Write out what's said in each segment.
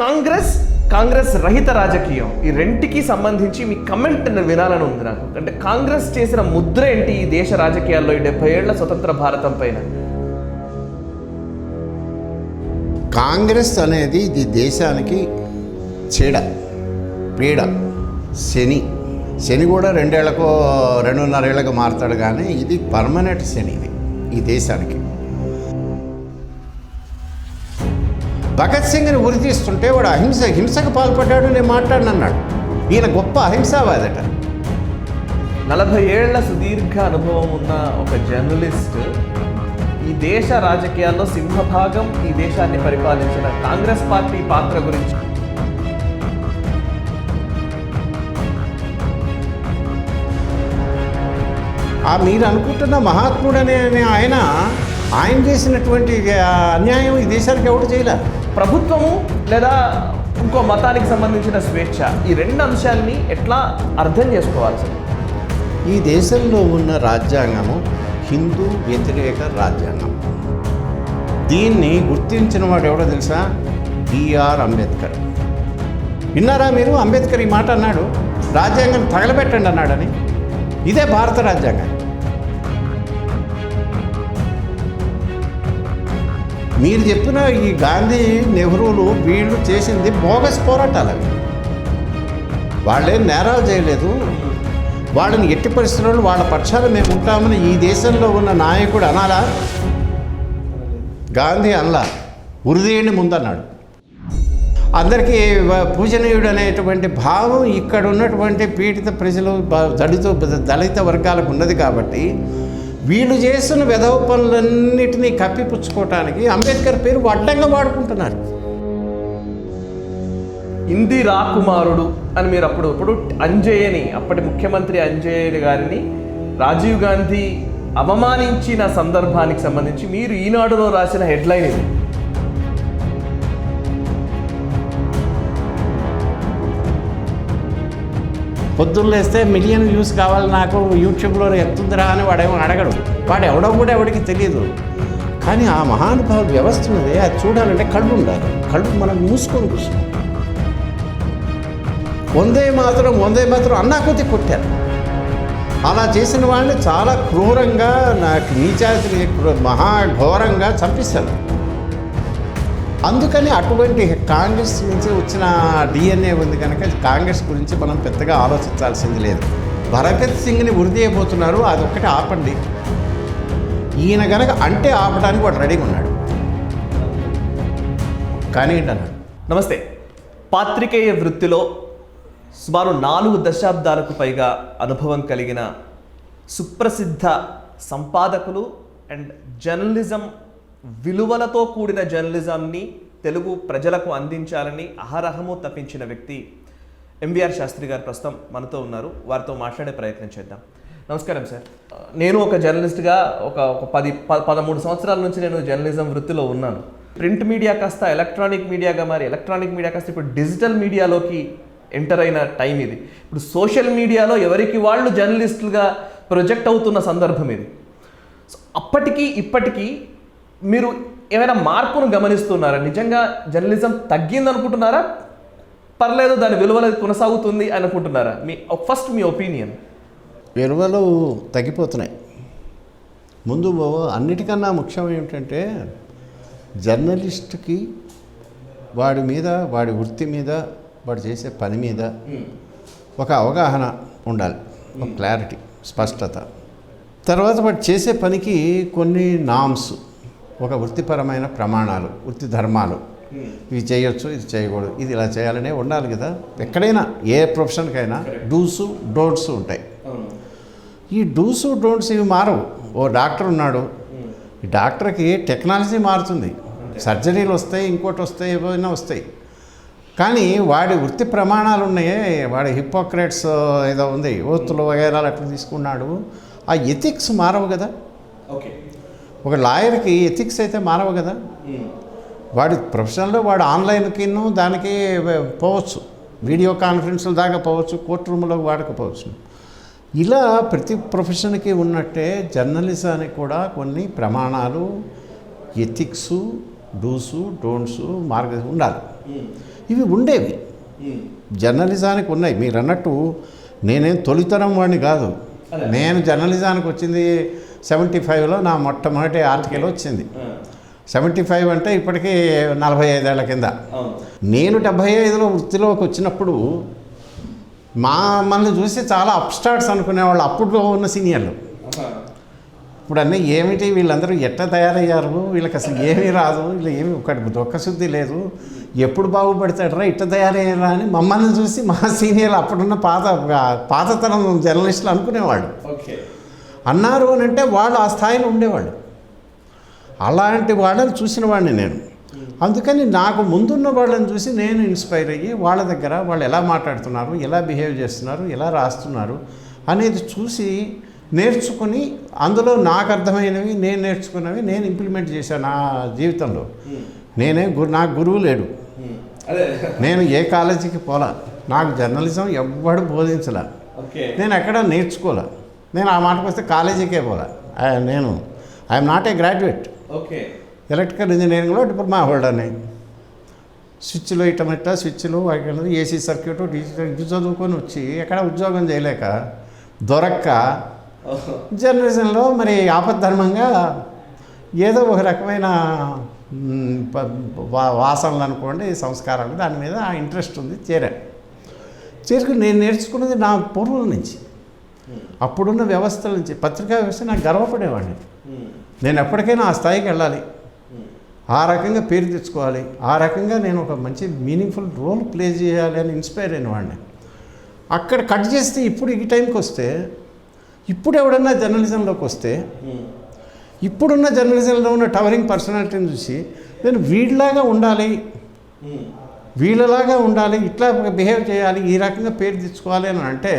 కాంగ్రెస్ రహిత రాజకీయం ఈ రెంటికి సంబంధించి మీ కమెంట్ వినాలని ఉంది నాకు. అంటే కాంగ్రెస్ చేసిన ముద్ర ఏంటి ఈ దేశ రాజకీయాల్లో ఈ 70 ఏళ్ల స్వతంత్ర భారతం పైన? కాంగ్రెస్ అనేది ఇది దేశానికి చీడ, పీడ, శని కూడా 2 ఏళ్లకో 2.5 ఏళ్ళకో మారుతాడు, కానీ ఇది పర్మనెంట్ శని ఇది ఈ దేశానికి. భగత్ సింగ్ని ఉరి తీస్తుంటే వాడు హింసకు పాల్పడ్డాడు, నేను మాట్లాడినన్నాడు. ఈయన గొప్ప అహింసావాదట. 40 ఏళ్ల సుదీర్ఘ అనుభవం ఉన్న ఒక జర్నలిస్ట్ ఈ దేశ రాజకీయాల్లో సింహభాగం ఈ దేశాన్ని పరిపాలించిన కాంగ్రెస్ పార్టీ పాత్ర గురించి మీరు అనుకుంటున్న మహాత్ముడనే ఆయన చేసినటువంటి అన్యాయం ఈ దేశానికి ఎవరు చేయలే. ప్రభుత్వము లేదా ఇంకో మతానికి సంబంధించిన స్వేచ్ఛ, ఈ 2 అంశాలని ఎట్లా అర్థం చేసుకోవాలి సార్? ఈ దేశంలో ఉన్న రాజ్యాంగము హిందూ వ్యతిరేక రాజ్యాంగం. దీన్ని గుర్తించిన వాడు ఎవడో తెలుసా? బిఆర్ అంబేద్కర్. విన్నారా మీరు? అంబేద్కర్ ఈ మాట అన్నాడు, రాజ్యాంగం తగలబెట్టండి అన్నాడని. ఇదే భారత రాజ్యాంగం. మీరు చెప్పిన ఈ గాంధీ, నెహ్రూలు వీళ్ళు చేసింది బోగస్ పోరాటాలు. అవి వాళ్ళేం నేరాలు చేయలేదు. వాళ్ళని ఎట్టి పరిస్థితుల్లో వాళ్ళ పక్షాన మేము ఉంటామని ఈ దేశంలో ఉన్న నాయకుడు అనాలా? గాంధీ అనలా, ఉరిదేయండి ముందన్నాడు. అందరికీ పూజనీయుడు అనేటువంటి భావం ఇక్కడ ఉన్నటువంటి పీడిత ప్రజలు, దళిత వర్గాలకు ఉన్నది. కాబట్టి వీళ్ళు చేస్తున్న వెధవ పనులన్నిటినీ కప్పిపుచ్చుకోవటానికి అంబేద్కర్ పేరు అడ్డంగా వాడుకుంటున్నారు. ఇంది రాకుమారుడు అని మీరు అప్పుడు అంజయ్యని, అప్పటి ముఖ్యమంత్రి అంజయ్య గారిని రాజీవ్ గాంధీ అవమానించిన సందర్భానికి సంబంధించి మీరు ఈనాడులో రాసిన హెడ్లైన్ ఇది. పొద్దున్న లేస్తే మిలియన్ వ్యూస్ కావాలి నాకు, యూట్యూబ్లో ఎత్తుందిరా అని వాడేమో అడగడు. వాడు ఎవడో కూడా ఎవడికి తెలియదు. కానీ ఆ మహానుభావుడు వ్యవస్థ ఉన్నది, అది చూడాలంటే కళ్ళు ఉండాలి. కళ్ళు మనం మూసుకొని కూర్చున్నాం. వందే మాత్రం అన్నా కొద్ది కొట్టారు. అలా చేసిన వాళ్ళని చాలా క్రూరంగా, నాకు నీచాతి మహాఘోరంగా చంపిస్తారు. అందుకని అటువంటి కాంగ్రెస్ నుంచి వచ్చిన డిఎన్ఏ ఉంది కనుక కాంగ్రెస్ గురించి మనం పెద్దగా ఆలోచించాల్సింది లేదు. భగత్ సింగ్ని ఉరి తీయబోతున్నారు, అదొక్కటి ఆపండి. ఈయన కనుక అంటే ఆపడానికి వాడు రెడీగా ఉన్నాడు. కానీ ఏంటన్నాడు? నమస్తే. పాత్రికేయ వృత్తిలో సుమారు 4 దశాబ్దాలకు పైగా అనుభవం కలిగిన సుప్రసిద్ధ సంపాదకులు అండ్ జర్నలిజం విలువలతో కూడిన జర్నలిజంని తెలుగు ప్రజలకు అందించాలని అహరహము తప్పించిన వ్యక్తి ఎంవీఆర్ శాస్త్రి గారు ప్రస్తుతం మనతో ఉన్నారు. వారితో మాట్లాడే ప్రయత్నం చేద్దాం. నమస్కారం సార్. నేను ఒక జర్నలిస్ట్గా ఒక 13 సంవత్సరాల నుంచి నేను జర్నలిజం వృత్తిలో ఉన్నాను. ప్రింట్ మీడియా కాస్త ఎలక్ట్రానిక్ మీడియాగా మారి, ఎలక్ట్రానిక్ మీడియా కాస్త ఇప్పుడు డిజిటల్ మీడియాలోకి ఎంటర్ అయిన టైం ఇది. ఇప్పుడు సోషల్ మీడియాలో ఎవరికి వాళ్ళు జర్నలిస్టులుగా ప్రొజెక్ట్ అవుతున్న సందర్భం ఇది. సో అప్పటికి ఇప్పటికీ మీరు ఏమైనా మార్పును గమనిస్తున్నారా? నిజంగా జర్నలిజం తగ్గింది అనుకుంటున్నారా, పర్లేదు దాని విలువలు కొనసాగుతుంది అనుకుంటున్నారా? ఫస్ట్ మీ ఒపీనియన్. విలువలు తగ్గిపోతున్నాయి. ముందు అన్నిటికన్నా ముఖ్యం ఏమిటంటే జర్నలిస్ట్కి వాడి మీద, వాడి వృత్తి మీద, వాడు చేసే పని మీద ఒక అవగాహన ఉండాలి, ఒక క్లారిటీ, స్పష్టత. తర్వాత వాడు చేసే పనికి కొన్ని నామ్స్, ఒక వృత్తిపరమైన ప్రమాణాలు, వృత్తి ధర్మాలు, ఇవి చేయొచ్చు, ఇది చేయకూడదు, ఇది ఇలా చేయాలనే ఉండాలి కదా. ఎక్కడైనా ఏ ప్రొఫెషన్కైనా డూసు డోంట్స్ ఉంటాయి. ఈ డూసు డోంట్స్ ఇవి మారవు. ఓ డాక్టర్ ఉన్నాడు, ఈ డాక్టర్కి టెక్నాలజీ మారుతుంది, సర్జరీలు వస్తాయి, ఇంకోటి వస్తాయి, ఏవైనా వస్తాయి. కానీ వాడి వృత్తి ప్రమాణాలు ఉన్నాయే, వాడి హిపోక్రేట్స్ ఏదో ఉంది, ఓతులు వగైరాలు అట్లా తీసుకున్నాడు. ఆ ఎథిక్స్ మారవు కదా. ఓకే, ఒక లాయర్కి ఎథిక్స్ అయితే మారవు కదా. వాడి ప్రొఫెషన్లో వాడు ఆన్లైన్కి దానికి పోవచ్చు, వీడియో కాన్ఫరెన్స్ల దాకా పోవచ్చు, కోర్టు రూమ్లో వాడకపోవచ్చు. ఇలా ప్రతి ప్రొఫెషన్కి ఉన్నట్టే జర్నలిజానికి కూడా కొన్ని ప్రమాణాలు, ఎథిక్స్, డూసు డోంట్స్, ఉండాలి. ఇవి ఉండేవి, జర్నలిజానికి ఉన్నాయి. మీరు అన్నట్టు నేనేం తొలితరం వాడిని కాదు. నేను జర్నలిజానికి వచ్చింది 75లో నా మొట్టమొదటి ఆర్టికల్ వచ్చింది. 75 అంటే ఇప్పటికీ 45 ఏళ్ల కింద. నేను 75లో వృత్తిలోకి వచ్చినప్పుడు మనల్ని చూసి చాలా అప్స్టార్ట్స్ అనుకునేవాళ్ళు అప్పుడు ఉన్న సీనియర్లు. ఇప్పుడు అన్నీ ఏమిటి వీళ్ళందరూ ఎట్లా తయారయ్యారు, వీళ్ళకి అసలు ఏమీ రాదు, వీళ్ళు ఏమి ఒకటి దొక్కశుద్ధి లేదు, ఎప్పుడు బాగుపడతాడరా ఇట్లా తయారయ్యారా అని మమ్మల్ని చూసి మా సీనియర్లు అప్పుడున్న పాతతరం జర్నలిస్టులు అనుకునేవాళ్ళు. అన్నారు అని అంటే వాళ్ళు ఆ స్థాయిలో ఉండేవాళ్ళు. అలాంటి వాళ్ళని చూసిన వాడిని నేను. అందుకని నాకు ముందున్న వాళ్ళని చూసి నేను ఇన్స్పైర్ అయ్యి వాళ్ళ దగ్గర వాళ్ళు ఎలా మాట్లాడుతున్నారు, ఎలా బిహేవ్ చేస్తున్నారు, ఎలా రాస్తున్నారు అనేది చూసి నేర్చుకుని అందులో నాకు అర్థమైనవి నేను నేర్చుకున్నవి నేను ఇంప్లిమెంట్ చేశాను నా జీవితంలో. నాకు గురువు లేడు, నేను ఏ కాలేజీకి పోలా, నాకు జర్నలిజం ఎవ్వడు బోధించలే, నేను ఎక్కడ నేర్చుకోలే, నేను ఆ మాటకు వస్తే కాలేజీకే పోలా. I'm not a graduate. Electrical ఇంజనీరింగ్లో డిప్లొమా హోల్డర్ని. స్విచ్లు ఇటమిట్ట స్విచ్లు ఏసీ సర్క్యూట్ డిజిటల్ ఇది చదువుకొని వచ్చి ఎక్కడ ఉద్యోగం చేయలేక దొరక్క జర్నలిజంలో మరి ఆపద్ధర్మంగా ఏదో ఒక రకమైన వాసనలు అనుకోండి, సంస్కారాలు, దాని మీద ఆ ఇంట్రెస్ట్ ఉంది. చేరుకుని నేను నేర్చుకున్నది నా పూర్వుల నుంచి, అప్పుడున్న వ్యవస్థల నుంచి. పత్రికా వ్యవస్థ నాకు గర్వపడేవాడిని. నేను ఎప్పటికైనా ఆ స్థాయికి వెళ్ళాలి, ఆ రకంగా పేరు తెచ్చుకోవాలి, ఆ రకంగా నేను ఒక మంచి మీనింగ్ఫుల్ రోల్ ప్లే చేయాలి అని ఇన్స్పైర్ అయిన వాడిని. అక్కడ కట్ చేస్తే ఇప్పుడు ఈ టైంకి వస్తే, ఇప్పుడు ఎవడన్నా జర్నలిజంలోకి వస్తే, ఇప్పుడున్న జర్నలిజంలో ఉన్న టవరింగ్ పర్సనాలిటీని చూసి నేను వీళ్ళలాగా ఉండాలి, ఇట్లా బిహేవ్ చేయాలి, ఈ రకంగా పేరు తెచ్చుకోవాలి అని అంటే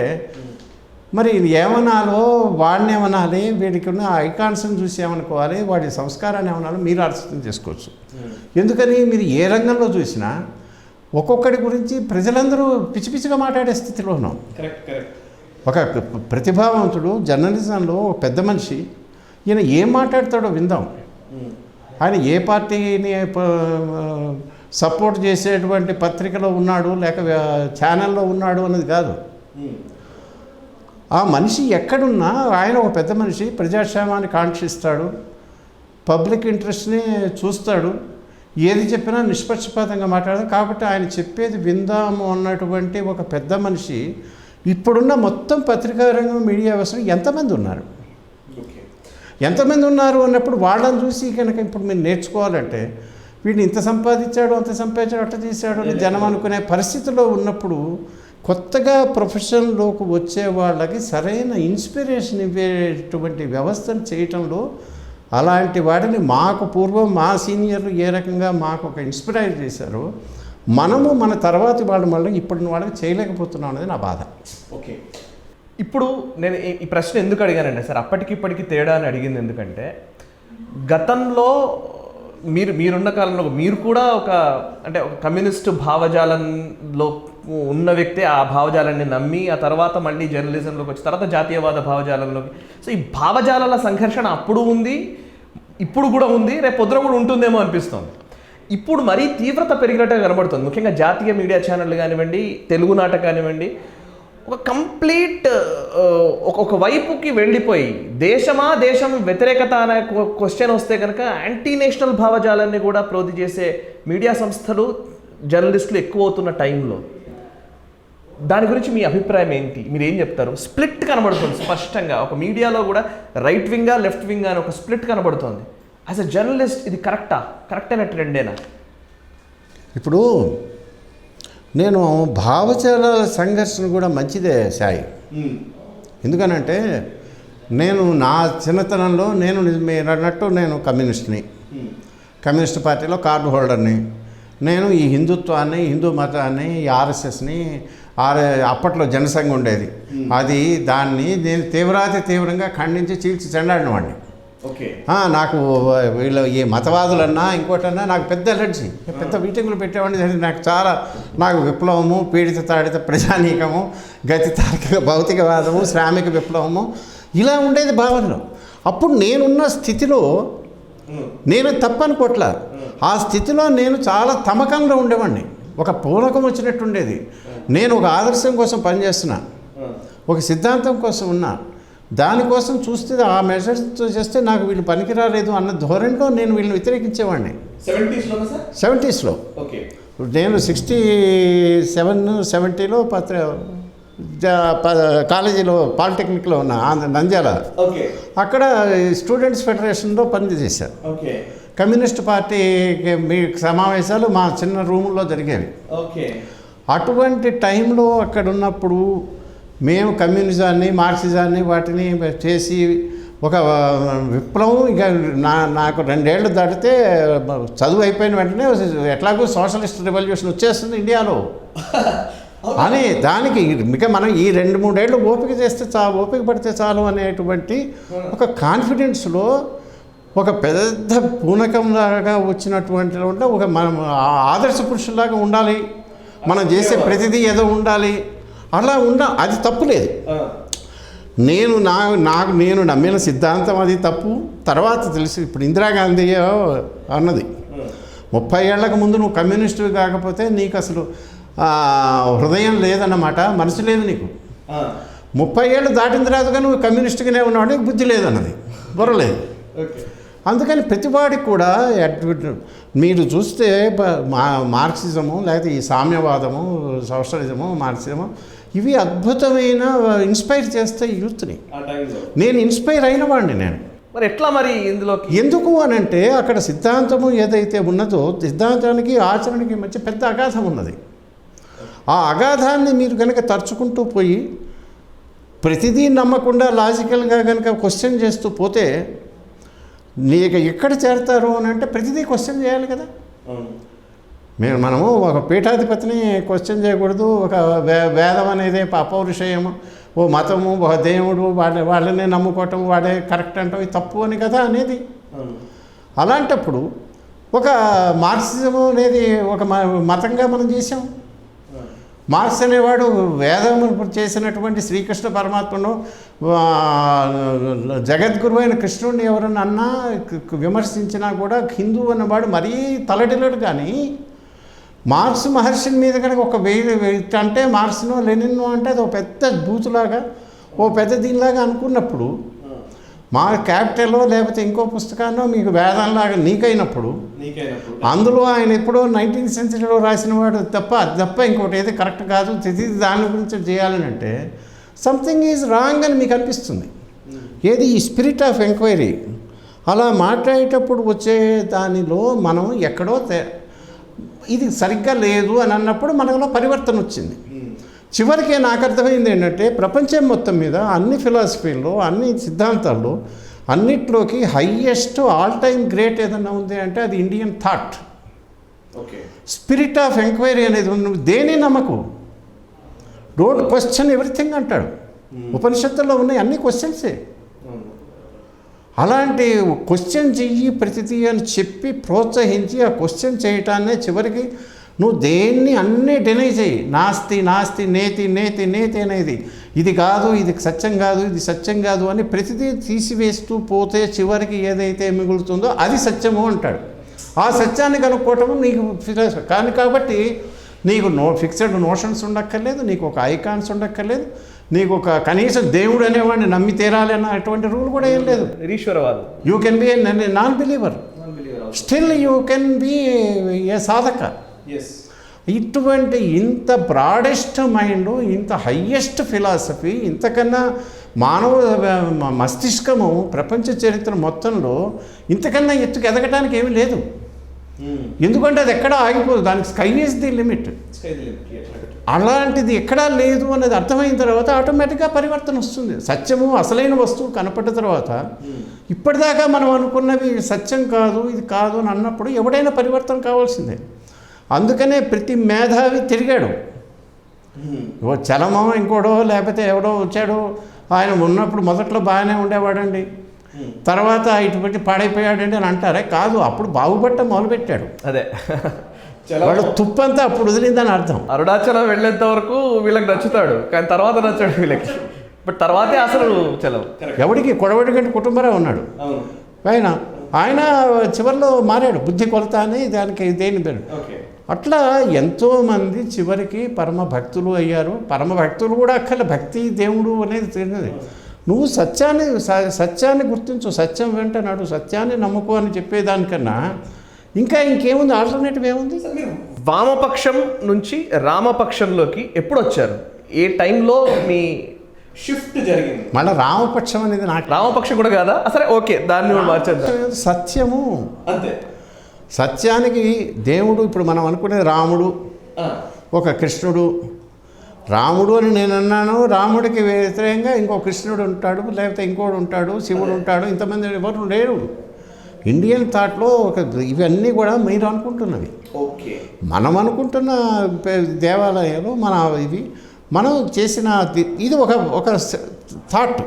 మరి ఏమనాలో వాడిని ఏమనాలి, వీడికి ఉన్న ఐకాన్స్ని చూసి ఏమనుకోవాలి, వాడి సంస్కారాన్ని ఏమనాలో మీరు అర్థం చేసుకోవచ్చు. ఎందుకని మీరు ఏ రంగంలో చూసినా ఒక్కొక్కడి గురించి ప్రజలందరూ పిచ్చి పిచ్చిగా మాట్లాడే స్థితిలో ఉన్నాం. ఒక ప్రతిభావంతుడు జర్నలిజంలో ఒక పెద్ద మనిషి, ఈయన ఏం మాట్లాడతాడో విందాం. ఆయన ఏ పార్టీని సపోర్ట్ చేసేటువంటి పత్రికలో ఉన్నాడు లేక ఛానల్లో ఉన్నాడు అన్నది కాదు. ఆ మనిషి ఎక్కడున్నా ఆయన ఒక పెద్ద మనిషి, ప్రజాక్షేమాన్ని కాంక్షిస్తాడు, పబ్లిక్ ఇంట్రెస్ట్ని చూస్తాడు, ఏది చెప్పినా నిష్పక్షపాతంగా మాట్లాడదు. కాబట్టి ఆయన చెప్పేది విందాము అన్నటువంటి ఒక పెద్ద మనిషి ఇప్పుడున్న మొత్తం పత్రికా రంగం, మీడియా వ్యవస్థలో ఎంతమంది ఉన్నారు అన్నప్పుడు వాళ్ళని చూసి కనుక ఇప్పుడు మీరు నేర్చుకోవాలంటే వీడిని ఇంత సంపాదించాడు, అంత సంపాదించాడు, అట్లా చేశాడు అని జనం అనుకునే పరిస్థితిలో ఉన్నప్పుడు కొత్తగా ప్రొఫెషన్లోకి వచ్చే వాళ్ళకి సరైన ఇన్స్పిరేషన్ ఇవ్వేటువంటి వ్యవస్థను చేయటంలో అలాంటి వాటిని మాకు పూర్వం మా సీనియర్లు ఏ రకంగా మాకు ఒక ఇన్స్పైర్ చేశారో మనము మన తర్వాతి వాళ్ళ మళ్ళీ ఇప్పటిని వాళ్ళకి చేయలేకపోతున్నాం అనేది నా బాధ. ఓకే, ఇప్పుడు నేను ఈ ప్రశ్న ఎందుకు అడిగానండి సార్, అప్పటికి ఇప్పటికి తేడా అని అడిగింది ఎందుకంటే గతంలో మీరున్న కాలంలో మీరు కూడా ఒక కమ్యూనిస్టు భావజాలంలో ఉన్న వ్యక్తి, ఆ భావజాలాన్ని నమ్మి ఆ తర్వాత మళ్ళీ జర్నలిజంలోకి వచ్చి తర్వాత జాతీయవాద భావజాలంలోకి. సో ఈ భావజాలాల సంఘర్షణ అప్పుడు ఉంది, ఇప్పుడు కూడా ఉంది, రేపు పొద్దున కూడా ఉంటుందేమో అనిపిస్తుంది. ఇప్పుడు మరీ తీవ్రత పెరిగినట్టుగా కనబడుతుంది. ముఖ్యంగా జాతీయ మీడియా ఛానళ్ళు కానివ్వండి, తెలుగు నాట కానివ్వండి, ఒక కంప్లీట్ ఒక వైపుకి వెళ్ళిపోయి దేశం వ్యతిరేకత అనే క్వశ్చన్ వస్తే కనుక యాంటీ నేషనల్ భావజాలాన్ని కూడా ప్రోధి చేసే మీడియా సంస్థలు, జర్నలిస్టులు ఎక్కువ అవుతున్న టైంలో దాని గురించి మీ అభిప్రాయం ఏంటి? మీరు ఏం చెప్తారు? స్ప్లిట్ కనబడుతుంది స్పష్టంగా, ఒక మీడియాలో కూడా రైట్ వింగా లెఫ్ట్ వింగా అని ఒక స్ప్లిట్ కనబడుతుంది. యాజ్ అ జర్నలిస్ట్ ఇది కరెక్ట్ అయిన ట్రెండేనా? ఇప్పుడు నేను భావజాలాల సంఘర్షణ కూడా మంచిదే సాయి. ఎందుకనంటే నేను నా చిన్నతనంలో మీరు అన్నట్టు నేను కమ్యూనిస్ట్ పార్టీలో కార్డు హోల్డర్ని. నేను ఈ హిందుత్వాన్ని, హిందూ మతాన్ని, ఈ ఆర్ఎస్ఎస్ని, అప్పట్లో జనసంఘం ఉండేది, దాన్ని నేను తీవ్రంగా ఖండించి చీల్చి చెండాడిన వాడిని. నాకు వీళ్ళు ఈ మతవాదులన్నా ఇంకోటన్నా నాకు పెద్ద ఎలర్జీ, పెద్ద మీటింగులు పెట్టేవాడిని. నాకు విప్లవము, పీడిత తాడిత ప్రజానీకము, గతి తార్కిక భౌతికవాదము, శ్రామిక విప్లవము ఇలా ఉండేది భావనలో. అప్పుడు నేనున్న స్థితిలో నేను తప్పనుకోట్ల, ఆ స్థితిలో నేను చాలా తమకంలో ఉండేవాడిని. ఒక పూనకం వచ్చినట్టుండేది. నేను ఒక ఆదర్శం కోసం పనిచేస్తున్నా, ఒక సిద్ధాంతం కోసం ఉన్నా, దానికోసం చూస్తే ఆ మెజర్స్తో చేస్తే నాకు వీళ్ళు పనికిరాలేదు అన్న ధోరణిలో నేను వీళ్ళని వ్యతిరేకించేవాడిని. 70స్లో నేను 67-70లో కాలేజీలో పాలిటెక్నిక్లో ఉన్నా, నంద్యాల. అక్కడ స్టూడెంట్స్ ఫెడరేషన్లో పని చేశాను. కమ్యూనిస్ట్ పార్టీ మీ సమావేశాలు మా చిన్న రూముల్లో జరిగేవి. అటువంటి టైంలో అక్కడ ఉన్నప్పుడు మేము కమ్యూనిజాన్ని, మార్క్సిజాన్ని వాటిని చేసి ఒక విప్లవం. ఇక నాకు 2 ఏళ్ళు దాటితే చదువు అయిపోయిన వెంటనే ఎట్లాగో సోషలిస్ట్ రెవల్యూషన్ వచ్చేస్తుంది ఇండియాలో అని దానికి ఇక మనం ఈ 2-3 ఏళ్ళు ఓపిక పడితే చాలు అనేటువంటి ఒక కాన్ఫిడెన్స్లో ఒక పెద్ద పూనకంలాగా వచ్చినటువంటి ఒక మనం ఆదర్శ పురుషులాగా ఉండాలి, మనం చేసే ప్రతిదీ ఏదో ఉండాలి, అలా అది తప్పు లేదు. నేను నమ్మిన సిద్ధాంతం అది తప్పు. తర్వాత తెలిసి ఇప్పుడు ఇందిరాగాంధీ అన్నది 30 ఏళ్లకు ముందు నువ్వు కమ్యూనిస్టు కాకపోతే నీకు అసలు హృదయం లేదన్నమాట, మనసు లేదు నీకు. 30 ఏళ్ళు దాటిన తర్వాతగా నువ్వు కమ్యూనిస్టుగానే ఉన్నావు, బుద్ధి లేదన్నది, బుర్రలేదు. అందుకని ప్రతివాడికి కూడా మీరు చూస్తే మార్క్సిజము లేకపోతే ఈ సామ్యవాదము, సోషలిజము, మార్క్సిజము ఇవి అద్భుతమైన ఇన్స్పైర్ చేస్తాయి యూత్ని. నేను ఇన్స్పైర్ అయిన వాడిని. నేను మరి ఎట్లా మరి ఇందులో ఎందుకు అని అంటే అక్కడ సిద్ధాంతము ఏదైతే ఉన్నదో సిద్ధాంతానికి ఆచరణకి మధ్య పెద్ద అగాధం ఉన్నది. ఆ అగాధాన్ని మీరు కనుక తరుచుకుంటూ పోయి ప్రతిదీ నమ్మకుండా లాజికల్గా కనుక క్వశ్చన్ చేస్తూ పోతే నీకు ఎక్కడ చేరతారు అని అంటే ప్రతిదీ క్వశ్చన్ చేయాలి కదా. మనము ఒక పీఠాధిపతిని క్వశ్చన్ చేయకూడదు. ఒక వేదం అనేది అపౌరుషయము, ఓ మతము, ఒక దేవుడు, వాళ్ళనే నమ్ముకోవటం, వాడే కరెక్ట్ అంటాం, ఇది తప్పు అని కదా అనేది. అలాంటప్పుడు ఒక మార్క్సిజం అనేది ఒక మతంగా మనం చేసాం. మార్క్స్ అనేవాడు వేదం చేసినటువంటి శ్రీకృష్ణ పరమాత్మను, జగద్గురు అయిన కృష్ణుడిని ఎవరన్నా అన్నా విమర్శించినా కూడా హిందూ అన్నవాడు మరీ తలడిల్లడు. కానీ మార్క్స్ మహర్షిని మీద కనుక ఒక అంటే మార్క్స్ను లెనిన్ను అంటే అది ఒక పెద్ద బూతులాగా, ఓ పెద్ద దీనిలాగా అనుకున్నప్పుడు మా క్యాపిటల్లో లేకపోతే ఇంకో పుస్తకాన్నో మీకు వేదంలాగా నీకైనప్పుడు అందులో ఆయన ఎప్పుడో 19th సెంచరీలో రాసిన వాడు తప్ప ఇంకోటి ఏది కరెక్ట్ కాదు, దాని గురించి చేయాలని అంటే సంథింగ్ ఈజ్ రాంగ్ అని మీకు అనిపిస్తుంది. ఏది ఈ స్పిరిట్ ఆఫ్ ఎంక్వైరీ అలా మాట్లాడేటప్పుడు వచ్చే దానిలో మనం ఎక్కడో ఇది సరిగ్గా లేదు అని అన్నప్పుడు మనలో పరివర్తన వచ్చింది. చివరికి నాకు అర్థమైంది ఏంటంటే ప్రపంచం మొత్తం మీద అన్ని ఫిలాసఫీల్లో, అన్ని సిద్ధాంతాల్లో, అన్నిట్లోకి హయ్యెస్ట్ ఆల్ టైమ్ గ్రేట్ ఏదన్నా ఉంది అంటే అది Indian thought. Spirit of enquiry అనేది ఉంది. దేని నమ్మకు, డోంట్ క్వశ్చన్ ఎవ్రీథింగ్ అంటాడు. ఉపనిషత్తుల్లో ఉన్నాయి అన్ని క్వశ్చన్సే. అలాంటి క్వశ్చన్ చెయ్యి ప్రతిదీ అని చెప్పి ప్రోత్సహించి ఆ క్వశ్చన్ చేయటాన్నే చివరికి నువ్వు దేన్ని అన్నీ డినై చేయి. నాస్తి నాస్తి నేతి నేతి నేతి అనేది ఇది కాదు, ఇది సత్యం కాదు, ఇది సత్యం కాదు అని ప్రతిదీ తీసివేస్తూ పోతే చివరికి ఏదైతే మిగులుతుందో అది సత్యము అంటాడు. ఆ సత్యాన్ని కనుక్కోవటము నీకు కానీ కాబట్టి నీకు ఫిక్స్డ్ నోషన్స్ ఉండక్కర్లేదు, నీకు ఒక ఐకాన్స్ ఉండక్కర్లేదు, నీకు ఒక కనీసం దేవుడు అనేవాడిని నమ్మి తీరాలి అన్న అటువంటి రూల్ కూడా ఏం లేదు. You can be a non believer, still you can be a సాధక. ఇటువంటి ఇంత బ్రాడెస్ట్ మైండ్, ఇంత హయ్యెస్ట్ ఫిలాసఫీ, ఇంతకన్నా మానవ మస్తిష్కము ప్రపంచ చరిత్ర మొత్తంలో ఇంతకన్నా ఎత్తుకు ఎదగటానికి ఏమీ లేదు. ఎందుకంటే అది ఎక్కడా ఆగిపోదు, దానికి స్కై ఈజ్ ది లిమిట్. అలాంటిది ఎక్కడా లేదు అనేది అర్థమైన తర్వాత ఆటోమేటిక్గా పరివర్తన వస్తుంది. సత్యము అసలైన వస్తువు కనపడ్డ తర్వాత ఇప్పటిదాకా మనం అనుకున్నవి సత్యం కాదు, ఇది కాదు అని అన్నప్పుడు ఎవడైనా పరివర్తన కావాల్సిందే. అందుకనే ప్రతి మేధావి తిరిగాడు. చలమో ఇంకోడో లేకపోతే ఎవడో వచ్చాడు, ఆయన ఉన్నప్పుడు మొదట్లో బాగానే ఉండేవాడండి, తర్వాత ఇటువంటి పాడైపోయాడండి అని అంటారే. కాదు, అప్పుడు బాగుపట్ట మొదలుపెట్టాడు. అదే వాడు తుప్పంతా అప్పుడు వదిలిందని అర్థం. అరుణాచలం వెళ్ళేంత వరకు వీళ్ళకి నచ్చుతాడు, కానీ తర్వాత నచ్చాడు వీళ్ళకి. బట్ తర్వాతే అసలు చలం ఎవడికి కొడవడి గంట కుటుంబరావు ఉన్నాడు ఆయన చివరిలో మారాడు. బుద్ధి కొలత అని దానికి దేని పేరు అట్లా ఎంతోమంది చివరికి పరమ భక్తులు అయ్యారు. పరమ భక్తులు కూడా అక్కల భక్తి దేవుడు అనేది తెలియదు. నువ్వు సత్యాన్ని గుర్తించు, సత్యం వెంట నాడు, సత్యాన్ని నమ్ముకో అని చెప్పేదానికన్నా ఇంకేముంది, ఆల్టర్నేటివ్ ఏముంది? వామపక్షం నుంచి రామపక్షంలోకి ఎప్పుడు వచ్చారు? ఏ టైంలో మీ షిఫ్ట్ జరిగింది? మళ్ళీ రామపక్షం అనేది నాకు రామపక్షం కూడా కాదా? సరే, ఓకే, దాన్ని మార్చేద్దాం. సత్యము అంతే. సత్యానికి దేవుడు ఇప్పుడు మనం అనుకునేది రాముడు, ఒక కృష్ణుడు. రాముడు అని నేను అన్నాను, రాముడికి వ్యతిరేకంగా ఇంకో కృష్ణుడు ఉంటాడు, లేకపోతే ఇంకోడు ఉంటాడు, శివుడు ఉంటాడు, ఇంతమంది ఎవరు లేరు. ఇండియన్ థాట్లో ఇవన్నీ కూడా మీరు అనుకుంటున్నవి. ఓకే, మనం అనుకుంటున్న దేవాలయాలు ఇవి మనం చేసిన ఇది ఒక థాట్.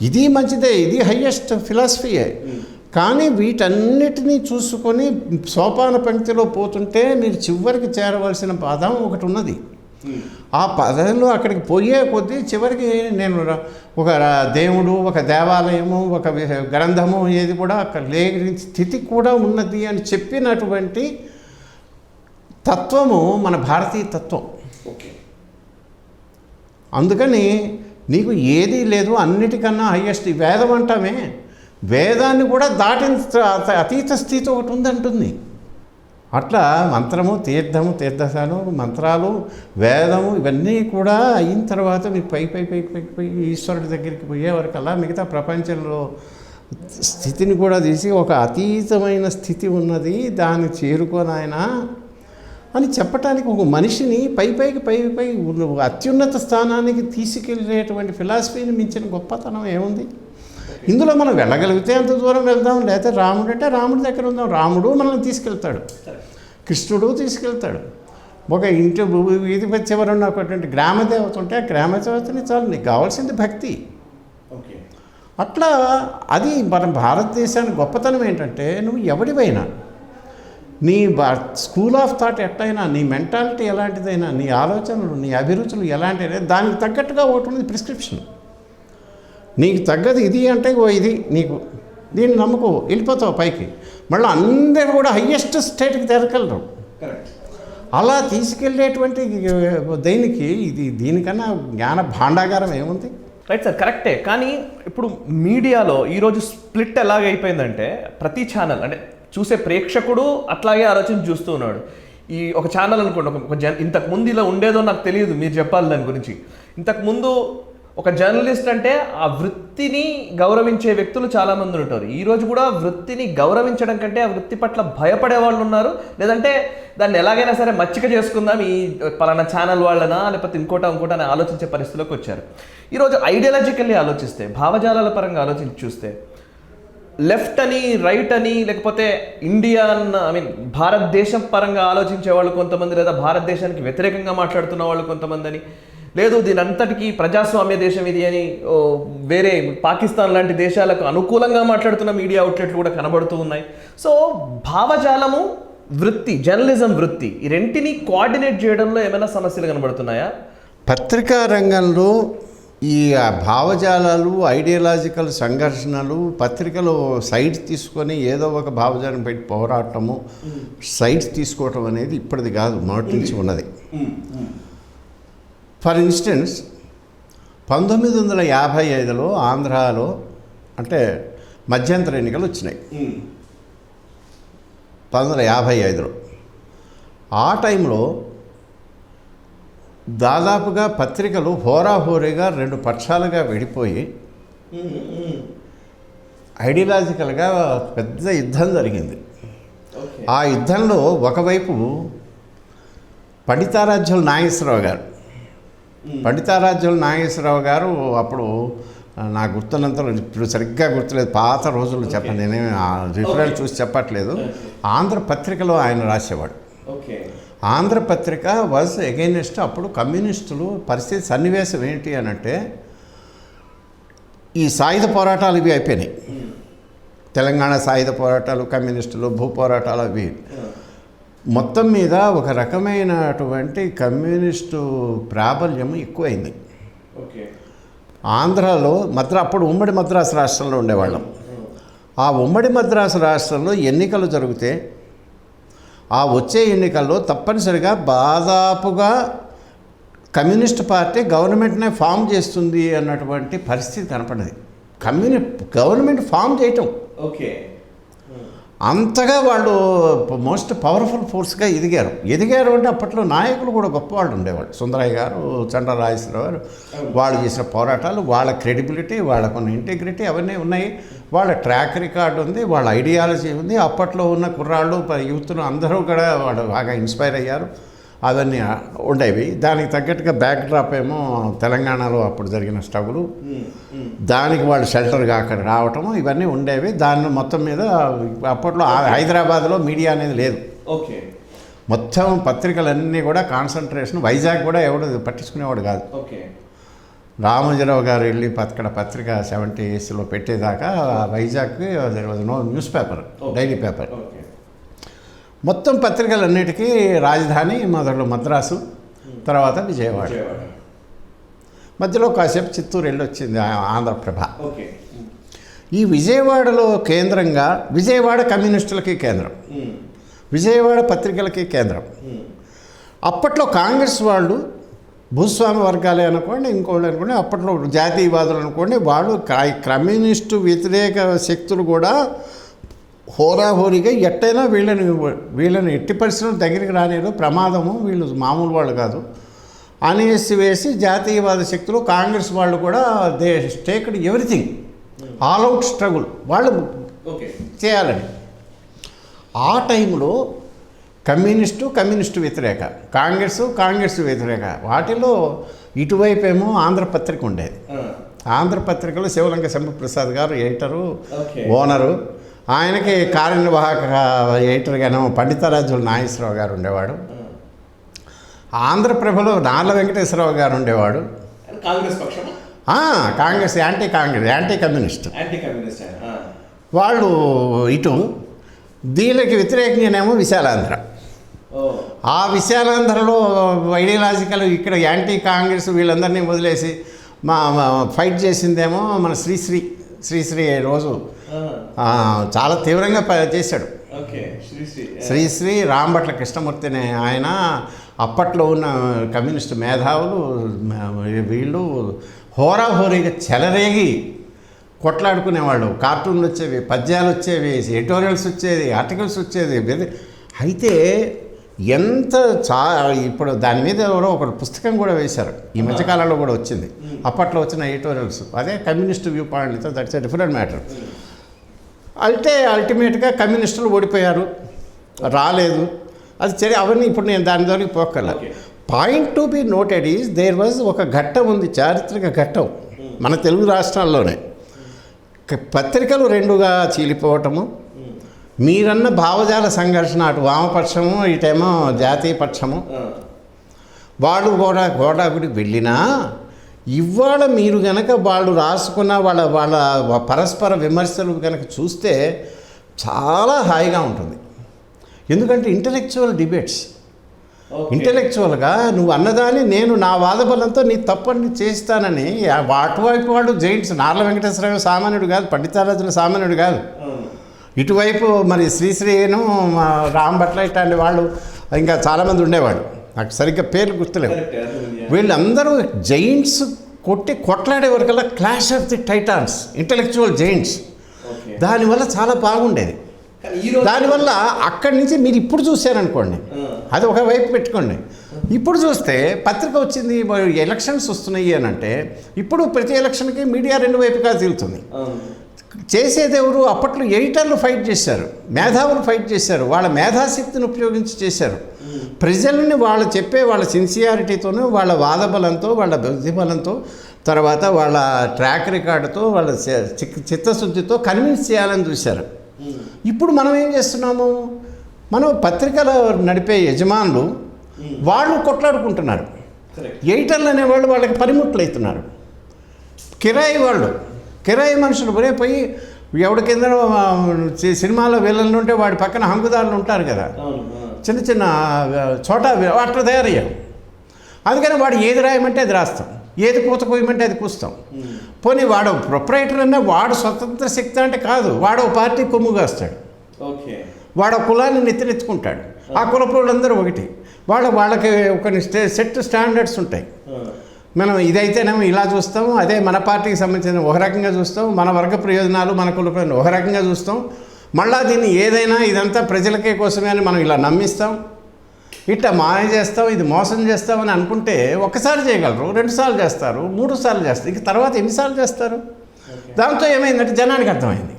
ఇది మంచిదే, ఇది హయ్యెస్ట్ ఫిలాసఫీయే. కానీ వీటన్నిటినీ చూసుకొని సోపాన పంక్తిలో పోతుంటే మీరు చివరికి చేరవలసిన పదం ఒకటి ఉన్నది. ఆ పదంలో అక్కడికి పోయే కొద్దీ చివరికి నేను ఒక దేవుడు, ఒక దేవాలయము, ఒక గ్రంథము ఏది కూడా అక్కడ లేని స్థితి కూడా ఉన్నది అని చెప్పినటువంటి తత్వము మన భారతీయ తత్వం. అందుకని నీకు ఏదీ లేదు, అన్నిటికన్నా హయ్యెస్ట్ వేదం అంటామే, వేదాన్ని కూడా దాటిన అతీత స్థితి ఒకటి ఉందంటుంది. అట్లా మంత్రము, తీర్థశాలు, మంత్రాలు, వేదము ఇవన్నీ కూడా అయిన తర్వాత మీరు పై ఈశ్వరుడి దగ్గరికి పోయే వరకల్లా మిగతా ప్రపంచంలో స్థితిని కూడా తీసి ఒక అతీతమైన స్థితి ఉన్నది, దాన్ని చేరుకోనాయన అని చెప్పటానికి ఒక మనిషిని పై అత్యున్నత స్థానానికి తీసుకెళ్ళేటువంటి ఫిలాసఫీని మించిన గొప్పతనం ఏముంది? ఇందులో మనం వెళ్ళగలిగితే అంత దూరం వెళ్దాం, లేకపోతే రాముడు అంటే రాముడి దగ్గర ఉందాం. రాముడు మనల్ని తీసుకెళ్తాడు, కృష్ణుడు తీసుకెళ్తాడు. ఒక ఇంటి వీధి చివర ఉన్న ఒకటువంటి గ్రామదేవత ఉంటే ఆ గ్రామదేవతని చాలు, నీకు కావాల్సింది భక్తి. అట్లా అది మన భారతదేశానికి గొప్పతనం ఏంటంటే, నువ్వు ఎవడివైనా నీ స్కూల్ ఆఫ్ థాట్ ఎట్లయినా, నీ మెంటాలిటీ ఎలాంటిదైనా, నీ ఆలోచనలు, నీ అభిరుచులు ఎలాంటివైనా దానికి తగ్గట్టుగా ఒకటి ఉంది ప్రిస్క్రిప్షన్. నీకు తగ్గది ఇది అంటే ఇది నీకు, దీన్ని నమ్ముకో, వెళ్ళిపోతావు పైకి. మళ్ళీ అందరూ కూడా హయ్యెస్ట్ స్టేట్కి తెరగలరు. అలా తీసుకెళ్ళేటువంటి దీనికన్నా జ్ఞాన భాండాగారం ఏముంది? రైట్ సార్, కరెక్టే. కానీ ఇప్పుడు మీడియాలో ఈరోజు స్ప్లిట్ ఎలాగైపోయిందంటే, ప్రతి ఛానల్ అంటే చూసే ప్రేక్షకుడు అట్లాగే ఆలోచన చూస్తూ ఉన్నాడు. ఈ ఒక ఛానల్ అనుకోండి, ఇంతకుముందు ఇలా ఉండేదో నాకు తెలియదు, మీరు చెప్పాలి దాని గురించి. ఇంతకుముందు ఒక జర్నలిస్ట్ అంటే ఆ వృత్తిని గౌరవించే వ్యక్తులు చాలామంది ఉంటారు. ఈరోజు కూడా వృత్తిని గౌరవించడం కంటే ఆ వృత్తి పట్ల భయపడే వాళ్ళు ఉన్నారు. లేదంటే దాన్ని ఎలాగైనా సరే మచ్చిక చేసుకుందాం, ఈ పలానా ఛానల్ వాళ్ళనా లేకపోతే ఇంకోట అని ఆలోచించే పరిస్థితిలోకి వచ్చారు. ఈరోజు ఐడియాలజికల్లీ ఆలోచిస్తే, భావజాలాల పరంగా ఆలోచించి చూస్తే, లెఫ్ట్ అని, రైట్ అని, లేకపోతే ఇండియన్ భారతదేశం పరంగా ఆలోచించే వాళ్ళు కొంతమంది, లేదా భారతదేశానికి వ్యతిరేకంగా మాట్లాడుతున్న వాళ్ళు కొంతమంది అని, లేదు దీని అంతటికీ ప్రజాస్వామ్య దేశం ఇది అని వేరే పాకిస్తాన్ లాంటి దేశాలకు అనుకూలంగా మాట్లాడుతున్న మీడియా అవుట్లెట్లు కూడా కనబడుతూ ఉన్నాయి. సో భావజాలము, వృత్తి, జర్నలిజం వృత్తి, ఈ రెంటిని కోఆర్డినేట్ చేయడంలో ఏమైనా సమస్యలు కనబడుతున్నాయా? పత్రికా రంగంలో ఈ భావజాలాలు, ఐడియాలజికల్ సంఘర్షణలు, పత్రికలో సైడ్స్ తీసుకొని ఏదో ఒక భావజాలం పెట్టి పోరాటము, సైడ్స్ తీసుకోవటం అనేది ఇప్పటిది కాదు, మొదటి నుంచి ఉన్నది. ఫర్ ఇన్స్టెన్స్ 1955లో ఆంధ్రాలో అంటే మధ్యంతర ఎన్నికలు వచ్చినాయి 1955లో. ఆ టైంలో దాదాపుగా పత్రికలు హోరాహోరీగా రెండు పక్షాలుగా విడిపోయి ఐడియాలజికల్గా పెద్ద యుద్ధం జరిగింది. ఆ యుద్ధంలో ఒకవైపు పండితారాధ్యుల నాగేశ్వరరావు గారు అప్పుడు నాకు గుర్తున్నంత, ఇప్పుడు సరిగ్గా గుర్తులేదు, పాత రోజుల్లో చెప్పండి, నేనేమి రిఫరెన్స్ చూసి చెప్పట్లేదు. ఆంధ్రపత్రికలో ఆయన రాసేవాడు. ఆంధ్రపత్రిక వాజ్ అగైనెస్ట్ అప్పుడు కమ్యూనిస్టులు పరిస్థితి, సన్నివేశం ఏంటి అని అంటే, ఈ సాయుధ పోరాటాలు ఇవి అయిపోయినాయి. తెలంగాణ సాయుధ పోరాటాలు, కమ్యూనిస్టులు, భూ పోరాటాలు అవి మొత్తం మీద ఒక రకమైనటువంటి కమ్యూనిస్టు ప్రాబల్యం ఎక్కువైంది. ఆంధ్రాలో అప్పుడు ఉమ్మడి మద్రాసు రాష్ట్రంలో ఉండేవాళ్ళం. ఆ ఉమ్మడి మద్రాసు రాష్ట్రంలో ఎన్నికలు జరిగితే ఆ వచ్చే ఎన్నికల్లో తప్పనిసరిగా దాదాపుగా కమ్యూనిస్ట్ పార్టీ గవర్నమెంట్నే ఫామ్ చేస్తుంది అన్నటువంటి పరిస్థితి కనపడది. గవర్నమెంట్ ఫామ్ చేయటం ఓకే. అంతగా వాళ్ళు మోస్ట్ పవర్ఫుల్ ఫోర్స్గా ఎదిగారు అంటే అప్పట్లో నాయకులు కూడా గొప్పవాళ్ళు ఉండేవాళ్ళు. సుందరయ్య గారు, చంద్రరాజేశ్వరరావు గారు, వాళ్ళు చేసిన పోరాటాలు, వాళ్ళ క్రెడిబిలిటీ, వాళ్ళకున్న ఇంటిగ్రిటీ అవన్నీ ఉన్నాయి. వాళ్ళ ట్రాక్ రికార్డు ఉంది, వాళ్ళ ఐడియాలజీ ఉంది. అప్పట్లో ఉన్న కుర్రాళ్ళు యూత్ను అందరూ కూడా వాళ్ళు బాగా ఇన్స్పైర్ అయ్యారు. అవన్నీ ఉండేవి. దానికి తగ్గట్టుగా బ్యాక్ డ్రాప్ ఏమో తెలంగాణలో అప్పుడు జరిగిన స్ట్రగులు, దానికి వాళ్ళు షెల్టర్గా అక్కడ రావటము, ఇవన్నీ ఉండేవి. దాన్ని మొత్తం మీద అప్పట్లో హైదరాబాద్లో మీడియా అనేది లేదు. ఓకే. మొత్తం పత్రికలన్నీ కూడా కాన్సన్ట్రేషన్ వైజాగ్ కూడా ఎవడు పట్టించుకునేవాడు కాదు. ఓకే. రామోజీరావు గారు వెళ్ళి పత్రిక 70s పెట్టేదాకా వైజాగ్కి no news paper, daily paper. మొత్తం పత్రికలన్నిటికీ రాజధాని మొదలు మద్రాసు, తర్వాత విజయవాడ, మధ్యలో కాసేపు చిత్తూరు వెళ్ళి వచ్చింది ఆంధ్రప్రభ. ఈ విజయవాడలో కేంద్రంగా విజయవాడ కమ్యూనిస్టులకి కేంద్రం, విజయవాడ పత్రికలకి కేంద్రం. అప్పట్లో కాంగ్రెస్ వాళ్ళు భూస్వామి వర్గాలే అనుకోండి, ఇంకోళ్ళు అనుకోండి, అప్పట్లో జాతీయవాదులు అనుకోండి, వాళ్ళు కమ్యూనిస్టు వ్యతిరేక శక్తులు కూడా హోరాహోరీగా ఎట్టయినా వీళ్ళని ఎట్టి పరిస్థితుల్లో దగ్గరికి రానేరు, ప్రమాదము, వీళ్ళు మామూలు వాళ్ళు కాదు అనేసి వేసి జాతీయవాద శక్తులు కాంగ్రెస్ వాళ్ళు కూడా they taked everything, all out struggle వాళ్ళు చేయాలని. ఆ టైంలో కమ్యూనిస్టు వ్యతిరేక, కాంగ్రెస్ వ్యతిరేక, వాటిలో ఇటువైపు ఏమో ఆంధ్రపత్రిక ఉండేది. ఆంధ్రపత్రికలో శివలంక శంభుప్రసాద్ గారు ఎడిటరు, ఓనరు. ఆయనకి కార్యనిర్వాహక ఎడిటర్గానేమో పండితారాజుల నాగేశ్వరరావు గారు ఉండేవాడు. ఆంధ్రప్రభలో నార్ల వెంకటేశ్వరరావు గారు ఉండేవాడు. కాంగ్రెస్ యాంటీ కమ్యూనిస్ట్ వాళ్ళు. ఇటు దీనికి వ్యతిరేకంగానేమో విశాలాంధ్ర. ఆ విశాలాంధ్రలో ఐడియాలజికల్ ఇక్కడ యాంటీ కాంగ్రెస్ వీళ్ళందరినీ వదిలేసి ఫైట్ చేసిందేమో మన శ్రీశ్రీ రోజు చాలా తీవ్రంగా చేశాడు. శ్రీశ్రీ రాంభట్ల కృష్ణమూర్తి అనే ఆయన, అప్పట్లో ఉన్న కమ్యూనిస్టు మేధావులు వీళ్ళు హోరాహోరీగా చెలరేగి కొట్లాడుకునేవాళ్ళు. కార్టూన్లు వచ్చేవి, పద్యాలు వచ్చేవి, ఎడిటోరియల్స్ వచ్చేది, ఆర్టికల్స్ వచ్చేది. అయితే ఇప్పుడు దాని మీద ఎవరో ఒక పుస్తకం కూడా వేశారు, ఈ మధ్యకాలంలో కూడా వచ్చింది. అప్పట్లో వచ్చిన ఎడిటోరియల్స్ అదే communist view point, that's a different matter. అల్టిమేట్గా కమ్యూనిస్టులు ఓడిపోయారు, రాలేదు. అది సరే, అవన్నీ ఇప్పుడు నేను దాని ద్వారా పోకల. Point to be noted is there was ఒక ఘట్టం ఉంది, చారిత్రక ఘట్టం మన తెలుగు రాష్ట్రాల్లోనే. పత్రికలు రెండుగా చీలిపోవటము, మీరన్న భావజాల సంఘర్షణ, అటు వామపక్షము ఇటేమో జాతీయ పక్షము, వాళ్ళు కూడా గోడాగుడికి వెళ్ళినా ఇవాళ మీరు కనుక వాళ్ళు రాసుకున్న వాళ్ళ పరస్పర విమర్శలు కనుక చూస్తే చాలా హాయిగా ఉంటుంది. ఎందుకంటే ఇంటలెక్చువల్ డిబేట్స్, ఇంటలెక్చువల్గా నువ్వు అన్నదాన్ని నేను నా వాదబలంతో నీ తప్పని చేస్తానని అటువైపు వాళ్ళు జైంట్స్, నార్ల వెంకటేశ్వరరావు సామాన్యుడు కాదు, పండితారాజుల సామాన్యుడు కాదు. ఇటువైపు మరి శ్రీశ్రీను, రాంభట్ల ఇట్లాంటి వాళ్ళు ఇంకా చాలామంది ఉండేవాడు, నాకు సరిగ్గా పేర్లు గుర్తులేవు. వీళ్ళందరూ జైంట్స్ కొట్లాడే వరకల్లా clash of the titans, intellectual giants. దానివల్ల చాలా బాగుండేది. దానివల్ల అక్కడి నుంచి మీరు ఇప్పుడు చూశారనుకోండి, అది ఒకవైపు పెట్టుకోండి. ఇప్పుడు చూస్తే పత్రిక వచ్చింది, ఎలక్షన్స్ వస్తున్నాయి అని అంటే ఇప్పుడు ప్రతి ఎలక్షన్కి మీడియా రెండు వైపుగా తిరుగుతుంది. చేసేది ఎవరు? అప్పట్లో ఎడిటర్లు ఫైట్ చేశారు, మేధావులు ఫైట్ చేశారు, వాళ్ళ మేధాశక్తిని ఉపయోగించి చేశారు. ప్రజల్ని వాళ్ళు చెప్పే వాళ్ళ సిన్సియారిటీతోనూ, వాళ్ళ వాదబలంతో, వాళ్ళ బుద్ధిబలంతో, తర్వాత వాళ్ళ ట్రాక్ రికార్డుతో, వాళ్ళ చిత్తశుద్ధితో కన్విన్స్ చేయాలని చూశారు. ఇప్పుడు మనం ఏం చేస్తున్నాము? మనం పత్రికలు నడిపే యజమానులు వాళ్ళు కొట్లాడుకుంటున్నారు. ఎడిటర్లు అనేవాళ్ళు వాళ్ళకి పనిముట్లు అవుతున్నారు. కిరాయి మనుషులు ఒరే పోయి ఎవడి కింద సినిమాలో విలన్లు ఉంటే వాడి పక్కన హంగుదారులు ఉంటారు కదా, చిన్న చిన్న చోట అట్లా తయారయ్యారు. అందుకని వాడు ఏది రాయమంటే అది రాస్తాం, ఏది కూత కోయమంటే అది కూస్తాం. పోనీ వాడు ప్రొపరైటర్ అన్నా వాడు స్వతంత్ర శక్తి అంటే కాదు, వాడు పార్టీ కొమ్ము కాస్తాడు. వాడు ఆ కులాన్ని నెత్తినెత్తుకుంటాడు. ఆ కులపోళ్ళందరూ ఒకటి. వాళ్ళకి ఒక సెట్ స్టాండర్డ్స్ ఉంటాయి. మనం ఇదైతేనేమో ఇలా చూస్తాం, అదే మన పార్టీకి సంబంధించిన ఒక రకంగా చూస్తాం, మన వర్గ ప్రయోజనాలు మన కుల ప్రయోజనాలు ఒక రకంగా చూస్తాం. మళ్ళా దీన్ని ఏదైనా ఇదంతా ప్రజలకే కోసమే అని మనం ఇలా నమ్మిస్తాం, ఇట్లా మాయ చేస్తాం, ఇది మోసం చేస్తామని అనుకుంటే ఒక్కసారి చేయగలరు, 2 సార్లు చేస్తారు, 3 సార్లు చేస్తారు, ఇంక తర్వాత ఎన్నిసార్లు చేస్తారు? దాంతో ఏమైందంటే జనానికి అర్థమైంది.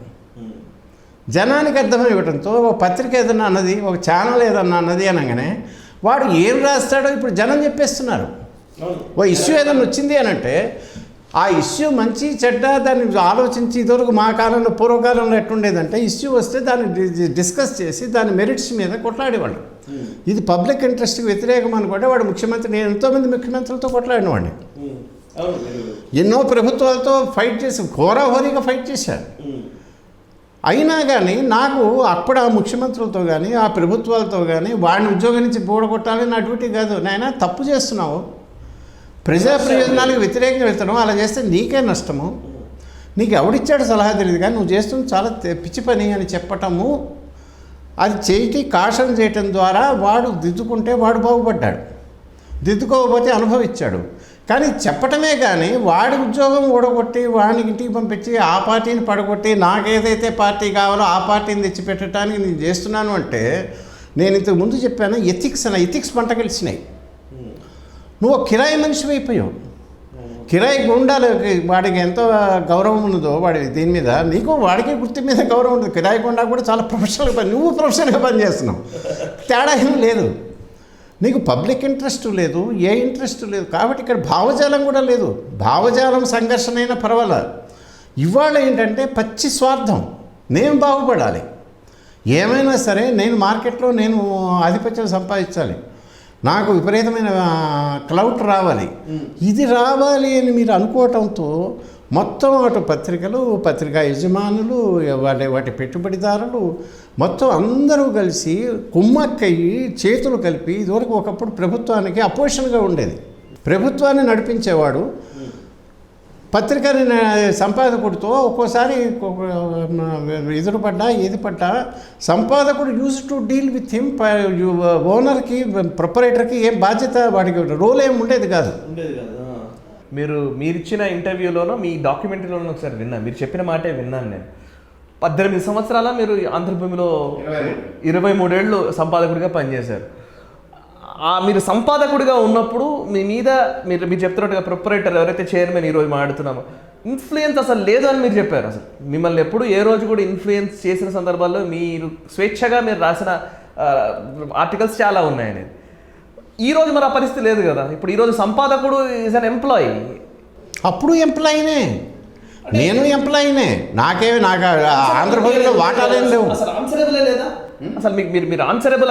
జనానికి అర్థమైవ్వడంతో ఒక పత్రిక ఏదన్నా అన్నది, ఒక ఛానల్ ఏదన్నా అన్నది అనగానే వాడు ఏం రాస్తాడో ఇప్పుడు జనం చెప్పేస్తున్నారు. ఓ ఇష్యూ ఏదైనా వచ్చింది అని అంటే ఆ ఇష్యూ మంచి చెడ్డ దాన్ని ఆలోచించి ఇదివరకు మా కాలంలో పూర్వకాలంలో ఎట్లుండేదంటే ఇష్యూ వస్తే దాన్ని డిస్కస్ చేసి దాని మెరిట్స్ మీద కొట్లాడేవాళ్ళు. ఇది పబ్లిక్ ఇంట్రెస్ట్కి వ్యతిరేకం అనుకుంటే వాడు ముఖ్యమంత్రి, నేను ఎంతోమంది ముఖ్యమంత్రులతో కొట్లాడినవాడిని, ఎన్నో ప్రభుత్వాలతో ఫైట్ చేసి హోరాహోరీగా ఫైట్ చేశారు. అయినా కానీ నాకు అప్పుడు ఆ ముఖ్యమంత్రులతో కానీ ఆ ప్రభుత్వాలతో కానీ వాడిని ఉద్యోగం నుంచి బోడగొట్టాలని నా డ్యూటీ కాదు. నాయన తప్పు చేస్తున్నావు, ప్రజా ప్రయోజనాలకు వ్యతిరేకంగా వెళ్తున్నావు, అలా చేస్తే నీకే నష్టము, నీకు ఎవడిచ్చాడు సలహా తెలియదు కానీ నువ్వు చేస్తుంది చాలా పిచ్చి పని అని చెప్పటము, అది చేయి కాషన్ చేయటం ద్వారా వాడు దిద్దుకుంటే వాడు బాగుపడ్డాడు, దిద్దుకోకపోతే అనుభవించాడు. కానీ చెప్పటమే కానీ వాడి ఉద్యోగం ఓడగొట్టి వాడిని ఇంటికి పంపించి ఆ పార్టీని పడగొట్టి నాకేదైతే పార్టీ కావాలో ఆ పార్టీని తెచ్చిపెట్టడానికి నేను చేస్తున్నాను అంటే, నేను ఇంతకు ముందు చెప్పాను ఎథిక్స్ పంట కలిసినాయి. నువ్వు కిరాయి మనిషి అయిపోయావు. కిరాయి గుండాలకి వాడికి ఎంతో గౌరవం ఉన్నదో వాడి దీని మీద, నీకు వాడికి వృత్తి మీద గౌరవం ఉంటుంది. కిరాయి గుండా కూడా చాలా ప్రొఫెషనల్గా పని, నువ్వు ప్రొఫెషనల్గా పనిచేస్తున్నావు, తేడా ఏం లేదు. నీకు పబ్లిక్ ఇంట్రెస్ట్ లేదు, ఏ ఇంట్రెస్ట్ లేదు. కాబట్టి ఇక్కడ భావజాలం కూడా లేదు. భావజాలం సంఘర్షణ అయినా పర్వాలేదు. ఇవాళ ఏంటంటే పచ్చి స్వార్థం, నేను బాగుపడాలి, ఏమైనా సరే నేను మార్కెట్లో నేను ఆధిపత్యం సంపాదించాలి, నాకు విపరీతమైన క్లౌట్ రావాలి, ఇది రావాలి అని మీరు అనుకోవటంతో మొత్తం అటు పత్రికలు, పత్రికా యజమానులు, వాటి పెట్టుబడిదారులు మొత్తం అందరూ కలిసి కుమ్మక్కయ్యి చేతులు కలిపి, ఇదివరకు ఒకప్పుడు ప్రభుత్వానికి అపోజిషన్గా ఉండేది, ప్రభుత్వాన్ని నడిపించేవాడు పత్రికని సంపాదకుడితో ఒక్కోసారి ఎదురుపడ్డా ఏది పడ్డా సంపాదకుడు use to deal with him. ఓనర్కి ప్రొపరేటర్కి ఏం బాధ్యత, వాడికి రోల్ ఏం ఉండేది కాదు. మీరిచ్చిన ఇంటర్వ్యూలోనో మీ డాక్యుమెంటరీలోనో ఒకసారి విన్నాను, మీరు చెప్పిన మాటే విన్నాను నేను. 18 సంవత్సరాల మీరు ఆంధ్రభూమిలో 23 ఏళ్ళు సంపాదకుడిగా పనిచేశారు. మీరు సంపాదకుడిగా ఉన్నప్పుడు మీ మీద మీరు చెప్తున్నట్టుగా ప్రొపరేటర్ ఎవరైతే చైర్మన్ ఈరోజు మాట్లాడుతున్నామో ఇన్ఫ్లుయెన్స్ అసలు లేదు అని మీరు చెప్పారు. అసలు మిమ్మల్ని ఎప్పుడు ఏ రోజు కూడా ఇన్ఫ్లుయెన్స్ చేసిన సందర్భాల్లో మీరు స్వేచ్ఛగా మీరు రాసిన ఆర్టికల్స్ చాలా ఉన్నాయనేది. ఈరోజు మరి ఆ పరిస్థితి లేదు కదా. ఇప్పుడు ఈరోజు సంపాదకుడు ఈజ్ అన్ ఎంప్లాయీ. అప్పుడు ఎంప్లాయీనే, నేను ఎంప్లాయీనే, నాకు ఆంధ్రప్రదేశ్లో వాటాలేం లేవు. అసలు మీరు ఆన్సరబుల్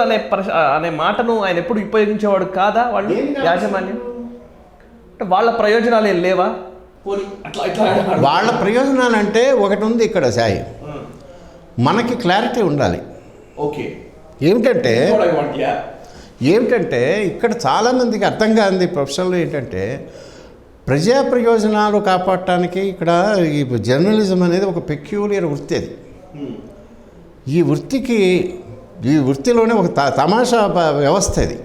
అనే మాటను ఆయన ఎప్పుడు ఉపయోగించేవాడు కాదా? వాళ్ళు యాజమాన్యం అంటే వాళ్ళ ప్రయోజనాలు ఏం లేవా? వాళ్ళ ప్రయోజనాలు అంటే ఒకటి ఉంది ఇక్కడ సాయి, మనకి క్లారిటీ ఉండాలి. ఓకే, ఏమిటంటే ఇక్కడ చాలామందికి అర్థం కాదు ప్రొఫెషనల్ ఏంటంటే ప్రజా ప్రయోజనాలు కాపాడటానికి ఇక్కడ ఈ జర్నలిజం అనేది ఒక పెక్యూలియర్ వృత్తి. అది ఈ వృత్తిలోనే ఒక తమాషా వ్యవస్థ ఇది.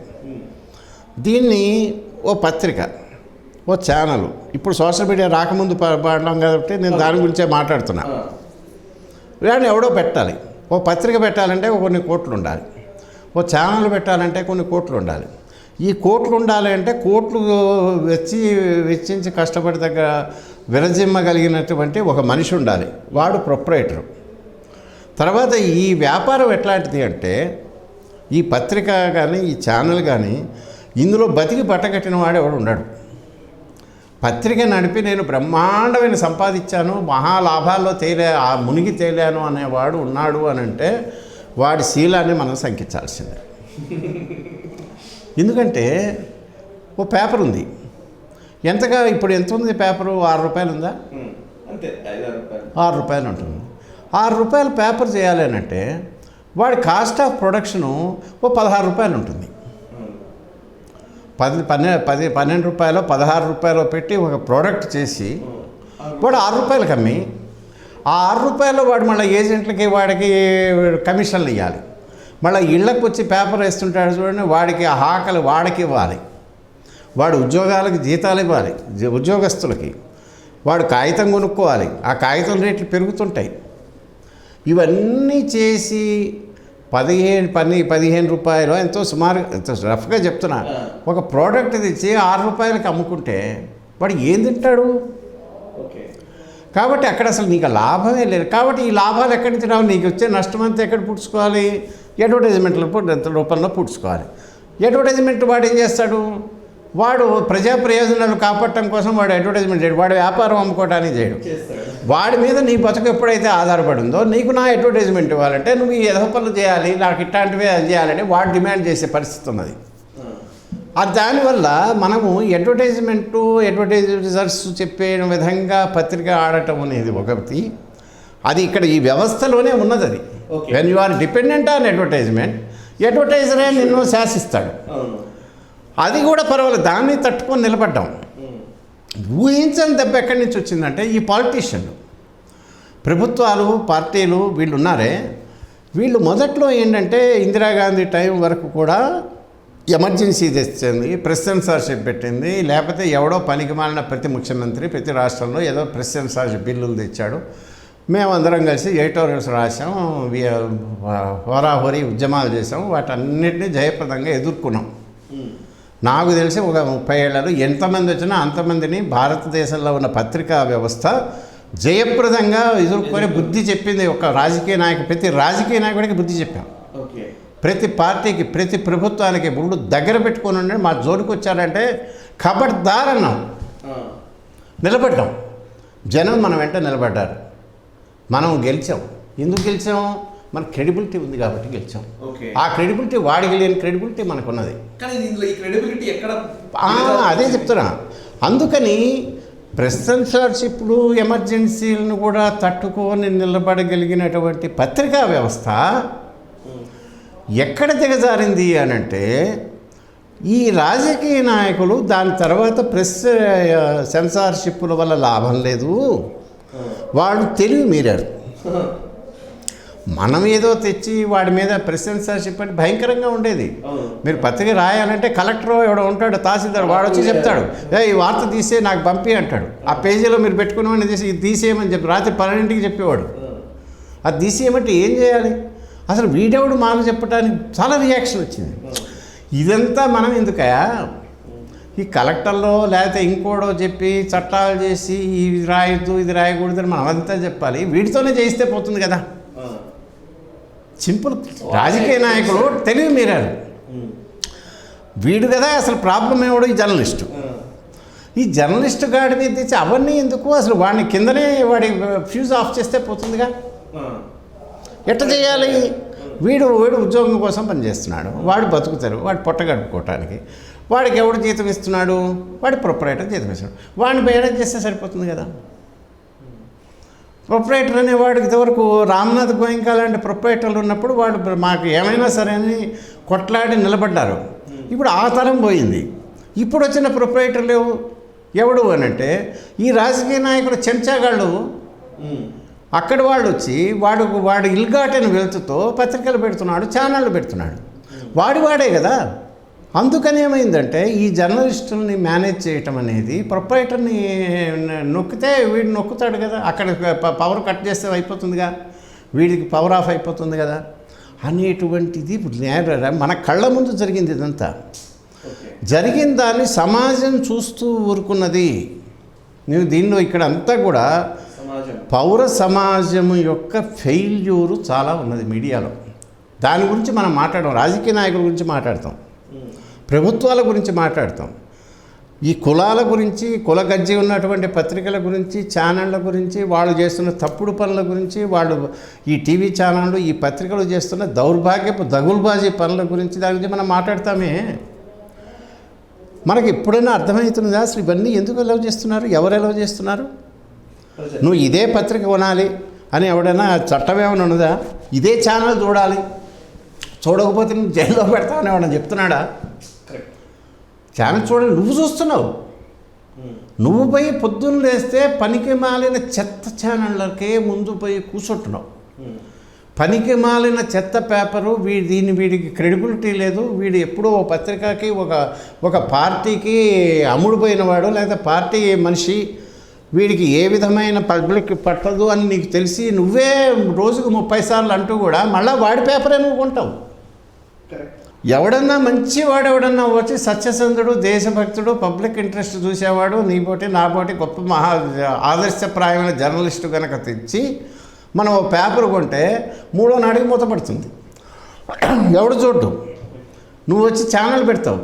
దీన్ని ఓ పత్రిక, ఓ ఛానల్, ఇప్పుడు సోషల్ మీడియా రాకముందు పాడడం కాబట్టి నేను దాని గురించే మాట్లాడుతున్నా. దాన్ని ఎవడో పెట్టాలి. ఓ పత్రిక పెట్టాలంటే కొన్ని కోట్లు ఉండాలి, ఓ ఛానల్ పెట్టాలంటే కొన్ని కోట్లు ఉండాలి. ఈ కోట్లు ఉండాలి అంటే కోట్లు వెచ్చించి కష్టపడి దగ్గర విరజిమ్మగలిగినటువంటి ఒక మనిషి ఉండాలి, వాడు ప్రొపరేటరు. తర్వాత ఈ వ్యాపారం ఎట్లాంటిది అంటే ఈ పత్రిక కానీ ఈ ఛానల్ కానీ ఇందులో బతికి బట్టకట్టిన వాడు ఎవడు ఉన్నాడు. పత్రిక నడిపి నేను బ్రహ్మాండమైన సంపాదించాను, మహాలాభాల్లో మునిగి తేలాను అనేవాడు ఉన్నాడు అని అంటే వాడి శీలాన్ని మనం శంకించాల్సిందే. ఎందుకంటే ఓ పేపర్ ఉంది, ఎంతగా ఇప్పుడు ఎంత ఉంది పేపరు? 6 రూపాయలు ఉందా? అంతే, 6 రూపాయలు ఉంటుంది. 6 రూపాయలు పేపర్ చేయాలి అని అంటే వాడి కాస్ట్ ఆఫ్ ప్రొడక్షను ఓ 16 రూపాయలు ఉంటుంది. 12 రూపాయలు 16 రూపాయలు పెట్టి ఒక ప్రోడక్ట్ చేసి వాడు 6 రూపాయలకి అమ్మి ఆ 6 రూపాయలు వాడు మళ్ళీ ఏజెంట్లకి వాడికి కమిషన్లు ఇవ్వాలి. మళ్ళీ ఇళ్ళకు వచ్చి పేపర్ వేస్తుంటాడు చూడండి, వాడికి ఆ ఆకలి వాడికి ఇవ్వాలి, వాడు ఉద్యోగాలకు జీతాలు ఇవ్వాలి, ఉద్యోగస్తులకి, వాడు కాగితం కొనుక్కోవాలి, ఆ కాగితం రేట్లు పెరుగుతుంటాయి. ఇవన్నీ చేసి 15 రూపాయలు ఎంతో సుమారు, ఎంతో రఫ్గా చెప్తున్నా, ఒక ప్రోడక్ట్ తెచ్చి 6 రూపాయలకి అమ్ముకుంటే వాడు ఏం తింటాడు? కాబట్టి అక్కడ అసలు నీకు లాభమే లేదు. కాబట్టి ఈ లాభాలు ఎక్కడి నుంచి రావు? నీకు వచ్చే నష్టం అంతా ఎక్కడ పుడుచుకోవాలి? అడ్వర్టైజ్మెంట్ల రూపంలో పుడుచుకోవాలి. అడ్వర్టైజ్మెంట్ వాడు ఏం చేస్తాడు? వాడు ప్రజా ప్రయోజనాలు కాపాడటం కోసం వాడు అడ్వర్టైజ్మెంట్ చేయడు, వాడు వ్యాపారం అమ్ముకోవడానికి చేయడు. వాడి మీద నీ బతుకు ఎప్పుడైతే ఆధారపడి ఉందో, నీకు నా అడ్వర్టైజ్మెంట్ ఇవ్వాలంటే నువ్వు ఈ ఎదవ పనులు చేయాలి, నాకు ఇట్లాంటివే అది చేయాలని వాడు డిమాండ్ చేసే పరిస్థితి ఉన్నది. దానివల్ల మనము అడ్వర్టైజర్స్ చెప్పే విధంగా పత్రిక ఆడటం అనేది ఒకటి, అది ఇక్కడ ఈ వ్యవస్థలోనే ఉన్నది. అది when you are dependent on అడ్వర్టైజరే నిన్ను శాసిస్తాడు. అది కూడా పర్వాలేదు, దాన్ని తట్టుకొని నిలబడ్డాం. ఊహించని దెబ్బ ఎక్కడి నుంచి వచ్చిందంటే ఈ పాలిటీషియన్లు, ప్రభుత్వాలు, పార్టీలు వీళ్ళు ఉన్నారే, వీళ్ళు మొదట్లో ఏంటంటే ఇందిరాగాంధీ టైం వరకు కూడా ఎమర్జెన్సీ తెచ్చింది, ప్రెస్ సెన్సార్షిప్ పెట్టింది, లేకపోతే ఎవడో పనికి మాలిన ప్రతి ముఖ్యమంత్రి ప్రతి రాష్ట్రంలో ఏదో ప్రెస్ సెన్సార్షిప్ బిల్లులు తెచ్చాడు. మేమందరం కలిసి ఎడిటోరియల్స్ రాసాం, హోరాహోరీ ఉద్యమాలు చేసాం, వాటన్నిటిని జయప్రదంగా ఎదుర్కొన్నాం. నాకు తెలిసి ఒక 30 ఏళ్లలో ఎంతమంది వచ్చినా అంతమందిని భారతదేశంలో ఉన్న పత్రికా వ్యవస్థ జయప్రదంగా ఎదుర్కొని బుద్ధి చెప్పింది. ఒక రాజకీయ నాయకుడు, ప్రతి రాజకీయ నాయకుడికి బుద్ధి చెప్పాం, ప్రతి పార్టీకి, ప్రతి ప్రభుత్వానికి బుళ్ళు దగ్గర పెట్టుకొని ఉండే మా జోలికి వచ్చారంటే ఖబర్దార్ అన్నాం, నిలబడ్డాం. జనం మన వెంట నిలబడ్డారు, మనం గెలిచాం. ఎందుకు గెలిచాం? మన క్రెడిబిలిటీ ఉంది కాబట్టి గెలిచాం. ఆ క్రెడిబిలిటీ వాడికి లేని క్రెడిబిలిటీ మనకున్నది. అదే చెప్తున్నా. అందుకని ప్రెస్ సెన్సార్షిప్లు, ఎమర్జెన్సీలను కూడా తట్టుకొని నిలబడగలిగినటువంటి పత్రికా వ్యవస్థ ఎక్కడ దిగజారింది అనంటే, ఈ రాజకీయ నాయకులు దాని తర్వాత ప్రెస్ సెన్సార్షిప్ల వల్ల లాభం లేదు, వాళ్ళు తెలివి మీరారు. మనం ఏదో తెచ్చి వాడి మీద ప్రెస్ సెన్సార్షిప్ అని భయంకరంగా ఉండేది. మీరు పత్రిక రాయాలంటే కలెక్టర్ ఎవడో ఉంటాడు, తహసీల్దార్, వాడు వచ్చి చెప్తాడు, ఈ వార్త తీసే నాకు పంపి అంటాడు. ఆ పేజీలో మీరు పెట్టుకునేవాడిని తీసి ఇది తీసేయమని చెప్పి రాత్రి 12ంటికి చెప్పేవాడు. అది తీసేయమంటే ఏం చేయాలి? అసలు వీడెవడు మాకు చెప్పడానికి చాలా రియాక్షన్ వచ్చింది. ఇదంతా మనం ఎందుకయా ఈ కలెక్టర్లో లేకపోతే ఇంకోడో చెప్పి చట్టాలు చేసి ఇది రాయొద్దు ఇది రాయకూడదని మనం అంతా చెప్పాలి. వీటితోనే చేయిస్తే పోతుంది కదా. సింపుల్. రాజకీయ నాయకులు తెలివి మీరారు. వీడు కదా అసలు ప్రాబ్లం ఏమో ఈ జర్నలిస్టు. ఈ జర్నలిస్టు గాడి మీద తెచ్చి అవన్నీ ఎందుకు? అసలు వాడిని కిందనే వాడి ఫ్యూజ్ ఆఫ్ చేస్తే పోతుందిగా. ఎట్ట చేయాలి? వీడు ఉద్యోగం కోసం పనిచేస్తున్నాడు, వాడు బతుకుతారు, వాడు పొట్ట గడుపుకోవటానికి. వాడికి ఎవడు జీతం ఇస్తున్నాడు? వాడి ప్రొపరేటర్ జీతం ఇస్తున్నాడు. వాడిని మేనేజ్ చేస్తే సరిపోతుంది కదా. ప్రొపరేటర్ అనేవాడికి ఇంతవరకు రామ్నాథ్ గోయంకా లాంటి ప్రొపరేటర్లు ఉన్నప్పుడు వాడు మాకు ఏమైనా సరే అని కొట్లాడి నిలబడ్డారు. ఇప్పుడు ఆ తరం పోయింది. ఇప్పుడు వచ్చిన ప్రొపరేటర్లు ఎవడు అనంటే ఈ రాజకీయ నాయకుడు చెంచాగాళ్ళు. అక్కడ వాళ్ళు వచ్చి వాడు ఇల్గాటని వెళ్తుతో పత్రికలు పెడుతున్నాడు, ఛానళ్ళు పెడుతున్నాడు. వాడే కదా. అందుకని ఏమైందంటే ఈ జర్నలిస్టుల్ని మేనేజ్ చేయటం అనేది, ప్రొపరేటర్ని నొక్కితే వీడు నొక్కుతాడు కదా, అక్కడ పవర్ కట్ చేస్తే అయిపోతుందిగా, వీడికి పవర్ ఆఫ్ అయిపోతుంది కదా అనేటువంటిది మన కళ్ళ ముందు జరిగింది. ఇదంతా జరిగిన దాన్ని సమాజం చూస్తూ ఊరుకున్నది. నేను దీనిలో ఇక్కడ అంతా కూడా పౌర సమాజం యొక్క ఫెయిల్యూరు చాలా ఉన్నది మీడియాలో. దాని గురించి మనం మాట్లాడడం, రాజకీయ నాయకుల గురించి మాట్లాడతాం, ప్రభుత్వాల గురించి మాట్లాడతాం, ఈ కులాల గురించి, కుల గజ్జి ఉన్నటువంటి పత్రికల గురించి, ఛానళ్ళ గురించి, వాళ్ళు చేస్తున్న తప్పుడు పనుల గురించి, వాళ్ళు ఈ టీవీ ఛానళ్ళు, ఈ పత్రికలు చేస్తున్న దౌర్భాగ్యపు దగులుబాజీ పనుల గురించి, దాని గురించి మనం మాట్లాడతామే. మనకి ఎప్పుడైనా అర్థమవుతుందా అసలు ఇవన్నీ ఎందుకు అలౌ చేస్తున్నారు, ఎవరు అలౌ చేస్తున్నారు? నువ్వు ఇదే పత్రిక కొనాలి అని ఎవడైనా చట్టం ఏమైనా ఉన్నదా? ఇదే ఛానల్ చూడాలి, చూడకపోతే నువ్వు జైల్లో పెడతావని ఎవడన్నా చెప్తున్నాడా? ఛానల్ చూడాలి, నువ్వు చూస్తున్నావు. నువ్వు పోయి పొద్దున్న లేస్తే పనికి మాలిన చెత్త ఛానళ్ళకే ముందు పోయి కూర్చుంటున్నావు. పనికి మాలిన చెత్త పేపరు వీడికి క్రెడిబిలిటీ లేదు, వీడు ఎప్పుడో ఓ పత్రికకి ఒక పార్టీకి అమ్ముడుపోయినవాడు లేదా పార్టీ మనిషి, వీడికి ఏ విధమైన పబ్లిక్ పట్టదు అని నీకు తెలిసి నువ్వే రోజుకు 30 సార్లు అంటూ కూడా మళ్ళీ వాడి పేపరే నువ్వు కొంటావు. ఎవడన్నా మంచివాడు ఎవడన్నా వచ్చి సత్యసంధుడు, దేశభక్తుడు, పబ్లిక్ ఇంట్రెస్ట్ చూసేవాడు నీపోటి నాపోటి గొప్ప ఆదర్శప్రాయమైన జర్నలిస్టు కనుక తెచ్చి మనం ఓ పేపర్ కొంటే 3వ నాటికి మూతపడుతుంది. ఎవడు చూడ్డు. నువ్వు వచ్చి ఛానల్ పెడతావు,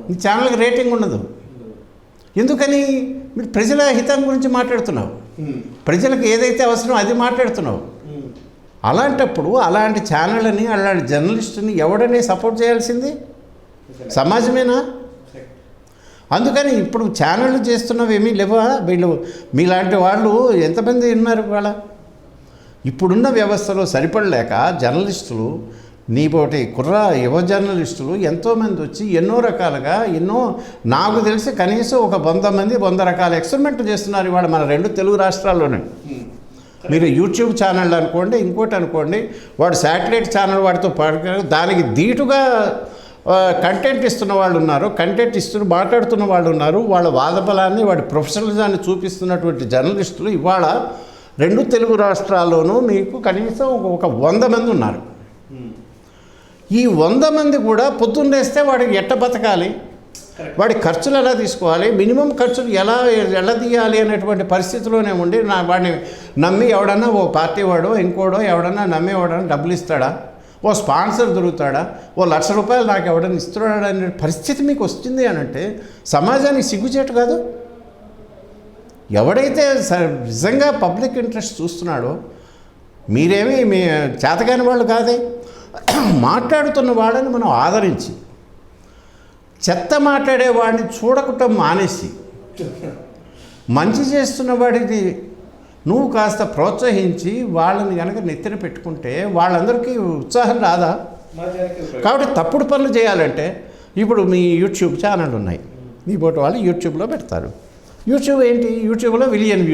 నీ ఛానల్కి రేటింగ్ ఉండదు. ఎందుకని? మీరు ప్రజల హితం గురించి మాట్లాడుతున్నావు, ప్రజలకు ఏదైతే అవసరం అది మాట్లాడుతున్నావు. అలాంటప్పుడు అలాంటి ఛానళ్ళని అలాంటి జర్నలిస్టుని ఎవడని సపోర్ట్ చేయాల్సింది? సమాజమేనా? అందుకని ఇప్పుడు ఛానళ్ళు చేస్తున్నవి ఏమీ లేవా? వీళ్ళు మీలాంటి వాళ్ళు ఎంతమంది ఉన్నారు వాళ్ళ? ఇప్పుడున్న వ్యవస్థలో సరిపడలేక జర్నలిస్టులు, నీపోటి యువ జర్నలిస్టులు ఎంతోమంది వచ్చి ఎన్నో రకాలుగా నాకు తెలిసి కనీసం ఒక 100 మంది 100 రకాల ఎక్స్పెరిమెంట్లు చేస్తున్నారు ఇవాళ మన 2 తెలుగు రాష్ట్రాల్లోనే. మీరు యూట్యూబ్ ఛానల్ అనుకోండి, ఇంకోటి అనుకోండి, వాడు శాటిలైట్ ఛానల్ వాడితో పాటు దానికి ధీటుగా కంటెంట్ ఇస్తున్న వాళ్ళు ఉన్నారు, కంటెంట్ మాట్లాడుతున్న వాళ్ళు ఉన్నారు. వాళ్ళ వాదబలాన్ని వాడి ప్రొఫెషనలిజాన్ని చూపిస్తున్నటువంటి జర్నలిస్టులు ఇవాళ 2 తెలుగు రాష్ట్రాల్లోనూ మీకు కనీసం ఒక 100 మంది ఉన్నారు. ఈ 100 మంది కూడా పొద్దున్న లేస్తే వాడికి ఎట్ట బతకాలి, వాడి ఖర్చులు ఎలా తీసుకోవాలి, మినిమం ఖర్చులు ఎలా తీయాలి అనేటువంటి పరిస్థితిలోనే ఉండి వాడిని నమ్మి ఎవడన్నా ఓ పార్టీ వాడో ఇంకోడో ఎవడన్నా నమ్మి ఎవడన్నా డబ్బులు ఇస్తాడా, ఓ స్పాన్సర్ దొరుకుతాడా, ఓ ₹1,00,000 నాకు ఎవడన్నా ఇస్తున్నాడా అనే పరిస్థితి మీకు వస్తుంది అని అంటే సమాజానికి సిగ్గుచేటు కాదు? ఎవడైతే నిజంగా పబ్లిక్ ఇంట్రెస్ట్ చూస్తున్నాడో, మీరేమీ మీ చేతకాని వాళ్ళు కాదే, మాట్లాడుతున్న వాళ్ళని మనం ఆదరించి చెత్త మాట్లాడేవాడిని చూడకుండా మానేసి మంచి చేస్తున్న వాడిని నువ్వు కాస్త ప్రోత్సహించి వాళ్ళని కనుక నెత్తిన పెట్టుకుంటే వాళ్ళందరికీ ఉత్సాహం రాదా? కాబట్టి తప్పుడు పనులు చేయాలంటే ఇప్పుడు మీ యూట్యూబ్ ఛానల్ ఉన్నాయి, మీ పోటీ వాళ్ళు యూట్యూబ్లో పెడతారు. యూట్యూబ్ ఏంటి? యూట్యూబ్లో మిలియన్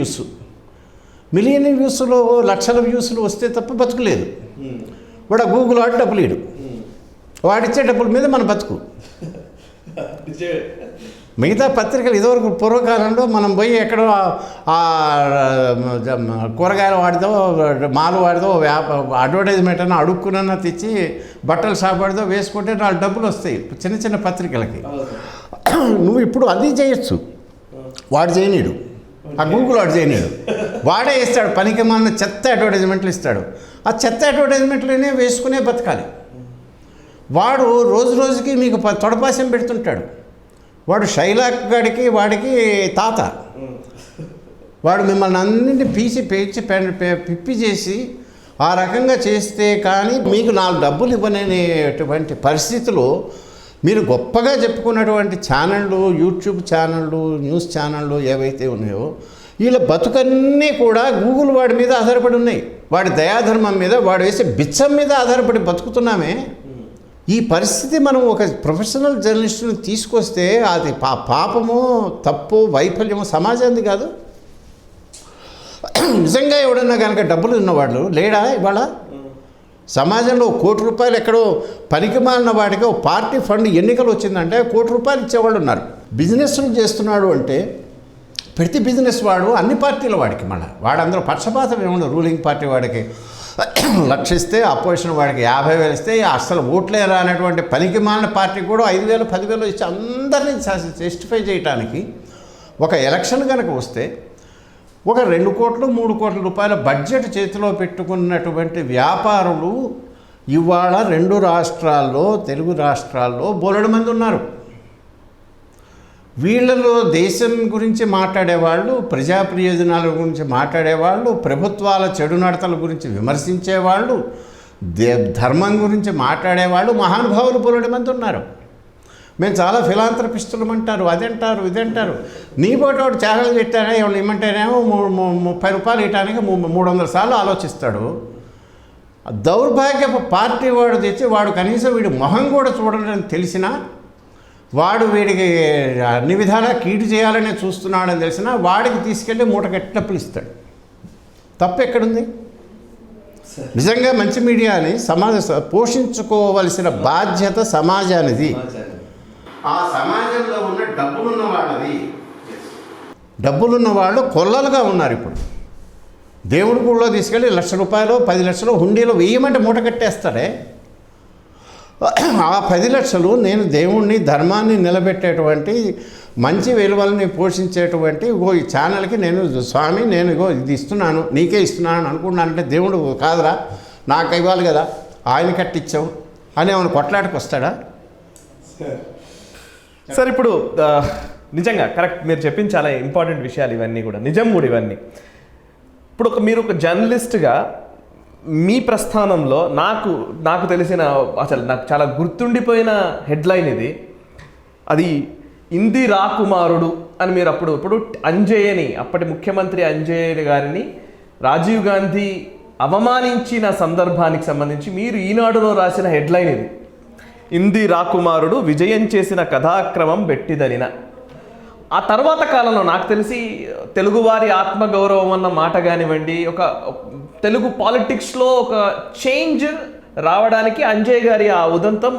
వ్యూస్లో లక్షల వ్యూస్లు వస్తే తప్ప బతుకులేదు. వాడు గూగుల్ వాడి డబ్బులు ఇడు, వాడిచ్చే డబ్బుల మీద మన బతుకు. మిగతా పత్రికలు ఇదివరకు పూర్వకాలంలో మనం పోయి ఎక్కడో కూరగాయలు వాడిదో మాలు వాడిదో అడ్వర్టైజ్మెంట్ అన్న అడుక్కున్నా తెచ్చి బట్టల షాప్ వాడిదో వేసుకుంటే 4 డబ్బులు వస్తాయి చిన్న పత్రికలకి. నువ్వు ఇప్పుడు అది చేయొచ్చు, వాడు చేయనీడు, ఆ గూగుల్ వాడు చేయనీడు, వాడే ఇస్తాడు పనికి మాలిన చెత్త అడ్వర్టైజ్మెంట్లు ఇస్తాడు. ఆ చెత్త అడ్వర్టైజ్మెంట్లోనే వేసుకునే బతకాలి. వాడు రోజుకి మీకు తొడపాసం పెడుతుంటాడు. వాడు షైలాక్ గాడికి వాడికి తాత, వాడు మిమ్మల్ని అన్నింటినీ పిప్పి చేసి ఆ రకంగా చేస్తే కానీ మీకు 4 డబ్బులు ఇవ్వనేటువంటి పరిస్థితులు మీరు గొప్పగా చెప్పుకున్నటువంటి ఛానళ్ళు, యూట్యూబ్ ఛానళ్ళు, న్యూస్ ఛానళ్ళు ఏవైతే ఉన్నాయో వీళ్ళ బతుకన్నీ కూడా గూగుల్ వాడి మీద ఆధారపడి ఉన్నాయి. వాడి దయాధర్మం మీద, వాడు వేసే బిచ్చం మీద ఆధారపడి బతుకుతున్నామే. ఈ పరిస్థితి మనం ఒక ప్రొఫెషనల్ జర్నలిస్టుని తీసుకొస్తే అది పాపమో తప్పు వైఫల్యమో సమాజానికి కాదు. నిజంగా ఎవడన్నా కనుక డబ్బులు ఉన్నవాళ్ళు లేడా ఇవాళ సమాజంలో ₹1,00,00,000 ఎక్కడో పనికి మాలిన వాడికి ఓ పార్టీ ఫండ్ ఎన్నికలు వచ్చిందంటే ₹1,00,00,000 ఇచ్చేవాళ్ళు ఉన్నారు. బిజినెస్లు చేస్తున్నాడు అంటే ప్రతి బిజినెస్ వాడు అన్ని పార్టీల వాడికి వాడందరూ పక్షపాతం ఏముండదు. రూలింగ్ పార్టీ వాడికి 1,00,000 ఇస్తే అపోజిషన్ వాడికి 50,000 ఇస్తే అసలు ఓట్లే రానటువంటి పనికి మాలిన పార్టీకి కూడా 5,000 10,000 ఇచ్చి అందరినీ జస్టిఫై చేయడానికి ఒక ఎలక్షన్ కనుక వస్తే ఒక 2 కోట్లు 3 కోట్ల రూపాయల బడ్జెట్ చేతిలో పెట్టుకున్నటువంటి వ్యాపారులు ఇవాళ 2 రాష్ట్రాల్లో తెలుగు రాష్ట్రాల్లో బోలెడు మంది ఉన్నారు. వీళ్ళలో దేశం గురించి మాట్లాడేవాళ్ళు, ప్రజా ప్రయోజనాల గురించి మాట్లాడేవాళ్ళు, ప్రభుత్వాల చెడు నడతల గురించి విమర్శించేవాళ్ళు, ధర్మం గురించి మాట్లాడేవాళ్ళు మహానుభావులు బోలెడు మంది ఉన్నారు. మేము చాలా ఫిలాంథ్రపిస్టులం అంటారు, అదంటారు ఇదంటారు. నీ పోటీ ఛానల్ పెట్టారా ఎవరు ఇమ్మంటేనేమో ₹30 ఇవ్వడానికి 300 సార్లు ఆలోచిస్తాడు. దౌర్భాగ్యపు పార్టీ వాడు తెచ్చి వాడు కనీసం వీడి మొహం కూడా చూడడం తెలిసినా, వాడు వీడికి అన్ని విధాలా కీడు చేయాలనే చూస్తున్నాడని తెలిసినా వాడికి తీసుకెళ్ళి మూట కట్టినప్పుడు ఇస్తాడు. తప్పు ఎక్కడుంది? నిజంగా మంచి మీడియాని పోషించుకోవలసిన బాధ్యత సమాజానిది. ఆ సమాజంలో ఉన్న డబ్బులున్న వాళ్ళది. డబ్బులున్న వాళ్ళు కొల్లలుగా ఉన్నారు. ఇప్పుడు దేవుడి గుళ్ళో తీసుకెళ్ళి ₹1,00,000 10,00,000 హుండీలో వేయమంటే మూట కట్టేస్తాడే. ఆ 10 లక్షలు నేను దేవుణ్ణి ధర్మాన్ని నిలబెట్టేటువంటి మంచి విలువల్ని పోషించేటువంటి ఈ ఛానల్కి నేను స్వామి నేను ఇది ఇస్తున్నాను నీకే ఇస్తున్నాను అనుకున్నానంటే దేవుడు కాదురా నాకు ఇవ్వాలి కదా ఆయన కట్టించావు అని ఏమైనా కొట్లాటకు వస్తాడా? సార్ ఇప్పుడు నిజంగా కరెక్ట్ మీరు చెప్పింది చాలా ఇంపార్టెంట్ విషయాలు ఇవన్నీ కూడా నిజం కూడా ఇవన్నీ. ఇప్పుడు మీరు ఒక జర్నలిస్ట్గా మీ ప్రస్థానంలో నాకు తెలిసిన అసలు నాకు చాలా గుర్తుండిపోయిన హెడ్లైన్ ఇది. అది ఇందిరా కుమారుడు అని మీరు ఇప్పుడు అంజయ్యని అప్పటి ముఖ్యమంత్రి అంజయ్య గారిని రాజీవ్ గాంధీ అవమానించిన సందర్భానికి సంబంధించి మీరు ఈనాడులో రాసిన హెడ్లైన్ ఇది. ఇందిరా కుమారుడు విజయం చేసిన కథాక్రమం బెట్టిదనిన. ఆ తర్వాత కాలంలో నాకు తెలిసి తెలుగువారి ఆత్మగౌరవం అన్న మాట కానివ్వండి, ఒక తెలుగు పాలిటిక్స్లో ఒక చేంజ్ రావడానికి అంజయ్ గారి ఆ ఉదంతం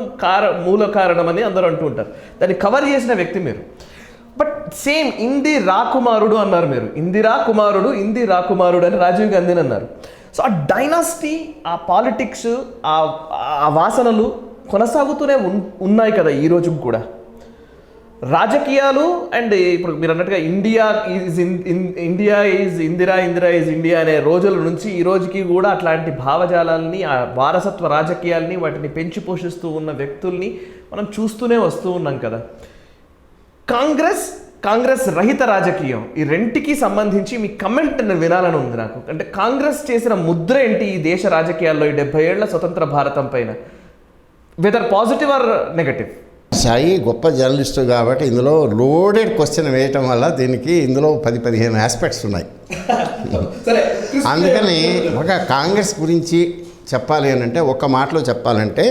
మూల కారణం అని అందరూ అంటూ ఉంటారు. దాన్ని కవర్ చేసిన వ్యక్తి మీరు. బట్ సేమ్ ఇందిరా కుమారుడు అన్నారు మీరు. ఇందిరా కుమారుడు అని రాజీవ్ గాంధీని అన్నారు. సో ఆ డైనాసిటీ, ఆ పాలిటిక్స్, ఆ వాసనలు కొనసాగుతూనే ఉన్నాయి కదా ఈ రోజు కూడా. రాజకీయాలు అండ్ ఇప్పుడు మీరు అన్నట్టుగా India is Indira is India అనే రోజుల నుంచి ఈ రోజుకి కూడా అట్లాంటి భావజాలాల్ని, ఆ వారసత్వ రాజకీయాల్ని, వాటిని పెంచి పోషిస్తూ ఉన్న వ్యక్తుల్ని మనం చూస్తూనే వస్తూ ఉన్నాం కదా. కాంగ్రెస్ రహిత రాజకీయం ఈ రెంటికి సంబంధించి మీ కమెంట్ వినాలని ఉంది నాకు. అంటే కాంగ్రెస్ చేసిన ముద్ర ఏంటి ఈ దేశ రాజకీయాల్లో ఈ 70 ఏళ్ల స్వతంత్ర భారతం పైన, whether positive or negative? Sai గొప్ప జర్నలిస్టు కాబట్టి ఇందులో లోడెడ్ క్వశ్చన్ వేయటం వల్ల దీనికి ఇందులో 10-15 ఆస్పెక్ట్స్ ఉన్నాయి. అందుకని ఒక కాంగ్రెస్ గురించి చెప్పాలి అని అంటే ఒక్క మాటలో చెప్పాలంటే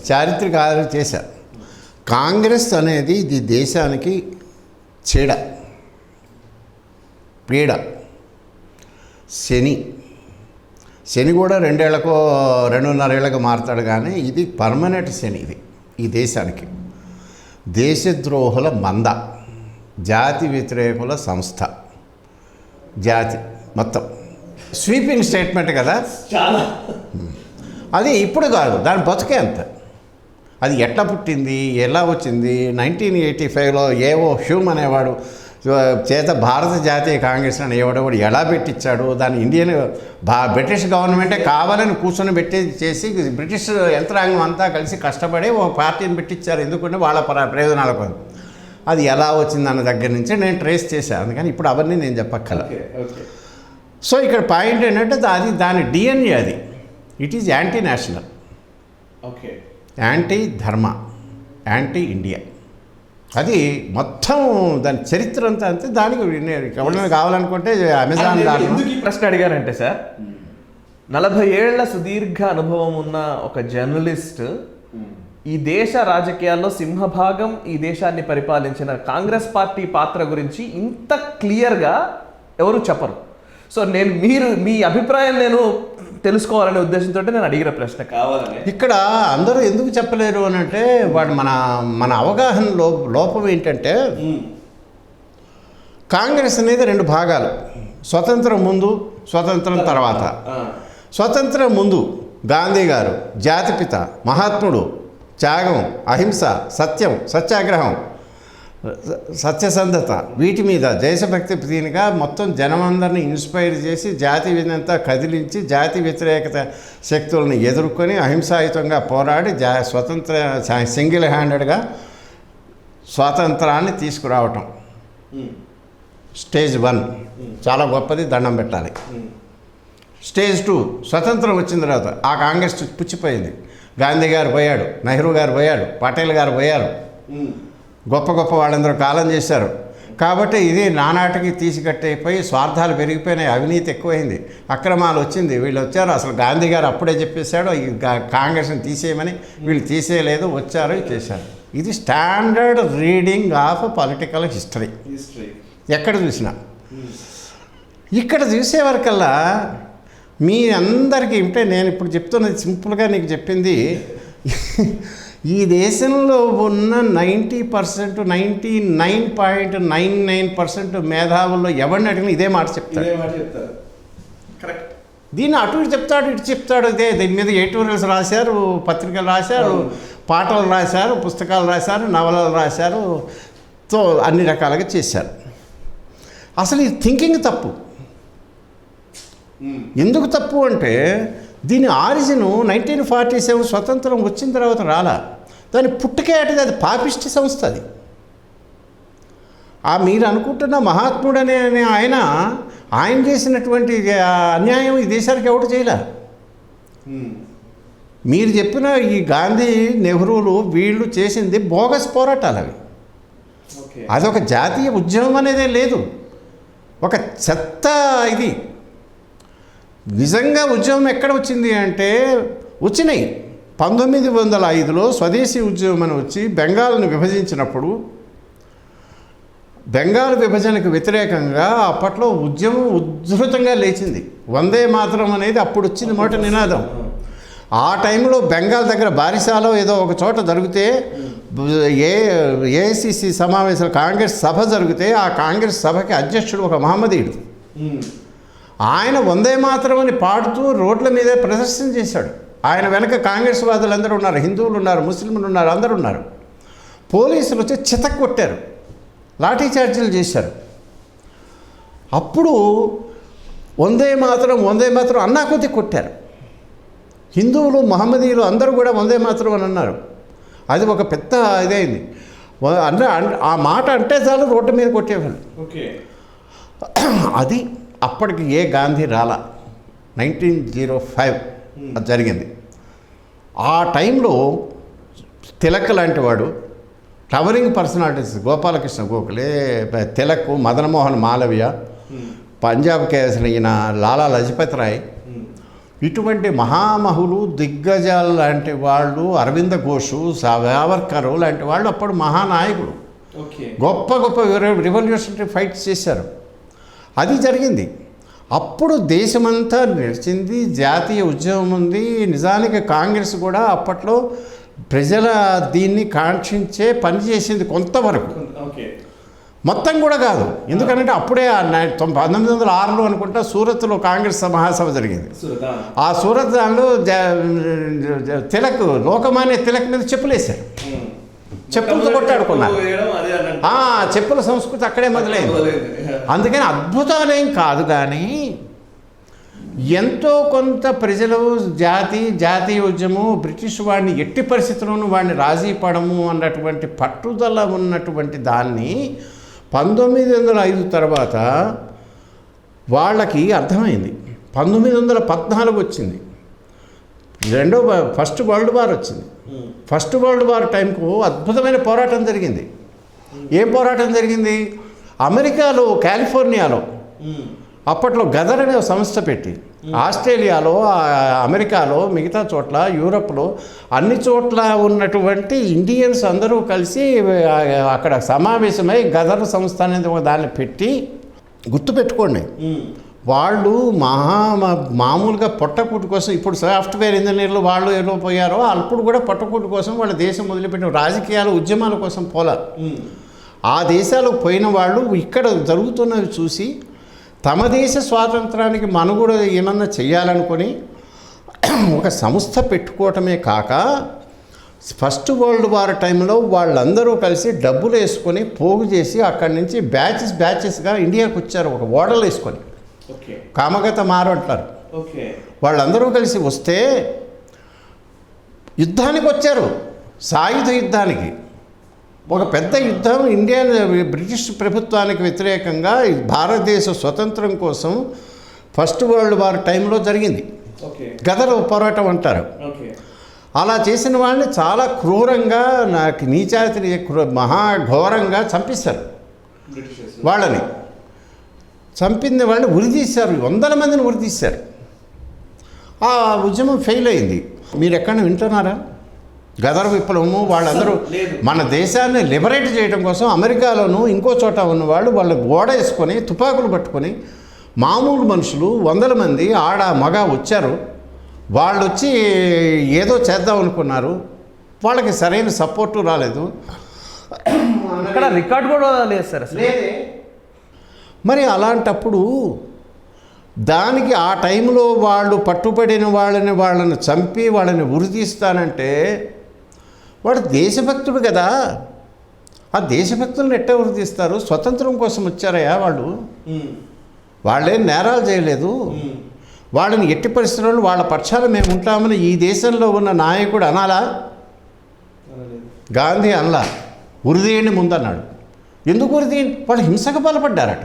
చారిత్రక ఆధారం చేశారు. కాంగ్రెస్ అనేది ఇది దేశానికి చీడ, పీడ, శని కూడా 2 ఏళ్లకో 2.5 ఏళ్ళకో మారుతాడు. కానీ ఇది పర్మనెంట్ శని. ఇది ఈ దేశానికి దేశద్రోహుల మంద, జాతి వ్యతిరేకుల సంస్థ, జాతి మొత్తం స్వీపింగ్ స్టేట్మెంట్ కదా. చాలా అది ఇప్పుడు కాదు, దాని బతుకే అంత. అది ఎట్లా పుట్టింది, ఎలా వచ్చింది? 1985లో ఏవో హ్యూమ్ అనేవాడు చేత భారత జాతీయ కాంగ్రెస్ అని ఎవడెవడు ఎలా పెట్టించాడు, దాన్ని బ్రిటిష్ గవర్నమెంటే కావాలని కూర్చొని చేసి బ్రిటిష్ యంత్రాంగం అంతా కలిసి కష్టపడి ఓ పార్టీని పెట్టించారు. ఎందుకంటే వాళ్ళ ప్రయోజనాల కోసం. అది ఎలా వచ్చిందన్న దగ్గర నుంచి నేను ట్రేస్ చేశాను. అందుకని ఇప్పుడు అవన్నీ నేను చెప్పక్కల. సో ఇక్కడ పాయింట్ ఏంటంటే దాని డిఎన్ఏ అది. It is anti national, anti ధర్మ, యాంటీ ఇండియా. అది మొత్తం దాని చరిత్ర అంతా అంతే. దానికి ఎవరైనా కావాలనుకుంటే అమెజాన్ ఎందుకు ఈ ప్రశ్న అడిగారంటే సార్, 40 ఏళ్ల సుదీర్ఘ అనుభవం ఉన్న ఒక జర్నలిస్ట్ ఈ దేశ రాజకీయాల్లో సింహభాగం ఈ దేశాన్ని పరిపాలించిన కాంగ్రెస్ పార్టీ పాత్ర గురించి ఇంత క్లియర్గా ఎవరు చెప్పరు. సో మీ అభిప్రాయం నేను తెలుసుకోవాలనే ఉద్దేశంతో నేను అడిగిన ప్రశ్న కావాలని. ఇక్కడ అందరూ ఎందుకు చెప్పలేరు అని అంటే వాడు మన అవగాహన లోపం ఏంటంటే కాంగ్రెస్ అనేది 2 భాగాలు. స్వతంత్రం ముందు, స్వతంత్రం తర్వాత. స్వతంత్రం ముందు గాంధీ గారు జాతిపిత, మహాత్ముడు, త్యాగం, అహింస, సత్యం, సత్యాగ్రహం, సత్యసంధత, వీటి మీద దేశభక్తి దీనిగా మొత్తం జనమందరిని ఇన్స్పైర్ చేసి జాతి వినంతా కదిలించి జాతి వ్యతిరేకత శక్తులను ఎదుర్కొని అహింసాయుతంగా పోరాడి స్వతంత్ర సింగిల్ హ్యాండెడ్గా స్వాతంత్రాన్ని తీసుకురావటం స్టేజ్ 1 చాలా గొప్పది, దండం పెట్టాలి. స్టేజ్ 2 స్వతంత్రం వచ్చిన తర్వాత ఆ కాంగ్రెస్ పుచ్చిపోయింది. గాంధీ గారు పోయాడు, నెహ్రూ గారు పోయాడు, పటేల్ గారు పోయారు, గొప్ప గొప్ప వాళ్ళందరూ కాలం చేశారు. కాబట్టి ఇది నానాటికి తీసికట్టయిపోయి స్వార్థాలు పెరిగిపోయినాయి, అవినీతి ఎక్కువైంది, అక్రమాలు వచ్చింది. వీళ్ళు వచ్చారు, అసలు గాంధీ గారు అప్పుడే చెప్పేశాడు ఈ కాంగ్రెస్ని తీసేయమని. వీళ్ళు తీసేయలేదు, వచ్చారు, చేశారు. ఇది standard reading of political history ఎక్కడ చూసినా. ఇక్కడ చూసేవరకల్లా మీ అందరికీ అంటే నేను ఇప్పుడు చెప్తున్నది సింపుల్గా నీకు చెప్పింది, ఈ దేశంలో ఉన్న 90%, 99.99% మేధావుల్లో ఎవరిని అడిగినా ఇదే మాట చెప్తారు. కరెక్ట్. దీన్ని అటు ఇటు చెప్తాడు, ఇటు చెప్తాడు. దీని మీద ఎడిటోరియల్స్ రాశారు, పత్రికలు రాశారు, పాటలు రాశారు, పుస్తకాలు రాశారు, నవలలు రాశారు, తో అన్ని రకాలుగా చేశారు. అసలు ఈ థింకింగ్ తప్పు. ఎందుకు తప్పు అంటే దీని ఆరిజిన్ 1947 స్వతంత్రం వచ్చిన తర్వాత రాలా. దాని పుట్టుకే అంటే అది పాపిష్టి సంస్థ. అది మీరు అనుకుంటున్న మహాత్ముడు అనే ఆయన చేసినటువంటి అన్యాయం ఈ దేశానికి ఎవరు చేయలే. మీరు చెప్పిన ఈ గాంధీ, నెహ్రూలు వీళ్ళు చేసింది బోగస్ పోరాటాలు. అవి అదొక జాతీయ ఉద్యమం అనేదే లేదు, ఒక చెత్త ఇది. నిజంగా ఉద్యమం ఎక్కడ వచ్చింది అంటే వచ్చినాయి 1905లో స్వదేశీ ఉద్యమం అని వచ్చి బెంగాల్ను విభజించినప్పుడు, బెంగాల్ విభజనకు వ్యతిరేకంగా అప్పట్లో ఉద్యమం ఉధృతంగా లేచింది. వందే మాతరం అనేది అప్పుడు వచ్చిన మాట నినాదం. ఆ టైంలో బెంగాల్ దగ్గర బారిసాలో ఏదో ఒక చోట జరిగితే ఏఐసిసి సమావేశాలు, కాంగ్రెస్ సభ జరిగితే ఆ కాంగ్రెస్ సభకి అధ్యక్షుడు ఒక మహమ్మదీయుడు. ఆయన వందే మాతరం అని పాడుతూ రోడ్ల మీదే ప్రదర్శన చేశాడు. ఆయన వెనక కాంగ్రెస్ వాదులు అందరూ ఉన్నారు, హిందువులు ఉన్నారు, ముస్లింలు ఉన్నారు, అందరూ ఉన్నారు. పోలీసులు వచ్చి చితక్ కొట్టారు, లాఠీ చార్జీలు చేశారు. అప్పుడు వందే మాతరం అన్నా కొద్దీ కొట్టారు. హిందువులు, మహమ్మదీయులు అందరూ కూడా వందే మాతరం అని అన్నారు. అది ఒక పెద్ద ఇదైంది. ఆ మాట అంటే చాలు రోడ్డు మీద కొట్టేవాళ్ళు. అది అప్పటికి ఏ గాంధీ రాలా. 1905 అది జరిగింది. ఆ టైంలో తిలక్ లాంటి వాడు, టవరింగ్ పర్సనాలిటీస్, గోపాలకృష్ణ గోఖలే, తిలక్, మదన్మోహన్ మాలవీయ, పంజాబ్ కేసరి ఈయన లాలా లజపత్ రాయ్, ఇటువంటి మహామహులు, దిగ్గజాలు లాంటి వాళ్ళు, అరవింద ఘోషు, సావర్కరు లాంటి వాళ్ళు అప్పుడు మహానాయకులు. గొప్ప గొప్ప రివల్యూషనరీ ఫైట్స్ చేశారు. అది జరిగింది. అప్పుడు దేశమంతా నిలిచింది, జాతీయ ఉద్యమం ఉంది. నిజానికి కాంగ్రెస్ కూడా అప్పట్లో ప్రజల దీన్ని కాంక్షించే పనిచేసింది కొంతవరకు, మొత్తం కూడా కాదు. ఎందుకంటే అప్పుడే 1906లో అనుకుంటా సూరత్లో కాంగ్రెస్ మహాసభ జరిగింది. ఆ సూరత్ దానిలో తిలక్, లోకమాన్య తిలక్ మీద చెప్పులేశారు, చెప్పులతో కొట్టాడుకున్నారు. చెప్పుల సంస్కృతి అక్కడే మొదలైంది. అందుకని అద్భుతాలేం కాదు, కానీ ఎంతో కొంత ప్రజలు జాతీయ ఉద్యమం, బ్రిటిష్ వాడిని ఎట్టి పరిస్థితుల్లోనూ వాడిని రాజీ పడము అన్నటువంటి పట్టుదల ఉన్నటువంటి దాన్ని 1905 తర్వాత వాళ్ళకి అర్థమైంది. 1914 వచ్చింది, ఫస్ట్ వరల్డ్ వార్ వచ్చింది. ఫస్ట్ వరల్డ్ వార్ టైంకు అద్భుతమైన పోరాటం జరిగింది. ఏం పోరాటం జరిగింది? అమెరికాలో, కాలిఫోర్నియాలో అప్పట్లో గదర్ అనే సంస్థ పెట్టి, ఆస్ట్రేలియాలో, అమెరికాలో, మిగతా చోట్ల, యూరప్లో అన్ని చోట్ల ఉన్నటువంటి ఇండియన్స్ అందరూ కలిసి అక్కడ సమావేశమై గదర్ సంస్థ అనేది దాన్ని పెట్టి, గుర్తుపెట్టుకోండి, వాళ్ళు మామూలుగా పొట్టకూటి కోసం, ఇప్పుడు సాఫ్ట్వేర్ ఇంజనీర్లు వాళ్ళు ఏదో పోయారో అప్పుడు కూడా పొట్టకూటి కోసం వాళ్ళ దేశం మొదలుపెట్టిన రాజకీయాలు, ఉద్యమాల కోసం పోలా. ఆ దేశాలకు పోయిన వాళ్ళు ఇక్కడ జరుగుతున్నవి చూసి తమ దేశ స్వాతంత్రానికి మనుగడ ఏమన్నా చేయాలనుకొని ఒక సంస్థ పెట్టుకోవటమే కాక, ఫస్ట్ వరల్డ్ వార్ టైంలో వాళ్ళందరూ కలిసి డబ్బులు వేసుకొని పోగు చేసి అక్కడి నుంచి బ్యాచెస్గా ఇండియాకు వచ్చారు, ఒక ఓడలు వేసుకొని. కామగత మారు అంటారు. వాళ్ళందరూ కలిసి వస్తే యుద్ధానికి వచ్చారు, సాయుధ యుద్ధానికి. ఒక పెద్ద యుద్ధం బ్రిటిష్ ప్రభుత్వానికి వ్యతిరేకంగా భారతదేశ స్వతంత్రం కోసం ఫస్ట్ వరల్డ్ వార్ టైంలో జరిగింది. గదర్ పోరాటం అంటారు. అలా చేసిన వాళ్ళని చాలా క్రూరంగా, నీచాతి మహాఘోరంగా చంపిస్తారు. వాళ్ళని చంపిన వాళ్ళని ఉరితీశారు, 100 మందిని ఉరితీశారు. ఆ ఉద్యమం ఫెయిల్ అయింది. మీరు ఎక్కడ వింటున్నారా? గదర్ విప్లవము, వాళ్ళందరూ మన దేశాన్ని లిబరేట్ చేయడం కోసం అమెరికాలోనూ ఇంకో చోట ఉన్నవాళ్ళు వాళ్ళ ఓడ వేసుకొని తుపాకులు పట్టుకొని మామూలు మనుషులు 100 మంది ఆడ మగ వచ్చారు. వాళ్ళు వచ్చి ఏదో చేద్దాం అనుకున్నారు, వాళ్ళకి సరైన సపోర్టు రాలేదు. అక్కడ రికార్డ్ కూడా లేదు సార్ అసలు. మరి అలాంటప్పుడు దానికి ఆ టైంలో వాళ్ళు పట్టుబడిన వాళ్ళని చంపి వాళ్ళని ఉరితీస్తానంటే వాడు దేశభక్తుడు కదా. ఆ దేశభక్తులను ఎట్ట ఉరితీస్తారు? స్వతంత్రం కోసం వచ్చారయ్యా వాళ్ళు. వాళ్ళేం నేరాలు చేయలేదు. వాళ్ళని ఎట్టి పరిస్థితుల్లో వాళ్ళ పక్షాన మేము ఉంటామని ఈ దేశంలో ఉన్న నాయకుడు అనాలా? గాంధీ అనలా. ఉరిదీయండి ముందన్నాడు. ఎందుకు ఉరిదీయండి? వాళ్ళు హింసకు బలపడ్డారట.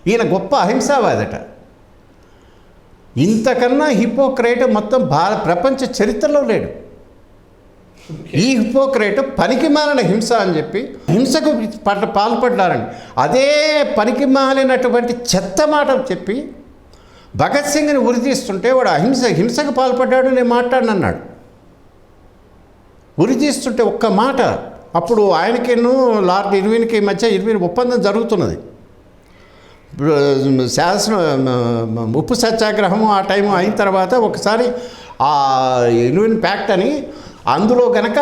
ఈయన గొప్ప అహింసావాదట. ఇంతకన్నా హిపోక్రేట్ మొత్తం ప్రపంచ చరిత్రలో లేడు. ఈ హిపోక్రేట్ పనికి మాలిన హింస అని చెప్పి హింసకు పాల్పడ్డారని అదే పనికి మాలినటువంటి చెత్త మాట చెప్పి భగత్ సింగ్ని ఉరితీస్తుంటే వాడు హింసకు పాల్పడ్డాడు, నేను మాట్లాడనన్నాడు. ఉరితీస్తుంటే ఒక్క మాట. అప్పుడు ఆయనకేను లార్డ్ ఇర్విన్కి మధ్య ఒప్పందం జరుగుతున్నది. ఉప్పు సత్యాగ్రహము ఆ టైం అయిన తర్వాత ఒకసారి ఆ ఇర్విన్ ప్యాక్ట్ అని అందులో గనక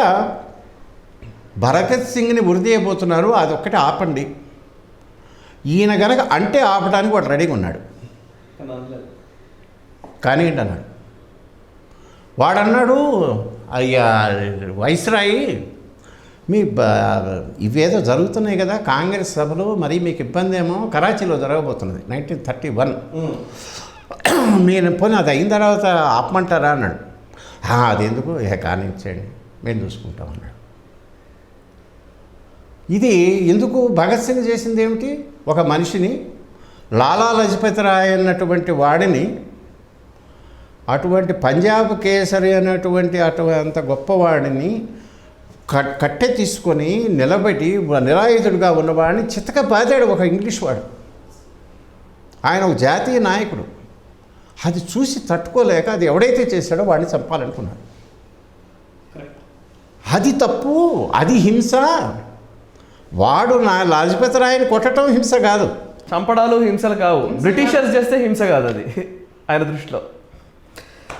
భగత్ సింగ్ని ఉరితీయబోతున్నారు, అది ఒక్కటి ఆపండి. ఈయన గనక అంటే ఆపడానికి వాడు రెడీగా ఉన్నాడు. కానీ ఏంటన్నాడు వాడన్నాడు, అయ్యా వైస్రాయి మీ ఇవేదో జరుగుతున్నాయి కదా కాంగ్రెస్ సభలు, మరి మీకు ఇబ్బంది ఏమో కరాచీలో జరగబోతున్నది 1931. మీరు పోనీ అది అయిన తర్వాత ఆపమంటారా అన్నాడు. అది ఎందుకు కానిచ్చేయండి మేము చూసుకుంటాం అన్నాడు. ఇది ఎందుకు భగత్ సింగ్ చేసింది ఏమిటి? ఒక మనిషిని లాలా లజపతి రాయ్ అన్నటువంటి వాడిని, అటువంటి పంజాబ్ కేసరి అనేటువంటి అంత గొప్పవాడిని కట్టె తీసుకొని నిలబెట్టి నిరాయుధుడిగా ఉన్నవాడిని చితక బాదాడు ఒక ఇంగ్లీష్ వాడు. ఆయన ఒక జాతీయ నాయకుడు. అది చూసి తట్టుకోలేక అది ఎవడైతే చేశాడో వాడిని చంపాలనుకున్నాడు. అది తప్పు, అది హింస. వాడు లజపతి రాయని కొట్టడం హింస కాదు, చంపడాలు హింసలు కావు. బ్రిటిషర్స్ చేస్తే హింస కాదు అది ఆయన దృష్టిలో.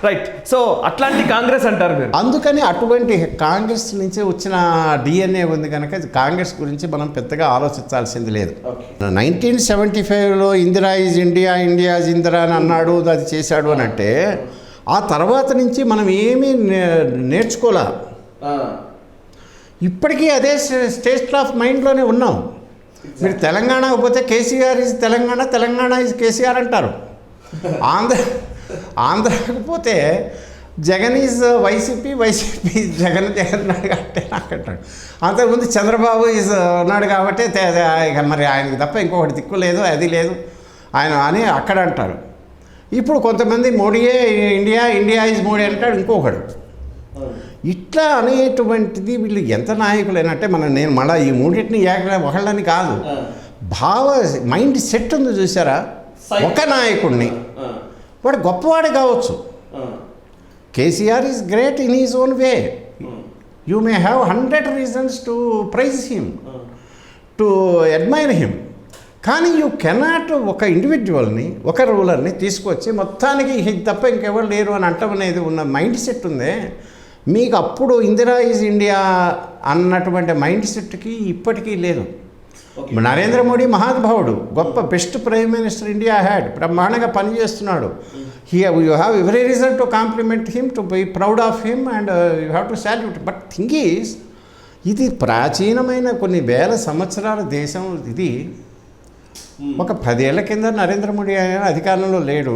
రైట్. సో అట్లాంటి కాంగ్రెస్ అంటారు మీరు. అందుకని అటువంటి కాంగ్రెస్ నుంచే వచ్చిన డిఎన్ఏ ఉంది కనుక కాంగ్రెస్ గురించి మనం పెద్దగా ఆలోచించాల్సింది లేదు. 1975లో Indira is India, India is Indira అని అన్నాడు, అది చేశాడు అని అంటే ఆ తర్వాత నుంచి మనం ఏమీ నేర్చుకోలే. ఇప్పటికీ అదే స్టేట్ ఆఫ్ మైండ్లోనే ఉన్నాం. మీరు తెలంగాణకు పోతే కేసీఆర్ ఈజ్ తెలంగాణ, తెలంగాణ ఈజ్ కేసీఆర్ అంటారు. ఆంధ్రాకి పోతే Jagan is YCP, YCP Jagan, Jagan అంటే నాకు అంటాడు. అంతకుముందు చంద్రబాబు ఈజ్ ఉన్నాడు కాబట్టి ఇక మరి ఆయనకి తప్ప ఇంకొకటి దిక్కు లేదు, అది లేదు ఆయన అని అక్కడ అంటారు. ఇప్పుడు కొంతమంది మోడీయే ఇండియా, ఇండియా ఈజ్ మోడీ అంటాడు ఇంకొకడు. ఇట్లా అనేటువంటిది వీళ్ళు ఎంత నాయకులేనంటే నేను మళ్ళీ ఈ మూడింటిని ఒకళ్ళని కాదు, మైండ్ సెట్ ఉంది చూసారా. ఒక నాయకుడిని వాడు గొప్పవాడు కావచ్చు. KCR is great in his own way. You may have 100 reasons to praise him, to admire him. కానీ యూ కెనాట్ ఒక ఇండివిజువల్ని, ఒక రూలర్ని తీసుకొచ్చి మొత్తానికి ఇది తప్ప ఇంకెవరు లేరు అని అంటం అనేది ఉన్న మైండ్ సెట్ ఉందే మీకు. అప్పుడు ఇందిరా ఈజ్ ఇండియా అన్నటువంటి మైండ్ సెట్కి ఇప్పటికీ లేదు. నరేంద్ర మోడీ మహానుభావుడు, గొప్ప best prime minister India had, బ్రహ్మాండంగా పనిచేస్తున్నాడు. You have every reason to compliment him, to be proud of him and you have to salute. But thing is, ఇది ప్రాచీనమైన కొన్ని వేల సంవత్సరాల దేశం. ఇది ఒక 10 ఏళ్ల కింద నరేంద్ర మోడీ ఆయన అధికారంలో లేడు.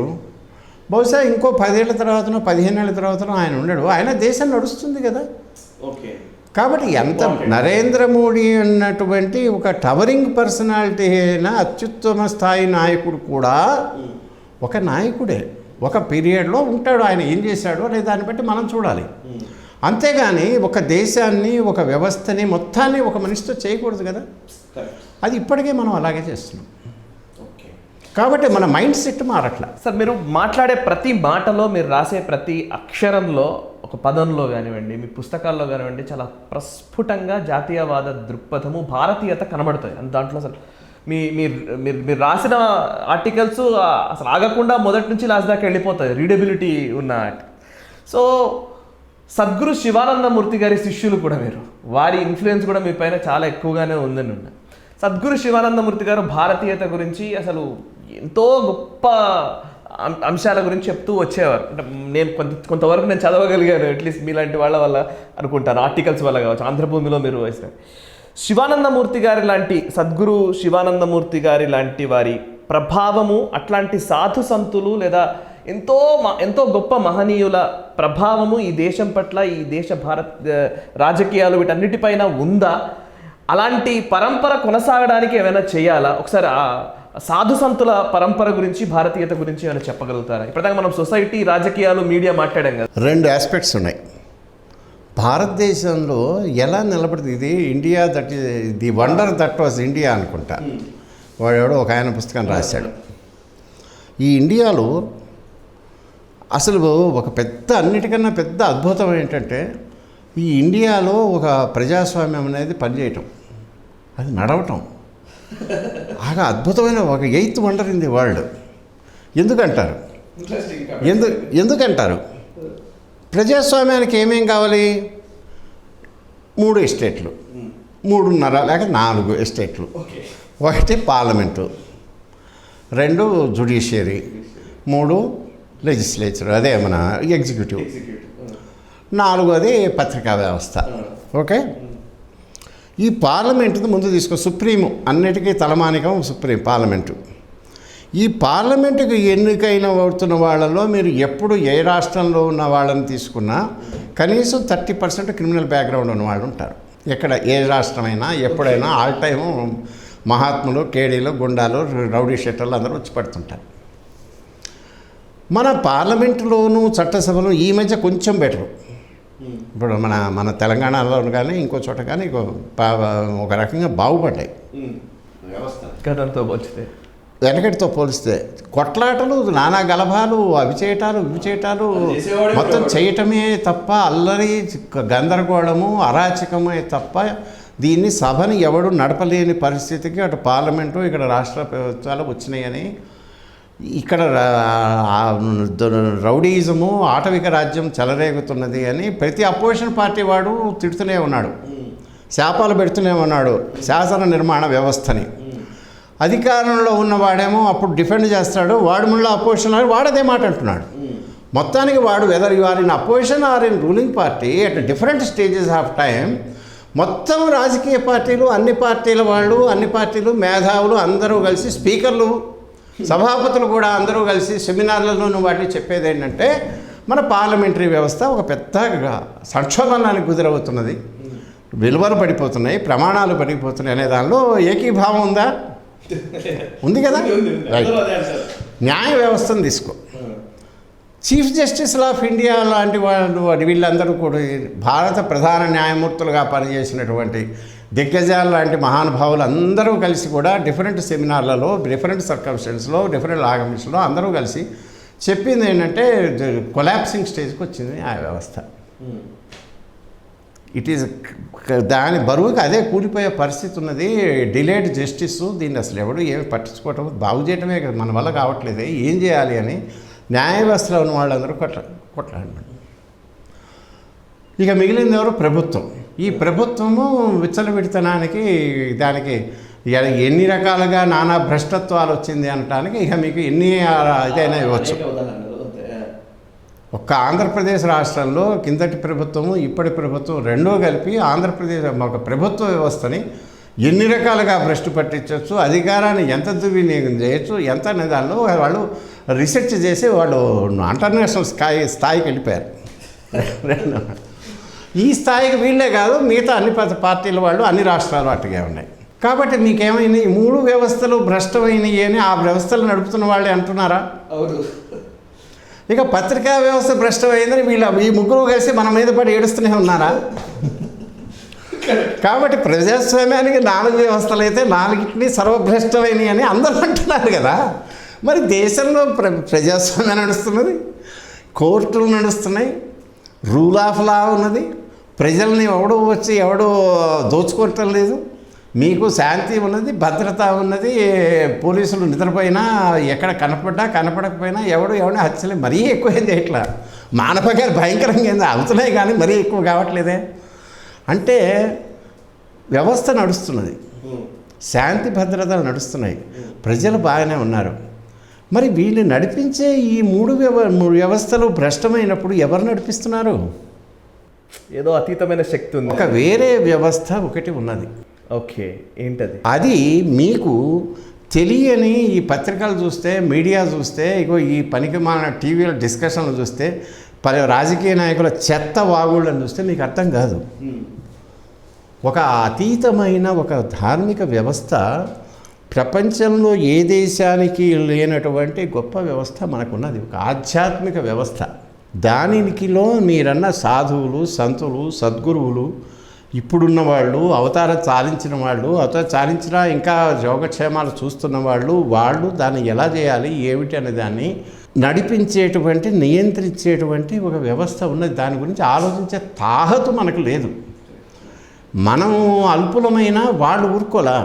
బహుశా ఇంకో 10 ఏళ్ల తర్వాతనో 15 ఏళ్ల తర్వాతనో ఆయన ఉండడు. ఆయన దేశం నడుస్తుంది కదా. ఓకే. కాబట్టి ఎంత నరేంద్ర మోడీ అన్నటువంటి ఒక టవరింగ్ పర్సనాలిటీ అయిన అత్యుత్తమ స్థాయి నాయకుడు కూడా ఒక నాయకుడే, ఒక పీరియడ్లో ఉంటాడు. ఆయన ఏం చేశాడు అనే దాన్ని బట్టి మనం చూడాలి. అంతేగాని ఒక దేశాన్ని, ఒక వ్యవస్థని మొత్తాన్ని ఒక మనిషితో చేయకూడదు కదా. అది ఇప్పటికే మనం అలాగే చేస్తున్నాం. కాబట్టి మన మైండ్ సెట్ మారట్లా. సార్, మీరు మాట్లాడే ప్రతి మాటలో, మీరు రాసే ప్రతి అక్షరంలో, ఒక పదంలో కానివ్వండి, మీ పుస్తకాల్లో కానివ్వండి, చాలా ప్రస్ఫుటంగా జాతీయవాద దృక్పథము, భారతీయత కనబడతాయి. దాంట్లో అసలు మీరు రాసిన ఆర్టికల్స్ అసలు ఆగకుండా మొదటి నుంచి లాస్ట్ దాకా వెళ్ళిపోతాయి, రీడబిలిటీ ఉన్న. సో సద్గురు శివానందమూర్తి గారి శిష్యులు కూడా మీరు, వారి ఇన్ఫ్లుయెన్స్ కూడా మీ పైన చాలా ఎక్కువగానే ఉందని ఉన్నా. సద్గురు శివానందమూర్తి గారు భారతీయత గురించి అసలు ఎంతో గొప్ప అంశాల గురించి చెప్తూ వచ్చేవారు. అంటే నేను కొంతవరకు నేను చదవగలిగాను, అట్లీస్ట్ మీలాంటి వాళ్ళ వల్ల అనుకుంటాను, ఆర్టికల్స్ వల్ల కావచ్చు. ఆంధ్రభూమిలో మీరు వేసిన శివానందమూర్తి గారి లాంటి, సద్గురు శివానందమూర్తి గారి లాంటి వారి ప్రభావము, అట్లాంటి సాధు సంతులు లేదా ఎంతో గొప్ప మహనీయుల ప్రభావము ఈ దేశం పట్ల, ఈ దేశ రాజకీయాలు వీటన్నిటిపైన ఉందా? అలాంటి పరంపర కొనసాగడానికి ఏమైనా చేయాలా? ఒకసారి ఆ సాధు సంతుల పరంపర గురించి, భారతీయత గురించి ఏమైనా చెప్పగలుగుతారా? ఇప్పటిదాకా మనం సొసైటీ, రాజకీయాలు, మీడియా మాట్లాడాం కదా. 2 ఆస్పెక్ట్స్ ఉన్నాయి. భారతదేశంలో ఎలా నిలబడుతుంది ఇది? India that is the wonder that was India అనుకుంటా. వాడు ఎవడో ఒక ఆయన పుస్తకం రాశాడు. ఈ ఇండియాలో అసలు ఒక అన్నిటికన్నా పెద్ద అద్భుతం ఏంటంటే, ఈ ఇండియాలో ఒక ప్రజాస్వామ్యం అనేది పనిచేయటం, అది నడవటం బాగా అద్భుతమైన ఒక 8th wonder in the world. ఎందుకంటారు? ఎందుకంటారు? ప్రజాస్వామ్యానికి ఏమేం కావాలి? 3 ఎస్టేట్లు, 3.5 లేక 4 ఎస్టేట్లు. 1 పార్లమెంటు, 2 జుడిషియరీ, 3 లెజిస్లేచర్, అదే మన ఎగ్జిక్యూటివ్, 4 పత్రికా వ్యవస్థ. ఓకే, ఈ పార్లమెంటుని ముందు తీసుకో. సుప్రీము, అన్నిటికీ తలమానికం సుప్రీం పార్లమెంటు. ఈ పార్లమెంటుకి ఎన్నికైన అవుతున్న వాళ్ళలో మీరు ఎప్పుడు ఏ రాష్ట్రంలో ఉన్న వాళ్ళని తీసుకున్నా కనీసం 30% క్రిమినల్ బ్యాక్గ్రౌండ్ ఉన్న వాళ్ళు ఉంటారు. ఎక్కడ ఏ రాష్ట్రమైనా ఎప్పుడైనా ఆల్ టైము మహాత్ములు, కేడీలు, గుండాలు, రౌడీ షెట్టర్లు అందరూ వచ్చి పడుతుంటారు. మన పార్లమెంటులోనూ చట్టసభలో ఈ మధ్య కొంచెం బెటరు. ఇప్పుడు మన తెలంగాణలో కానీ ఇంకో చోట కానీ ఒక రకంగా బాగుపడ్డాయి వ్యవస్థ. వెనకటితో పోలిస్తే కొట్లాటలు, నానా గలభాలు, అవి చేయటాలు, ఇవి చేయటాలు మొత్తం చేయటమే తప్ప, అల్లరి, గందరగోళము, అరాచకమే తప్ప దీన్ని సభని ఎవడు నడపలేని పరిస్థితికి అటు పార్లమెంటు, ఇక్కడ రాష్ట్ర ప్రభుత్వాలు వచ్చినాయని, ఇక్కడ రౌడీయిజము, ఆటవిక రాజ్యం చెలరేగుతున్నది అని ప్రతి అపోజిషన్ పార్టీ వాడు తిడుతూనే ఉన్నాడు, శాపాలు పెడుతూనే ఉన్నాడు శాసన నిర్మాణ వ్యవస్థని. అధికారంలో ఉన్నవాడేమో అప్పుడు డిఫెండ్ చేస్తాడు, వాడు మళ్ళీ అపోజిషన్ వాడదే మాట అంటున్నాడు. మొత్తానికి వాడు whether you are in opposition or in ruling party at different stages of time, మొత్తం రాజకీయ పార్టీలు, అన్ని పార్టీల వాళ్ళు, అన్ని పార్టీలు మేధావులు అందరూ కలిసి, స్పీకర్లు, సభాపతులు కూడా అందరూ కలిసి సెమినార్లలోనూ వాటిని చెప్పేది ఏంటంటే, మన పార్లమెంటరీ వ్యవస్థ ఒక పెద్ద సంక్షోభానికి గురవుతున్నది, విలువలు పడిపోతున్నాయి, ప్రమాణాలు పడిపోతున్నాయి అనే దానిలో ఏకీభావం ఉందా? ఉంది కదా. న్యాయ వ్యవస్థను తీసుకో. చీఫ్ జస్టిస్లు ఆఫ్ ఇండియా లాంటి వాళ్ళు, వీళ్ళందరూ కూడా భారత ప్రధాన న్యాయమూర్తులుగా పనిచేసినటువంటి దిగ్గజాలు లాంటి మహానుభావులు అందరూ కలిసి కూడా డిఫరెంట్ సెమినార్లలో, డిఫరెంట్ సర్కమ్స్టెన్స్లో, డిఫరెంట్ ఆర్గమెంట్స్లో అందరూ కలిసి చెప్పింది ఏంటంటే, కొలాప్సింగ్ స్టేజ్కి వచ్చింది ఆ వ్యవస్థ. ఇట్ ఈజ్ దాని బరువుకి అదే కూలిపోయే పరిస్థితి ఉన్నది. డిలేడ్ జస్టిస్, దీన్ని అసలు ఎవడు ఏమి పట్టించుకోవటం, బాగు చేయటమే కదా మన వల్ల కావట్లేదు, ఏం చేయాలి అని న్యాయ వ్యవస్థలో ఉన్న వాళ్ళందరూ కొట్లాడమండి. ఇక మిగిలింది ఎవరు? ప్రభుత్వం. ఈ ప్రభుత్వము విచ్చలవిడితనానికి, దానికి ఎన్ని రకాలుగా నానా భ్రష్టత్వాలు వచ్చింది అనటానికి ఇక మీకు ఎన్ని ఇదైనా ఇవ్వచ్చు. ఒక్క ఆంధ్రప్రదేశ్ రాష్ట్రంలో కిందటి ప్రభుత్వము, ఇప్పటి ప్రభుత్వం రెండూ కలిపి ఆంధ్రప్రదేశ్ ఒక ప్రభుత్వ వ్యవస్థని ఎన్ని రకాలుగా భ్రష్టు పట్టించవచ్చు, అధికారాన్ని ఎంత దుర్వినియోగం చేయొచ్చు, ఎంత అనే దానిలో వాళ్ళు రీసెర్చ్ చేసి వాళ్ళు ఇంటర్నేషనల్ స్థాయికి వెళ్ళిపోయారు. ఈ స్థాయికి వీళ్ళే కాదు, మిగతా అన్ని పార్టీల వాళ్ళు, అన్ని రాష్ట్రాలు అట్టుగా ఉన్నాయి. కాబట్టి మీకేమైంది? ఈ 3 వ్యవస్థలు భ్రష్టమైనవి అని ఆ వ్యవస్థలు నడుపుతున్న వాళ్ళే అంటున్నారా? అవును. ఇక పత్రికా వ్యవస్థ భ్రష్టమైందని ఈ 3 కలిసి మన మీద పడి ఏడుస్తూనే ఉన్నారా? కాబట్టి ప్రజాస్వామ్యానికి 4 వ్యవస్థలు అయితే 4టిని సర్వభ్రష్టమైనవి అని అందరూ అంటున్నారు కదా. మరి దేశంలో ప్రజాస్వామ్యం నడుస్తున్నది, కోర్టులు నడుస్తున్నాయి, రూల్ ఆఫ్ లా ఉన్నది, ప్రజల్ని ఎవడో వచ్చి ఎవడో దోచుకోవటం లేదు, మీకు శాంతి ఉన్నది, భద్రత ఉన్నది, పోలీసులు నిద్రపోయినా ఎక్కడ కనపడకపోయినా ఎవరిని హత్యలు మరీ ఎక్కువైంది. ఇట్లా మానవగా భయంకరంగా ఏంది అవుతున్నాయి కానీ మరీ ఎక్కువ కావట్లేదే. అంటే వ్యవస్థ నడుస్తున్నది, శాంతి భద్రతలు నడుస్తున్నాయి, ప్రజలు బాగానే ఉన్నారు. మరి వీళ్ళు నడిపించే ఈ మూడు వ్యవస్థలు భ్రష్టమైనప్పుడు ఎవరు నడిపిస్తున్నారు? ఏదో అతీతమైన శక్తి ఉంది, ఒక వేరే వ్యవస్థ ఒకటి ఉన్నది. ఓకే, ఏంటది? అది మీకు తెలియని ఈ పత్రికలు చూస్తే, మీడియా చూస్తే, ఇగో ఈ పనికి మన టీవీలో డిస్కషన్లు చూస్తే, రాజకీయ నాయకుల చెత్త వాగుళ్ళని చూస్తే మీకు అర్థం కాదు. ఒక అతీతమైన ఒక ధార్మిక వ్యవస్థ ప్రపంచంలో ఏ దేశానికి లేనటువంటి గొప్ప వ్యవస్థ మనకున్నది. ఒక ఆధ్యాత్మిక వ్యవస్థ. దానికిలో మీరన్న సాధువులు, సంతులు, సద్గురువులు, ఇప్పుడున్న వాళ్ళు, అవతారం చాలించిన వాళ్ళు, అవతారం చాలించినా ఇంకా యోగక్షేమాలు చూస్తున్న వాళ్ళు దాన్ని ఎలా చేయాలి ఏమిటి అనే దాన్ని నడిపించేటువంటి, నియంత్రించేటువంటి ఒక వ్యవస్థ ఉన్నది. దాని గురించి ఆలోచించే తాహతు మనకు లేదు. మనం అల్పులమైన వాళ్ళు ఊరుకోలా.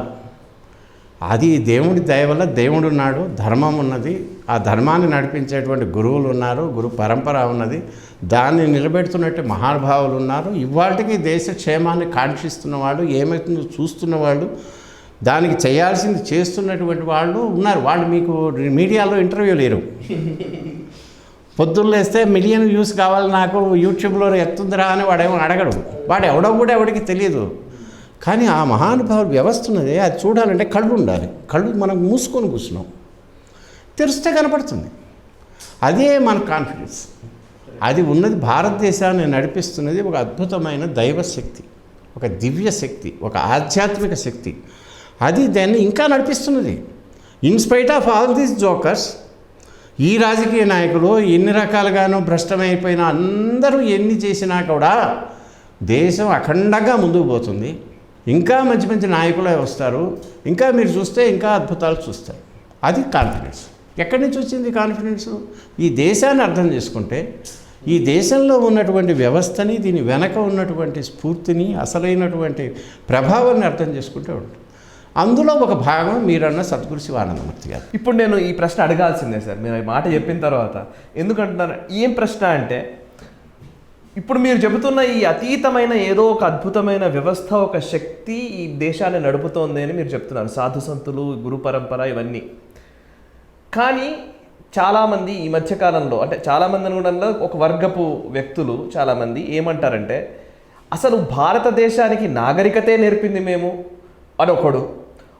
అది దేవుడి దయ వల్ల దేవుడు ఉన్నాడు, ధర్మం ఉన్నది, ఆ ధర్మాన్ని నడిపించేటువంటి గురువులు ఉన్నారు, గురు పరంపర ఉన్నది, దాన్ని నిలబెడుతున్నట్టు మహానుభావులు ఉన్నారు. ఇవాళకి దేశ క్షేమాన్ని కాంక్షిస్తున్న వాళ్ళు, ఏమవుతుందో చూస్తున్న వాళ్ళు, దానికి చేయాల్సింది చేస్తున్నటువంటి వాళ్ళు ఉన్నారు. వాళ్ళు మీకు మీడియాలో ఇంటర్వ్యూ లేరు. పొద్దున్న లేస్తే మిలియన్ వ్యూస్ కావాలి నాకు, యూట్యూబ్లో ఎత్తుందిరా అని వాడేమో అడగడు. వాడు ఎవడో కూడా ఎవడికి తెలియదు. కానీ ఆ మహానుభావుల వ్యవస్థ ఉన్నది, అది చూడాలంటే కళ్ళు ఉండాలి. కళ్ళు మనం మూసుకొని కూర్చున్నాం, తెరిస్తే కనపడుతుంది. అదే మన కాన్ఫిడెన్స్. అది ఉన్నది. భారతదేశాన్ని నడిపిస్తున్నది ఒక అద్భుతమైన దైవశక్తి, ఒక దివ్య శక్తి, ఒక ఆధ్యాత్మిక శక్తి. అది దాన్ని ఇంకా నడిపిస్తున్నది. In spite of all these jokers, ఈ రాజకీయ నాయకులు ఎన్ని రకాలుగానో భ్రష్టమైపోయిన అందరూ ఎన్ని చేసినా కూడా దేశం అఖండంగా ముందుకు పోతుంది. ఇంకా మంచి మంచి నాయకులే వస్తారు. ఇంకా మీరు చూస్తే ఇంకా అద్భుతాలు చూస్తారు. అది కాన్ఫిడెన్స్. ఎక్కడి నుంచి వచ్చింది కాన్ఫిడెన్స్? ఈ దేశాన్ని అర్థం చేసుకుంటే, ఈ దేశంలో ఉన్నటువంటి వ్యవస్థని, దీని వెనక ఉన్నటువంటి స్ఫూర్తిని, అసలైనటువంటి ప్రభావాన్ని అర్థం చేసుకుంటే ఉంటుంది. అందులో ఒక భాగం మీరన్న సద్గురు శివానందమూర్తి గారు. ఇప్పుడు నేను ఈ ప్రశ్న అడగాల్సిందే సార్, మీరు ఈ మాట చెప్పిన తర్వాత. ఎందుకంటున్నాను, ఏం ప్రశ్న అంటే, ఇప్పుడు మీరు చెబుతున్న ఈ అతీతమైన ఏదో ఒక అద్భుతమైన వ్యవస్థ, ఒక శక్తి ఈ దేశాన్ని నడుపుతోంది అని మీరు చెప్తున్నారు, సాధు సంతులు, గురు పరంపర, ఇవన్నీ. కానీ చాలామంది ఈ మధ్యకాలంలో, అంటే చాలామంది అనుకోవడంలో ఒక వర్గపు వ్యక్తులు చాలామంది ఏమంటారంటే, అసలు భారతదేశానికి నాగరికతే నేర్పింది మేము అని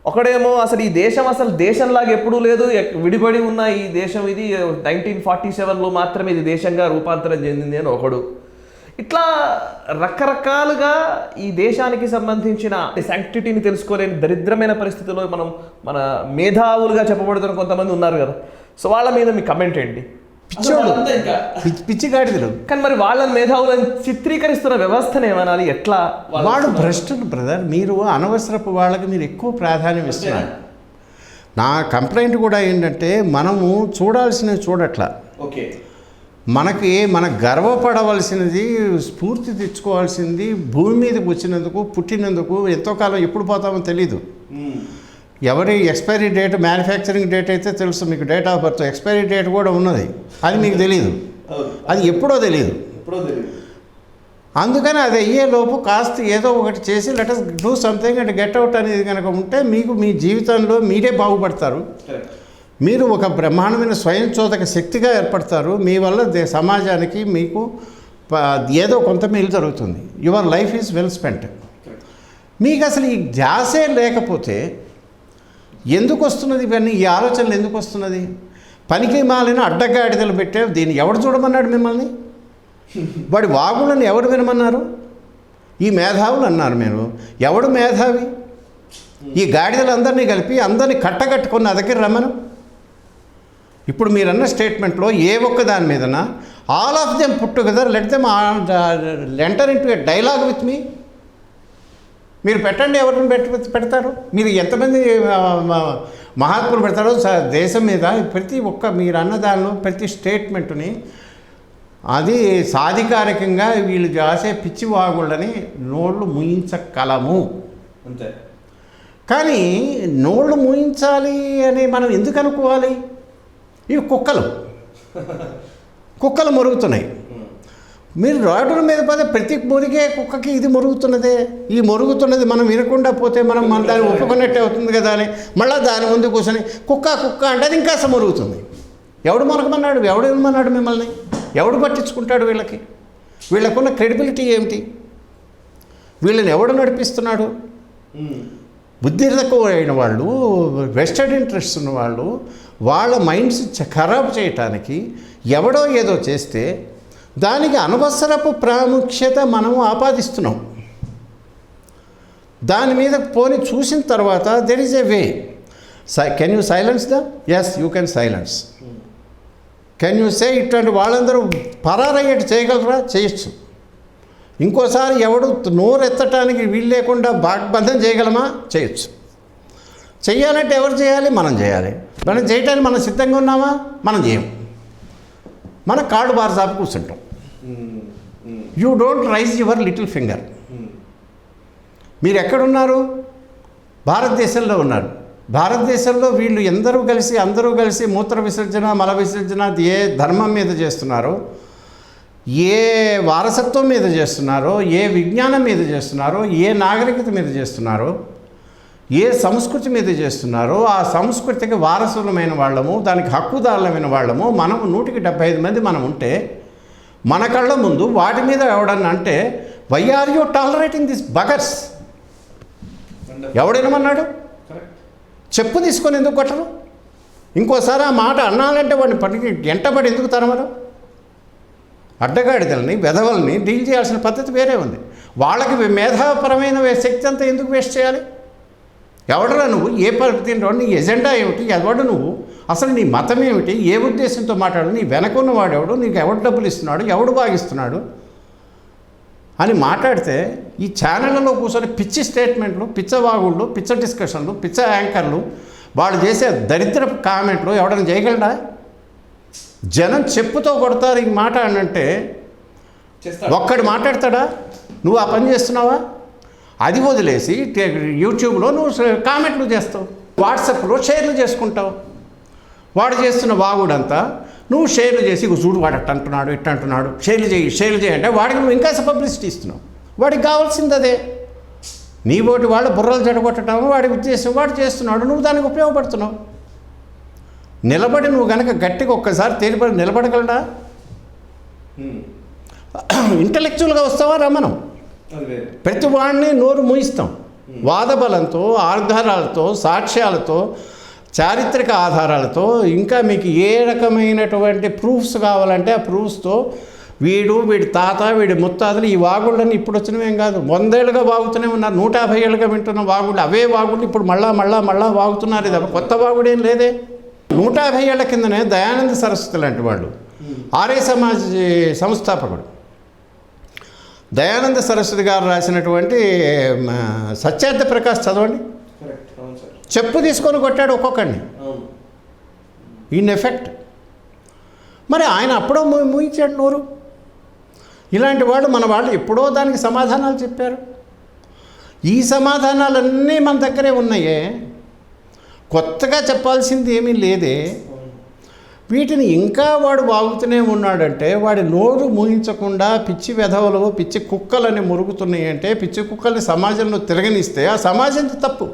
ఒకడేమో అసలు ఈ దేశం అసలు దేశంలాగా ఎప్పుడూ లేదు, విడిపడి ఉన్న ఈ దేశం ఇది 1947లో మాత్రమే ఇది దేశంగా రూపాంతరం చెందింది అని ఒకడు. ఇట్లా రకరకాలుగా ఈ దేశానికి సంబంధించిన శాంక్టిటీని తెలుసుకోలేని దరిద్రమైన పరిస్థితుల్లో మన మేధావులుగా చెప్పబడుతున్న కొంతమంది ఉన్నారు కదా. సో వాళ్ళ మీద మీ కమెంట్ ఏంటి? పిచ్చోడు, పిచ్చిగాడిదలు. కానీ మరి వాళ్ళని మేధావులను చిత్రీకరిస్తున్న వ్యవస్థను ఏమనాలి? ఎట్లా? వాడు భ్రష్టుడు బ్రదర్. మీరు అనవసరపు వాళ్ళకి మీరు ఎక్కువ ప్రాధాన్యం ఇస్తున్నారు. నా కంప్లైంట్ కూడా ఏంటంటే, మనము చూడాల్సినవి చూడట్లా. ఓకే, మన గర్వపడవలసినది, స్ఫూర్తి తెచ్చుకోవాల్సింది, భూమి మీదకి వచ్చినందుకు, పుట్టినందుకు. ఎంతో కాలం ఎప్పుడు పోతామో తెలీదు. ఎవరి ఎక్స్పైరీ డేట్, మ్యానుఫ్యాక్చరింగ్ డేట్ అయితే తెలుసు మీకు, date of birth. Expiry date కూడా ఉన్నది, అది మీకు తెలియదు. అది ఎప్పుడో తెలియదు. అందుకని అది అయ్యేలోపు కాస్త ఏదో ఒకటి చేసి let us do something and get out అనేది కనుక ఉంటే, మీకు మీ జీవితంలో మీరే బాగుపడతారు. మీరు ఒక బ్రహ్మాండమైన స్వయంచోదక శక్తిగా ఏర్పడతారు. మీ వల్ల సమాజానికి మీకు ఏదో కొంత మేలు జరుగుతుంది. Your life is well spent. మీకు అసలు ఈ ధ్యాసే లేకపోతే ఎందుకు వస్తున్నది ఇవన్నీ? ఈ ఆలోచనలు ఎందుకు వస్తున్నది? పనికి మాలిన అడ్డగాడిదలు పెట్టే దీన్ని ఎవడు చూడమన్నాడు మిమ్మల్ని? వాడి వాగులను ఎవడు వినమన్నారు? ఈ మేధావులు అన్నారు. మీరు ఎవడు మేధావి? ఈ గాడిదలందరినీ కలిపి అందరినీ కట్టగట్టుకుని నా దగ్గర రమ్మను. ఇప్పుడు మీరన్న స్టేట్మెంట్లో ఏ ఒక్క దాని మీదనా all of them put together, let them enter into a dialogue with me. మీరు పెట్టండి, ఎవరిని పెడతారు? మీరు ఎంతమంది మహాత్ములు పెడతారో దేశం మీద. ప్రతి ఒక్క మీరు అన్నదానిలో ప్రతి స్టేట్మెంటుని అది సాధికారికంగా వీళ్ళు చేసే పిచ్చివాగుళ్ళని నోళ్ళు ముయించగలము. అంతే. కానీ నోళ్ళు మూయించాలి అని మనం ఎందుకు అనుకోవాలి? ఇవి కుక్కలు మురుగుతున్నాయి. మీరు రోడ్డుల మీద పదే ప్రతి మురిగే కుక్కకి ఇది మురుగుతున్నదే. ఈ మురుగుతున్నది మనం వినకుండా పోతే మనం మన దాన్ని ఒప్పుకున్నట్టే అవుతుంది కదా అని మళ్ళీ దాని ముందు కూర్చొని కుక్క అంటే అది ఇంకా మురుగుతుంది. ఎవడు మనకమన్నాడు? ఎవడు ఏమన్నాడు మిమ్మల్ని? ఎవడు పట్టించుకుంటాడు? వీళ్ళకున్న క్రెడిబిలిటీ ఏమిటి? వీళ్ళని ఎవడు నడిపిస్తున్నాడు? బుద్ధి తక్కువైన వాళ్ళు, వెస్టెడ్ ఇంట్రెస్ట్ ఉన్న వాళ్ళు, వాళ్ళ మైండ్స్ ఖరాబ్ చేయటానికి ఎవడో ఏదో చేస్తే దానికి అనవసరపు ప్రాముఖ్యత మనము ఆపాదిస్తున్నాం. దాని మీద పోని చూసిన తర్వాత there is a way. Can you silence them? Yes, you can silence. Can you say ఇట్లాంటి వాళ్ళందరూ పరారయ్యేట్టు చేయగలరా? చేయొచ్చు. ఇంకోసారి ఎవడు నోరెత్తటానికి వీలు లేకుండా బంధం చేయగలమా? చేయొచ్చు. చెయ్యాలంటే ఎవరు చేయాలి? మనం చేయాలి. మనం చేయటానికి మనం సిద్ధంగా ఉన్నామా? మనం చేయం. మన కాళ్ళు బారసాపు కూర్చుంటాం. You don't rise your little finger. మీరు ఎక్కడున్నారు? భారతదేశంలో ఉన్నారు. భారతదేశంలో వీళ్ళు అందరూ కలిసి మూత్ర విసర్జన, మల విసర్జన ఏ ధర్మం మీద చేస్తున్నారో, ఏ వారసత్వం మీద చేస్తున్నారో, ఏ విజ్ఞానం మీద చేస్తున్నారో, ఏ నాగరికత మీద చేస్తున్నారో, ఏ సంస్కృతి మీద చేస్తున్నారో ఆ సంస్కృతికి వారసులమైన వాళ్ళము, దానికి హక్కుదారులమైన వాళ్ళము మనము 175 మంది మనం ఉంటే మన కళ్ళ ముందు వాటి మీద ఎవడన్నా అంటే why are you tolerating this buggers? ఎవడేనమన్నాడు? చెప్పు తీసుకొని ఎందుకు కొట్టరు? ఇంకోసారి ఆ మాట అన్నాలంటే వాడిని ఎంటబడి ఎందుకు తరమరు? అడ్డగాడిదల్ని, వెధవల్ని డీల్ చేయాల్సిన పద్ధతి వేరే ఉంది. వాళ్ళకి మేధాపరమైన శక్తి అంతా ఎందుకు వేస్ట్ చేయాలి? ఎవడరా నువ్వు? ఏ పద్ధతి? నీ ఎజెండా ఏమిటి? ఎవడు నువ్వు? అసలు నీ మతం ఏమిటి? ఏ ఉద్దేశంతో మాట్లాడు? నీ వెనకున్నవాడు ఎవడు? నీకు ఎవడు డబ్బులు ఇస్తున్నాడు? ఎవడు బాగిస్తున్నాడు అని మాట్లాడితే ఈ ఛానళ్ళలో కూర్చొని పిచ్చి స్టేట్మెంట్లు, పిచ్చ వాగుళ్ళు, పిచ్చ డిస్కషన్లు, పిచ్చ యాంకర్లు, వాళ్ళు చేసే దరిద్ర కామెంట్లు ఎవడైనా చేయగలడా? జనం చెప్పుతో కొడతారు ఈ మాట అనంటే ఒక్కడు మాట్లాడతాడా? నువ్వు ఆ పని చేస్తున్నావా? అది వదిలేసి యూట్యూబ్లో నువ్వు కామెంట్లు చేస్తావు, వాట్సాప్లో షేర్లు చేసుకుంటావు. వాడు చేస్తున్న వాగుడంతా నువ్వు షేర్లు చేసి చూడు వాడు అట్ట అంటున్నాడు, ఇట్ట అంటున్నాడు, షేర్లు చేయి అంటే వాడికి నువ్వు ఇంకా పబ్లిసిటీ ఇస్తున్నావు. వాడికి కావాల్సింది అదే. నీ ఓటి వాళ్ళ బుర్రలు జడగొట్టడం వాడి ఉద్దేశం. వాడు చేస్తున్నాడు, నువ్వు దానికి ఉపయోగపడుతున్నావు. నిలబడి నువ్వు కనుక గట్టిగా ఒక్కసారి తేలిపడి నిలబడగలడా? ఇంటలెక్చువల్గా వస్తావా రా? మనం ప్రతి వాడిని నోరు మూయిస్తాం. వాదబలంతో, ఆధారాలతో, సాక్ష్యాలతో, చారిత్రక ఆధారాలతో, ఇంకా మీకు ఏ రకమైనటువంటి ప్రూఫ్స్ కావాలంటే ఆ ప్రూఫ్స్తో వీడి తాత, వీడి ముత్తాతలు ఈ వాగుళ్ళని ఇప్పుడు వచ్చినవేం కాదు, 100 ఏళ్ళుగా వాగుతూనే ఉన్నారు. 150 ఏళ్ళుగా వింటున్న వాగుళ్ళు, అవే వాగుళ్ళు ఇప్పుడు మళ్ళా వాగుతున్నారు. ఇది కొత్త వాగుడేం లేదే. 150 ఏళ్ల కిందనే దయానంద సరస్వతి లాంటి వాళ్ళు, ఆర్య సమాజ్ సంస్థాపకుడు దయానంద సరస్వతి గారు రాసినటువంటి సత్యార్థ ప్రకాశ్ చదవండి. చెప్పు తీసుకొని కొట్టాడు ఒక్కొక్కడిని ఇన్ ఎఫెక్ట్. మరి ఆయన అప్పుడో ముగించాడు నోరు. ఇలాంటి వాళ్ళు మన వాళ్ళు ఎప్పుడో దానికి సమాధానాలు చెప్పారు. ఈ సమాధానాలన్నీ మన దగ్గరే ఉన్నాయే, కొత్తగా చెప్పాల్సింది ఏమీ లేదే. వీటిని ఇంకా వాడు వాగుతూనే ఉన్నాడంటే వాడి నోరు మూయించకుండా పిచ్చి వెధవలు, పిచ్చి కుక్కలని మురుగుతున్నాయి అంటే, పిచ్చి కుక్కల్ని సమాజంలో తిరగనిస్తే ఆ సమాజం తప్పు.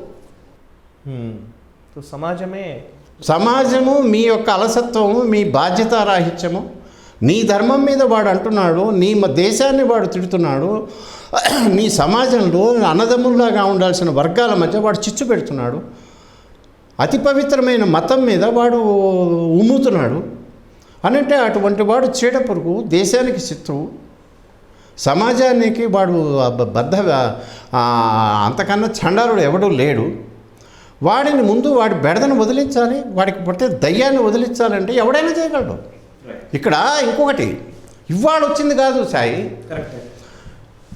సమాజము మీ యొక్క అలసత్వము, మీ బాధ్యతారాహిత్యము, నీ ధర్మం మీద వాడు అంటున్నాడు, నీ దేశాన్ని వాడు తిడుతున్నాడు, నీ సమాజంలో అన్నదమ్ముల్లాగా ఉండాల్సిన వర్గాల మధ్య వాడు చిచ్చు పెడుతున్నాడు, అతి పవిత్రమైన మతం మీద వాడు ఉమ్ముతున్నాడు అనంటే అటువంటి వాడు చీడపురుగు, దేశానికి శత్రువు, సమాజానికి వాడు అంతకన్నా చండాలుడు ఎవడూ లేడు. వాడిని ముందు వాడి బెడదను వదిలించాలి, వాడికి పుట్టే దయ్యాన్ని వదిలించాలంటే ఎవడైనా చేయగలడు. ఇక్కడ ఇంకొకటి ఇవాళ వచ్చింది కాదు సాయి,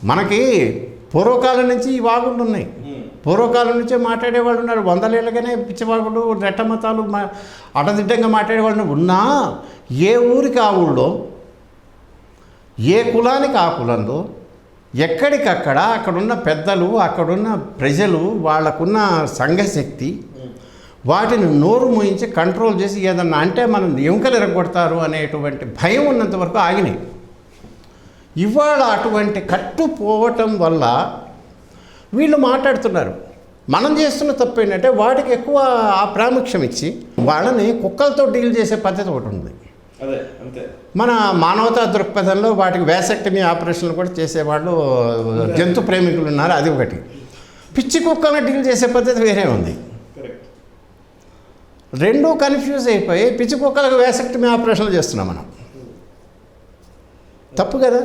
మనకి పూర్వకాలం నుంచి ఈ వాగుళ్ళు ఉన్నాయి. పూర్వకాలం నుంచే మాట్లాడేవాళ్ళు ఉన్నారు. 100 ఏళ్ళగానే పిచ్చివాగుడు, రెట్టమతాలు అడదిడ్డంగా మాట్లాడేవాళ్ళు ఉన్నా ఏ ఊరికి ఆ ఊళ్ళో, ఏ కులానికి ఆ కులంలో, ఎక్కడికక్కడ అక్కడున్న పెద్దలు, అక్కడున్న ప్రజలు, వాళ్ళకున్న సంఘశక్తి వాటిని నోరు మోయించి కంట్రోల్ చేసి ఏదన్నా అంటే మనం ఎముకలు ఎరగొడతారు అనేటువంటి భయం ఉన్నంత వరకు ఆగినాయి. ఇవాళ అటువంటి కట్టుపోవటం వల్ల వీళ్ళు మాట్లాడుతున్నారు. మనం చేస్తున్న తప్పు ఏంటంటే వాటికి ఎక్కువ ఆ ప్రాముఖ్యం ఇచ్చి వాళ్ళని కుక్కలతో డీల్ చేసే పద్ధతి ఒకటి ఉంది. మన మానవతా దృక్పథంలో వాటికి వ్యాసెక్టమీ ఆపరేషన్లు కూడా చేసేవాళ్ళు జంతు ప్రేమికులు ఉన్నారు, అది ఒకటి. పిచ్చి కుక్కలను డీల్ చేసే పద్ధతి వేరే ఉంది. రెండూ కన్ఫ్యూజ్ అయిపోయి పిచ్చి కుక్కలకు వ్యాసెక్టమీ ఆపరేషన్లు చేస్తున్నాం మనం. తప్పు కదా.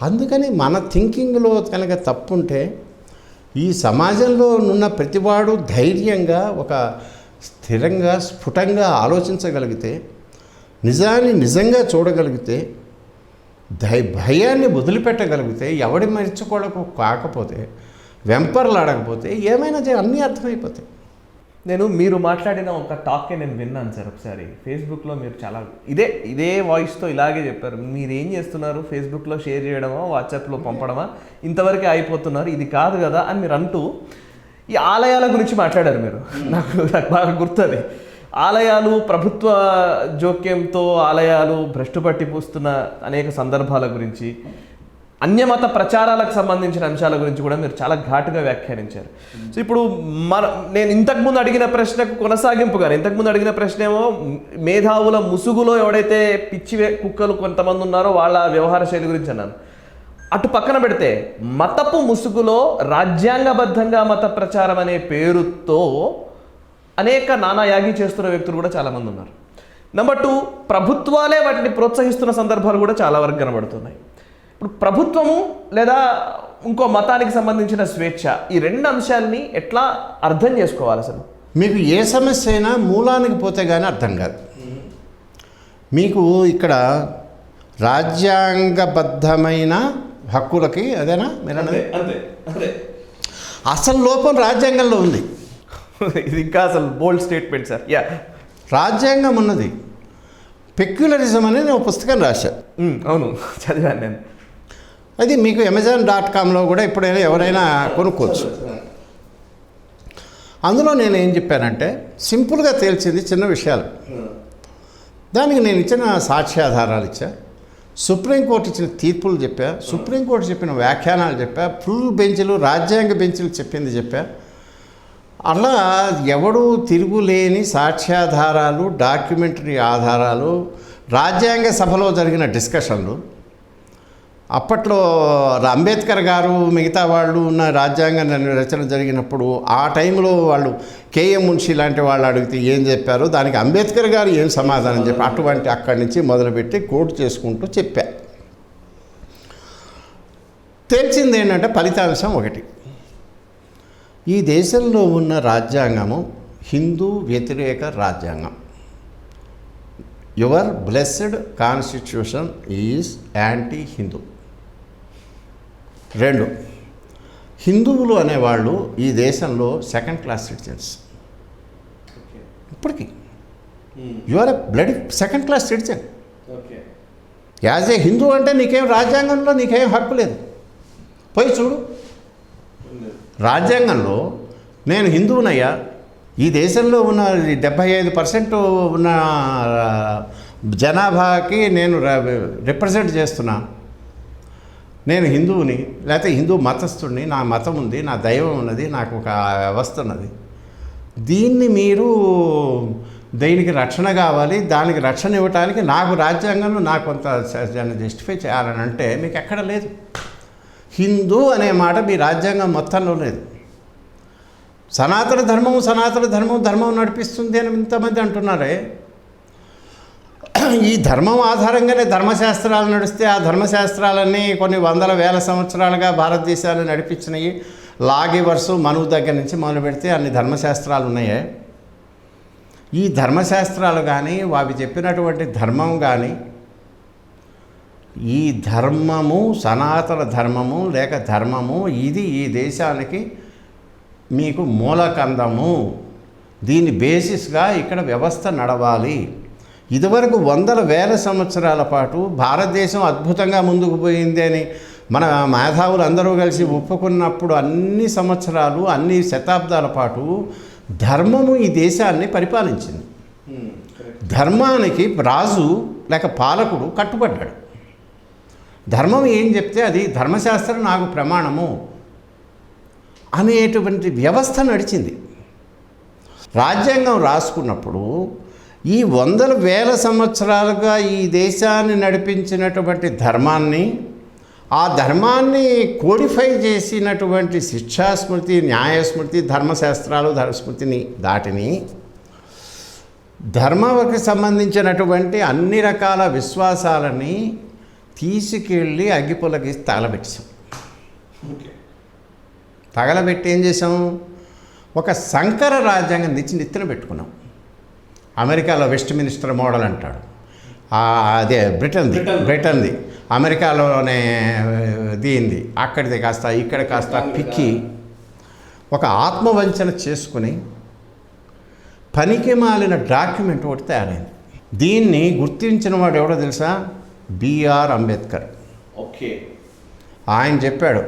అందుకని మన థింకింగ్లో కనుక తప్పు ఉంటే ఈ సమాజంలో ఉన్న ప్రతివాడు ధైర్యంగా ఒక స్థిరంగా స్ఫుటంగా ఆలోచించగలిగితే, నిజాన్ని నిజంగా చూడగలిగితే, భయాన్ని వదిలిపెట్టగలిగితే, ఎవడి మర్చిపోవడకు కాకపోతే, వెంపర్లాడకపోతే ఏమైనా అన్నీ అర్థమైపోతాయి. మీరు మాట్లాడిన ఒక టాక్కే నేను విన్నాను సార్ ఒకసారి ఫేస్బుక్లో. మీరు చాలా ఇదే వాయిస్తో ఇలాగే చెప్పారు. మీరు ఏం చేస్తున్నారు, ఫేస్బుక్లో షేర్ చేయడమా, వాట్సాప్లో పంపడమా, ఇంతవరకే అయిపోతున్నారు, ఇది కాదు కదా అని మీరు అంటూ ఈ ఆలయాల గురించి మాట్లాడారు మీరు. నాకు బాగా గుర్తుంది. ఆలయాలు ప్రభుత్వ జోక్యంతో ఆలయాలు భ్రష్టు పట్టి పూస్తున్న అనేక సందర్భాల గురించి, అన్యమత ప్రచారాలకు సంబంధించిన అంశాల గురించి కూడా మీరు చాలా ఘాటుగా వ్యాఖ్యానించారు. సో ఇప్పుడు నేను ఇంతకుముందు అడిగిన ప్రశ్నకు కొనసాగింపుగా, ఇంతకుముందు అడిగిన ప్రశ్న ఏమో మేధావుల ముసుగులో ఎవడైతే పిచ్చి కుక్కలు కొంతమంది ఉన్నారో వాళ్ళ వ్యవహార శైలి గురించి అన్నాను. అటు పక్కన పెడితే మతపు ముసుగులో రాజ్యాంగబద్ధంగా మత ప్రచారం అనే పేరుతో అనేక నానాయాగి చేస్తున్న వ్యక్తులు కూడా చాలామంది ఉన్నారు. నెంబర్ 2, ప్రభుత్వాలే వాటిని ప్రోత్సహిస్తున్న సందర్భాలు కూడా చాలా వరకు కనబడుతున్నాయి. ఇప్పుడు ప్రభుత్వము లేదా ఇంకో మతానికి సంబంధించిన స్వేచ్ఛ, ఈ రెండు అంశాలని ఎట్లా అర్థం చేసుకోవాలి అసలు? మీకు ఏ సమస్య అయినా మూలానికి పోతే కానీ అర్థం కాదు. మీకు ఇక్కడ రాజ్యాంగబద్ధమైన హక్కులకి అదేనా మీరు అన్నది? అసలు లోపం రాజ్యాంగంలో ఉంది. ఇది ఇంకా అసలు బోల్డ్ స్టేట్మెంట్ సార్. రాజ్యాంగం ఉన్నది. పెక్యులరిజం అని నేను పుస్తకం రాశాను. అవును, చదివాను నేను. అది మీకు Amazon.comలో కూడా ఎప్పుడైనా ఎవరైనా కొనుక్కోవచ్చు. అందులో నేను ఏం చెప్పానంటే సింపుల్గా తేల్చింది చిన్న విషయాలు. దానికి నేను ఇచ్చిన సాక్ష్యాధారాలు ఇచ్చా, సుప్రీంకోర్టు ఇచ్చిన తీర్పులు చెప్పా, సుప్రీంకోర్టు చెప్పిన వ్యాఖ్యానాలు చెప్పా, ఫుల్ బెంచ్లు రాజ్యాంగ బెంచ్లు చెప్పింది చెప్పా. అలా ఎవడూ తిరుగులేని సాక్ష్యాధారాలు, డాక్యుమెంటరీ ఆధారాలు, రాజ్యాంగ సభలో జరిగిన డిస్కషన్లు. అప్పట్లో అంబేద్కర్ గారు మిగతా వాళ్ళు ఉన్న రాజ్యాంగ రచన జరిగినప్పుడు ఆ టైంలో వాళ్ళు కేఎం మున్షి లాంటి వాళ్ళు అడిగితే ఏం చెప్పారో దానికి అంబేద్కర్ గారు ఏం సమాధానం చెప్పారు, అటువంటి అక్కడి నుంచి మొదలుపెట్టి కోట్ చేసుకుంటూ చెప్పా. తెలిసింది ఏంటంటే ఫలితాంశం ఒకటి, ఈ దేశంలో ఉన్న రాజ్యాంగము హిందూ వ్యతిరేక రాజ్యాంగం. Your blessed constitution is anti Hindu. 2, హిందువులు అనేవాళ్ళు ఈ దేశంలో సెకండ్ క్లాస్ సిటిజన్స్. ఇప్పటికీ you are a blood second class citizen. As a Hindu అంటే నీకేం రాజ్యాంగంలో నీకేం హక్కు లేదు. పోయి చూడు, రాజ్యాంగంలో నేను హిందువునయ్యా, ఈ దేశంలో ఉన్న 75% ఉన్న జనాభాకి నేను రిప్రజెంట్ చేస్తున్నా, నేను హిందువుని లేకపోతే హిందూ మతస్థుడిని, నా మతం ఉంది, నా దైవం ఉన్నది, నాకు ఒక వ్యవస్థ ఉన్నది, దీన్ని మీరు దీనికి రక్షణ కావాలి, దానికి రక్షణ ఇవ్వడానికి నాకు రాజ్యాంగంలో నాకు కొంత జస్టిఫై చేయాలని అంటే మీకు ఎక్కడ లేదు. హిందూ అనే మాట మీ రాజ్యాంగం మొత్తంలో లేదు. సనాతన ధర్మం నడిపిస్తుంది అని ఇంతమంది అంటున్నారే. ఈ ధర్మం ఆధారంగానే ధర్మశాస్త్రాలు నడిస్తే ఆ ధర్మశాస్త్రాలన్నీ కొన్ని వందల వేల సంవత్సరాలుగా భారతదేశాన్ని నడిపించినవి. లాగివర్సు మనువు దగ్గర నుంచి మొదలు పెడితే అన్ని ధర్మశాస్త్రాలు ఉన్నాయే. ఈ ధర్మశాస్త్రాలు కానీ అవి చెప్పినటువంటి ధర్మం కానీ, ఈ ధర్మము సనాతన ధర్మము లేక ధర్మము ఇది ఈ దేశానికి మీకు మూలకందము, దీని బేసిస్గా ఇక్కడ వ్యవస్థ నడవాలి. ఇదివరకు వందల వేల సంవత్సరాల పాటు భారతదేశం అద్భుతంగా ముందుకు పోయింది అని మన మేధావులు అందరూ కలిసి ఒప్పుకున్నప్పుడు అన్ని సంవత్సరాలు అన్ని శతాబ్దాల పాటు ధర్మము ఈ దేశాన్ని పరిపాలించింది. ధర్మానికి రాజు లేక పాలకుడు కట్టుబడ్డాడు. ధర్మం ఏం చెప్తే అది ధర్మశాస్త్రం నాకు ప్రమాణము అనేటువంటి వ్యవస్థ నడిచింది. రాజ్యాంగం రాసుకున్నప్పుడు ఈ వందల వేల సంవత్సరాలుగా ఈ దేశాన్ని నడిపించినటువంటి ధర్మాన్ని, ఆ ధర్మాన్ని కోడిఫై చేసినటువంటి శిక్షాస్మృతి, న్యాయస్మృతి, ధర్మశాస్త్రాలు, ధర్మస్మృతిని దాటిని ధర్మానికి సంబంధించినటువంటి అన్ని రకాల విశ్వాసాలని తీసుకెళ్ళి అగ్గిపుల్లకి తగలబెట్టాం. తగలబెట్టి ఏం చేసాం? ఒక సంకర రాజ్యాంగం తెచ్చి నెత్తిన పెట్టుకున్నాం. అమెరికాలో వెస్ట్ మినిస్టర్ మోడల్ అంటాడు, అదే బ్రిటన్ది, అమెరికాలోనే దీనిది, అక్కడిది కాస్త ఇక్కడ కాస్త పిక్కి ఒక ఆత్మవంచన చేసుకుని పనికి మాలిన డాక్యుమెంట్ ఒకటి తయారైంది. దీన్ని గుర్తించిన వాడు ఎవడో తెలుసా? బిఆర్ అంబేద్కర్. ఓకే. ఆయన చెప్పాడు,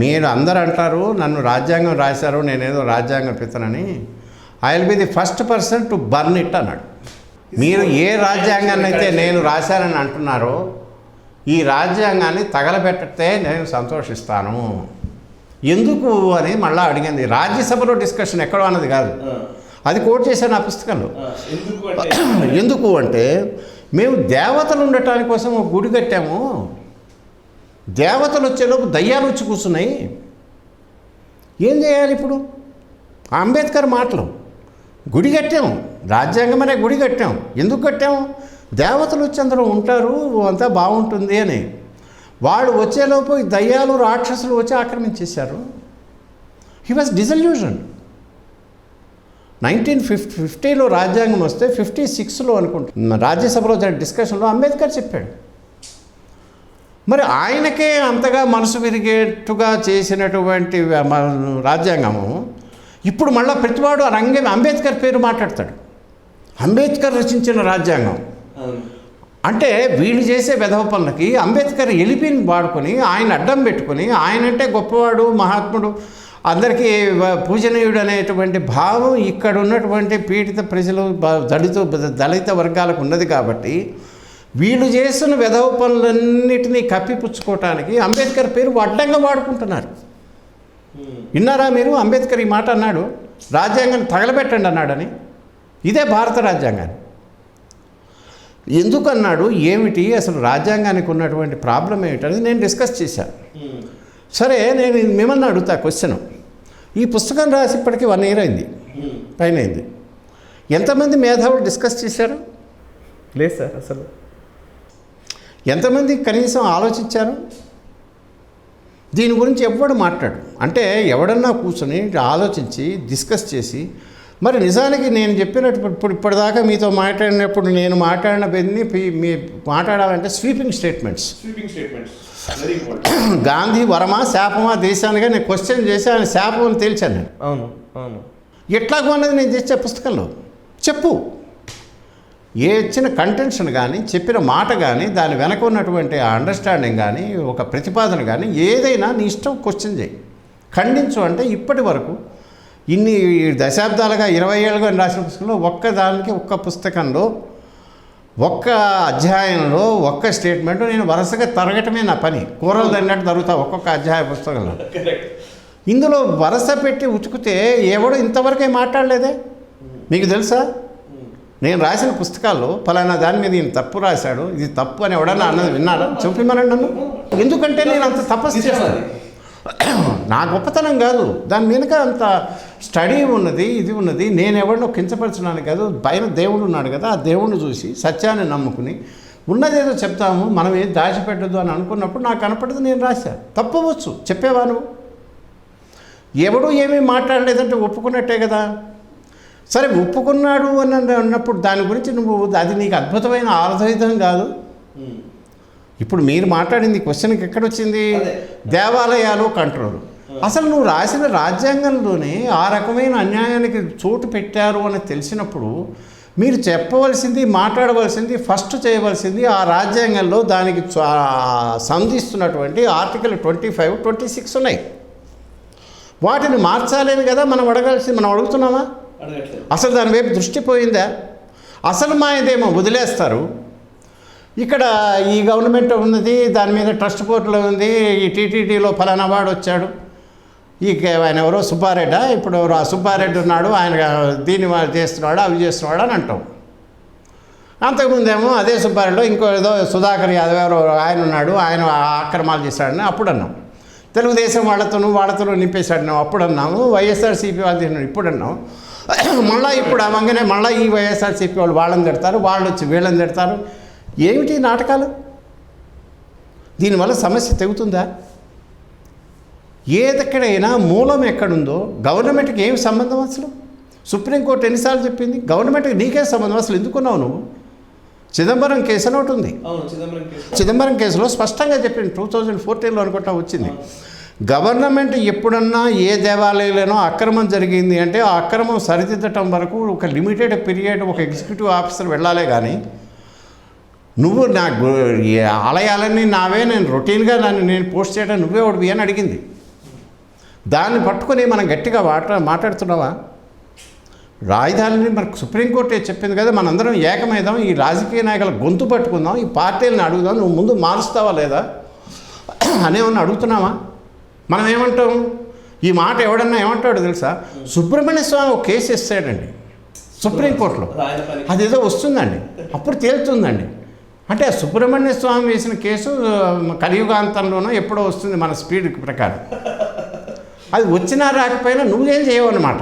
మీరు అందరు అంటారు నన్ను రాజ్యాంగం రాశారు, నేనేదో రాజ్యాంగం పితనని, I will be the first person to burn it అన్నాడు. మీరు ఏ రాజ్యాంగాన్ని అయితే నేను రాశానని అంటున్నారో ఈ రాజ్యాంగాన్ని తగలబెట్టితే నేను సంతోషిస్తాను. ఎందుకు అని మళ్ళీ అడిగింది. రాజ్యసభలో డిస్కషన్ ఎక్కడో అన్నది కాదు, అది కోట్ చేశాను ఆ పుస్తకంలో. ఎందుకు అంటే మేము దేవతలు ఉండటానికి కోసం ఒక గుడి కట్టాము, దేవతలు వచ్చేలోపు దయ్యాలు వచ్చి కూర్చున్నాయి, ఏం చేయాలి ఇప్పుడు? అంబేద్కర్ మాటలు, గుడి కట్టాము, రాజ్యాంగం అనే గుడి కట్టాం. ఎందుకు కట్టాము? దేవతలు వచ్చి అందరూ ఉంటారు, అంతా బాగుంటుంది అని. వాళ్ళు వచ్చేలోపు దయ్యాలు రాక్షసులు వచ్చి ఆక్రమించేశారు. He was dissolution. 1950లో రాజ్యాంగం వస్తే 56లో అనుకుంటున్నా రాజ్యసభలో జరిగిన డిస్కషన్లో అంబేద్కర్ చెప్పాడు. మరి ఆయనకే అంతగా మనసు విరిగేట్టుగా చేసినటువంటి రాజ్యాంగము ఇప్పుడు మళ్ళీ ప్రతివాడు అంబేద్కర్ పేరు మాట్లాడతాడు. అంబేద్కర్ రచించిన రాజ్యాంగం అంటే వీళ్ళు చేసే వెధవ పనులకి అంబేద్కర్ ఎలిపిని వాడుకొని ఆయన అడ్డం పెట్టుకొని ఆయనంటే గొప్పవాడు, మహాత్ముడు, అందరికీ పూజనీయుడు అనేటువంటి భావం ఇక్కడ ఉన్నటువంటి పీడిత ప్రజలు, దళిత వర్గాలకు ఉన్నది. కాబట్టి వీళ్ళు చేస్తున్న వెధవ పనులన్నిటినీ కప్పిపుచ్చుకోవటానికి అంబేద్కర్ పేరు అడ్డంగా వాడుకుంటున్నారు. విన్నారా మీరు? అంబేద్కర్ ఈ మాట అన్నాడు, రాజ్యాంగాన్ని తగలబెట్టండి అన్నాడని. ఇదే భారత రాజ్యాంగాన్ని ఎందుకు అన్నాడు, ఏమిటి అసలు రాజ్యాంగానికి ఉన్నటువంటి ప్రాబ్లం ఏమిటనేది నేను డిస్కస్ చేశాను. సరే, నేను మిమ్మల్ని అడుగుతా క్వశ్చన్. ఈ పుస్తకం రాసి ఇప్పటికీ 1 year అయింది, పైన అయింది. ఎంతమంది మేధావులు డిస్కస్ చేశారు? లేదు సార్. అసలు ఎంతమంది కనీసం ఆలోచించారు? దీని గురించి ఎవడు మాట్లాడు అంటే ఎవడన్నా కూర్చొని ఆలోచించి డిస్కస్ చేసి, మరి నిజానికి నేను చెప్పినట్టు ఇప్పటిదాకా మీతో మాట్లాడినప్పుడు నేను మాట్లాడినవన్నీ మీ మాట్లాడాలంటే స్వీపింగ్ స్టేట్మెంట్స్. గాంధీ వరమా శాపమా దేశానిగా నేను క్వశ్చన్ చేసి ఆయన శాపం అని తేల్చాను నేను. అవును అవును. ఎట్లాగో అన్నది నేను చేసే పుస్తకంలో చెప్పు. ఏ చిన్న కంటెన్షన్ కానీ, చెప్పిన మాట కానీ, దాని వెనక ఉన్నటువంటి అండర్స్టాండింగ్ కానీ, ఒక ప్రతిపాదన కానీ ఏదైనా నీ ఇష్టం క్వశ్చన్ చేయి, ఖండించు. అంటే ఇప్పటి వరకు ఇన్ని దశాబ్దాలుగా 20 ఏళ్ళుగా రాసిన పుస్తకంలో ఒక్క పుస్తకంలో, ఒక్క అధ్యాయంలో, ఒక్క స్టేట్మెంట్ నేను వరుసగా తరగటమే నా పని. కూరలు తిన్నట్టు తరుగుతా ఒక్కొక్క అధ్యాయ పుస్తకంలో. ఇందులో వరుస పెట్టి ఉతుకుతే ఎవడో ఇంతవరకే మాట్లాడలేదే. మీకు తెలుసా? నేను రాసిన పుస్తకాల్లో ఫలానా దాని మీద ఈయన తప్పు రాశాడు, ఇది తప్పు అని ఎవడన్నా అన్నది విన్నారా? చెప్పమనండి నన్ను. ఎందుకంటే నేను అంత తపస్సు చేస్తాను. నా గొప్పతనం కాదు, దాని వెనుక అంత స్టడీ ఉన్నది, ఇది ఉన్నది. నేను ఎవరినో కించపరచడానికి కాదు, పైన దేవుడు ఉన్నాడు కదా, ఆ దేవుడిని చూసి సత్యాన్ని నమ్ముకుని ఉన్నదేదో చెప్తాము, మనం ఏది దాచిపెట్టద్దు అని అనుకున్నప్పుడు నాకు కనపడదు, నేను రాశా. తప్పవచ్చు, చెప్పేవా నువ్వు? ఎవడు ఏమీ మాట్లాడలేదంటే ఒప్పుకున్నట్టే కదా. సరే, ఒప్పుకున్నాడు అని అన్నప్పుడు దాని గురించి నువ్వు, అది నీకు అద్భుతమైన ఆయుధం కాదు. ఇప్పుడు మీరు మాట్లాడింది క్వశ్చన్కి ఎక్కడొచ్చింది? దేవాలయాలు కంట్రోల్. అసలు నువ్వు రాసిన రాజ్యాంగంలోనే ఆ రకమైన అన్యాయానికి చోటు పెట్టారు అని తెలిసినప్పుడు మీరు చెప్పవలసింది, మాట్లాడవలసింది, ఫస్ట్ చేయవలసింది ఆ రాజ్యాంగంలో దానికి సంధిస్తున్నటువంటి ఆర్టికల్ 25, 26 ఉన్నాయి. వాటిని మార్చాలని కదా మనం అడగాల్సింది. మనం అడుగుతున్నామా? అసలు దాని వైపు దృష్టి పోయిందా? అసలు మా ఇదేమో వదిలేస్తారు. ఇక్కడ ఈ గవర్నమెంట్ ఉన్నది, దాని మీద ట్రస్ట్ బోర్డులో ఉంది, ఈ టీటీడీలో ఫలానా వాడు వచ్చాడు, ఆయన ఎవరో సుబ్బారెడ్డా, ఇప్పుడు ఎవరో ఆ సుబ్బారెడ్డి ఉన్నాడు, ఆయన దీన్ని చేస్తున్నాడు, అవి చేస్తున్నాడు అని అంటాం. అంతకుముందేమో అదే సుబ్బారెడ్డిలో ఇంకో ఏదో సుధాకర్ యాదవ్ ఎవరో ఆయన ఉన్నాడు, ఆయన ఆక్రమాలు చేశాడని అప్పుడు అన్నాం. తెలుగుదేశం వాళ్ళతోనూ నింపేశాడు అప్పుడు అన్నాము. వైఎస్ఆర్సీపీ వాళ్ళు ఇప్పుడు అన్నాం. మళ్ళీ ఇప్పుడు అవంగానే మళ్ళీ ఈ వైఎస్ఆర్సీపీ వాళ్ళు వాళ్ళని తిడతారు, వాళ్ళు వచ్చి వీళ్ళని తిడతారు. ఏమిటి నాటకాలు? దీనివల్ల సమస్య తెగుతుందా? ఏదెక్కడైనా మూలం ఎక్కడుందో గవర్నమెంట్కి ఏమి సంబంధం అసలు? సుప్రీంకోర్టు ఎన్నిసార్లు చెప్పింది గవర్నమెంట్కి నీకే సంబంధం, అసలు ఎందుకున్నావు నువ్వు? చిదంబరం కేసు అని ఒకటి ఉంది. చిదంబరం కేసులో స్పష్టంగా చెప్పింది, 2014లో అనుకుంటా వచ్చింది. గవర్నమెంట్ ఎప్పుడన్నా ఏ దేవాలయంలోనో అక్రమం జరిగింది అంటే ఆ అక్రమం సరిదిద్దటం వరకు ఒక లిమిటెడ్ పీరియడ్ ఒక ఎగ్జిక్యూటివ్ ఆఫీసర్ వెళ్ళాలే కానీ నువ్వు నా ఆలయాలన్నీ నావే, నేను రొటీన్గా నేను పోస్ట్ చేయడం నువ్వే ఒకటి అని అడిగింది. దాన్ని పట్టుకొని మనం గట్టిగా మాట్లాడుతున్నావా? రాజధానిని మనకు సుప్రీంకోర్టే చెప్పింది కదా, మనందరం ఏకమైదాం, ఈ రాజకీయ నాయకుల గొంతు పట్టుకుందాం, ఈ పార్టీలను అడుగుదాం, నువ్వు ముందు మారుస్తావా లేదా అనేమన్నా అడుగుతున్నావా? మనం ఏమంటాం? ఈ మాట ఎవడన్నా ఏమంటాడో తెలుసా? సుబ్రహ్మణ్య స్వామి ఒక కేసు ఇస్తాడండి సుప్రీంకోర్టులో, అదేదో వస్తుందండి, అప్పుడు తేలుతుందండి. అంటే సుబ్రహ్మణ్య స్వామి వేసిన కేసు కలియుగాంతంలోనో ఎప్పుడో వస్తుంది మన స్పీడ్ ప్రకారం. అది వచ్చినా రాకపోయినా నువ్వేం చేయవు అన్నమాట.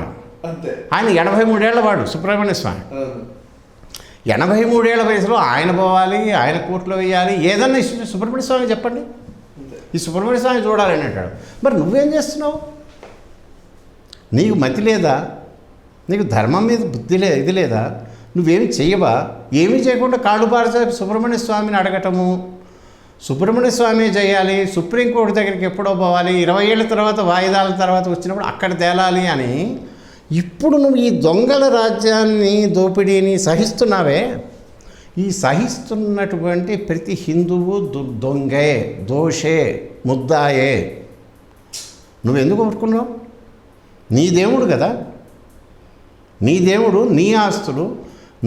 ఆయన 83 ఏళ్ల వాడు సుబ్రహ్మణ్య స్వామి. 83 ఏళ్ల వయసులో ఆయన పోవాలి, ఆయన కోర్టులో వేయాలి, ఏదన్నా ఇష్యూ సుబ్రహ్మణ్య స్వామి చెప్పండి, ఈ సుబ్రహ్మణ్య స్వామి చూడాలని అంటాడు. మరి నువ్వేం చేస్తున్నావు? నీకు మతి లేదా? నీకు ధర్మం మీద బుద్ధి ఇది లేదా? నువ్వేమి చేయవా? ఏమీ చేయకుండా కాళ్ళు పారసే సుబ్రహ్మణ్య స్వామిని అడగటము, సుబ్రహ్మణ్య స్వామి చేయాలి, సుప్రీంకోర్టు దగ్గరికి ఎప్పుడో పోవాలి, 20 ఏళ్ళ తర్వాత వాయిదాల తర్వాత వచ్చినప్పుడు అక్కడ తేలాలి అని. ఇప్పుడు నువ్వు ఈ దొంగల రాజ్యాన్ని, దోపిడీని సహిస్తున్నావే. ఈ సహిస్తున్నటువంటి ప్రతి హిందువు దొంగే, దోషే, ముద్దాయే. నువ్వెందుకు పట్టుకున్నావు? నీ దేవుడు కదా, నీ దేవుడు, నీ ఆస్తులు,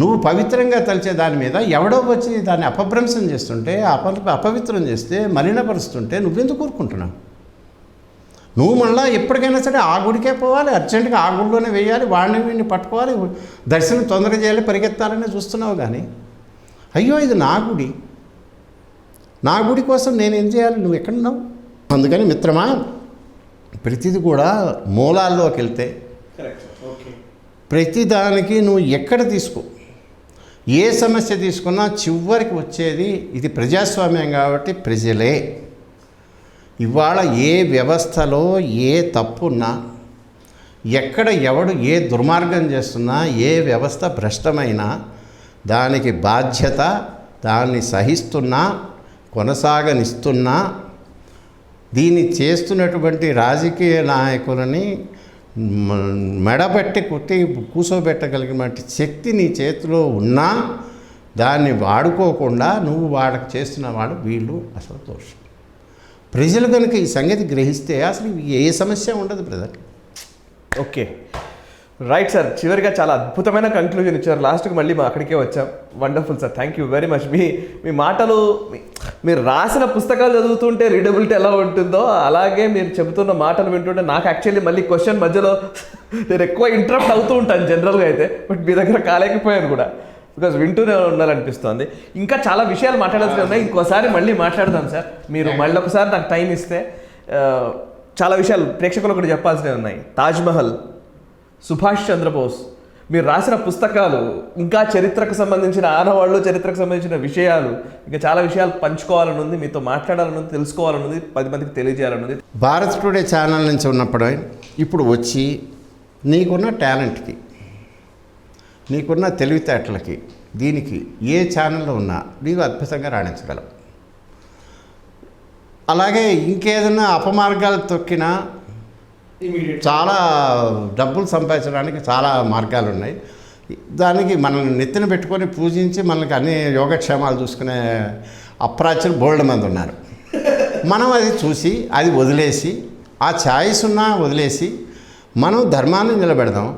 నువ్వు పవిత్రంగా తలిచే దాని మీద ఎవడో వచ్చి దాన్ని అపభ్రంశం చేస్తుంటే, అపవిత్రం చేస్తే, మలినపరుస్తుంటే నువ్వెందుకు కోరుకుంటున్నావు? నువ్వు మళ్ళీ ఎప్పటికైనా సరే ఆ గుడికే పోవాలి, అర్జెంటుగా ఆ గుడిలోనే వేయాలి, వాడిని వీడిని పట్టుకోవాలి, దర్శనం తొందరగా చేయాలి, పరిగెత్తాలని చూస్తున్నావు. కానీ అయ్యో ఇది నా గుడి, నా గుడి కోసం నేనేం చేయాలి? నువ్వు ఎక్కడున్నావు? అందుకని మిత్రమా, ప్రతిది కూడా మూలాల్లోకి వెళ్తే ప్రతిదానికి నువ్వు ఎక్కడ తీసుకో, ఏ సమస్య తీసుకున్నా చివరికి వచ్చేది ఇది ప్రజాస్వామ్యం కాబట్టి ప్రజలే. ఇవాళ ఏ వ్యవస్థలో ఏ తప్పున్నా, ఎక్కడ ఎవడు ఏ దుర్మార్గం చేస్తున్నా, ఏ వ్యవస్థ భ్రష్టమైనా దానికి బాధ్యత, దాన్ని సహిస్తున్నా, కొనసాగనిస్తున్నా, దీన్ని చేస్తున్నటువంటి రాజకీయ నాయకులని మెడబెట్టి కుట్టి కూసోబెట్టగలిగినటువంటి శక్తి నీ చేతిలో ఉన్నా దాన్ని వాడుకోకుండా నువ్వు వాళ్ళకి చేస్తున్న వాళ్ళు వీళ్ళు అసలు దోషం. ప్రజలు కనుక ఈ సంగతి గ్రహిస్తే అసలు ఏ సమస్య ఉండదు బ్రదర్. Okay, right sir. చివరిగా చాలా అద్భుతమైన కంక్లూజన్ ఇచ్చారు. లాస్ట్కి మళ్ళీ మా అక్కడికే వచ్చాం. Wonderful sir, thank you very much. మీ మాటలు, మీరు రాసిన పుస్తకాలు చదువుతుంటే రీడబిలిటీ ఎలా ఉంటుందో అలాగే మీరు చెబుతున్న మాటలు వింటుంటే నాకు యాక్చువల్లీ మళ్ళీ క్వశ్చన్ మధ్యలో నేను ఎక్కువ ఇంటరప్ట్ అవుతూ ఉంటాను జనరల్గా అయితే, బట్ మీ దగ్గర కాలేకపోయాను కూడా, బికాజ్ వింటూనే ఉండాలనిపిస్తుంది. ఇంకా చాలా విషయాలు మాట్లాడాల్సి ఉన్నాయి, ఇంకోసారి మళ్ళీ మాట్లాడదాం సార్. మీరు మళ్ళీ ఒకసారి నాకు టైం ఇస్తే చాలా విషయాలు ప్రేక్షకులు కూడా చెప్పాల్సినవి ఉన్నాయి. తాజ్మహల్, సుభాష్ చంద్రబోస్, మీరు రాసిన పుస్తకాలు, ఇంకా చరిత్రకు సంబంధించిన ఆనవాళ్ళు, చరిత్రకు సంబంధించిన విషయాలు, ఇంకా చాలా విషయాలు పంచుకోవాలని ఉంది, మీతో మాట్లాడాలని ఉంది, తెలుసుకోవాలని ఉంది, 10 మందికి తెలియజేయాలని ఉంది. భారత్ టుడే ఛానల్ నుంచి ఉన్నప్పుడు ఇప్పుడు వచ్చి నీకున్న టాలెంట్కి, నీకున్న తెలివితేటలకి, దీనికి ఏ ఛానల్లో ఉన్నా నీకు అద్భుతంగా రాణించగలవు. అలాగే ఇంకేదైనా అపమార్గాలు తొక్కినా చాలా డబ్బులు సంపాదించడానికి చాలా మార్గాలు ఉన్నాయి. దానికి మనల్ని నెత్తిన పెట్టుకొని పూజించి మనకి అన్ని యోగక్షేమాలు చూసుకునే అప్రాచులు బోల్డ్ మంది ఉన్నారు. మనం అది చూసి అది వదిలేసి ఆ ఛాయిస్ ఉన్నా వదిలేసి మనం ధర్మాన్ని నిలబెడదాం,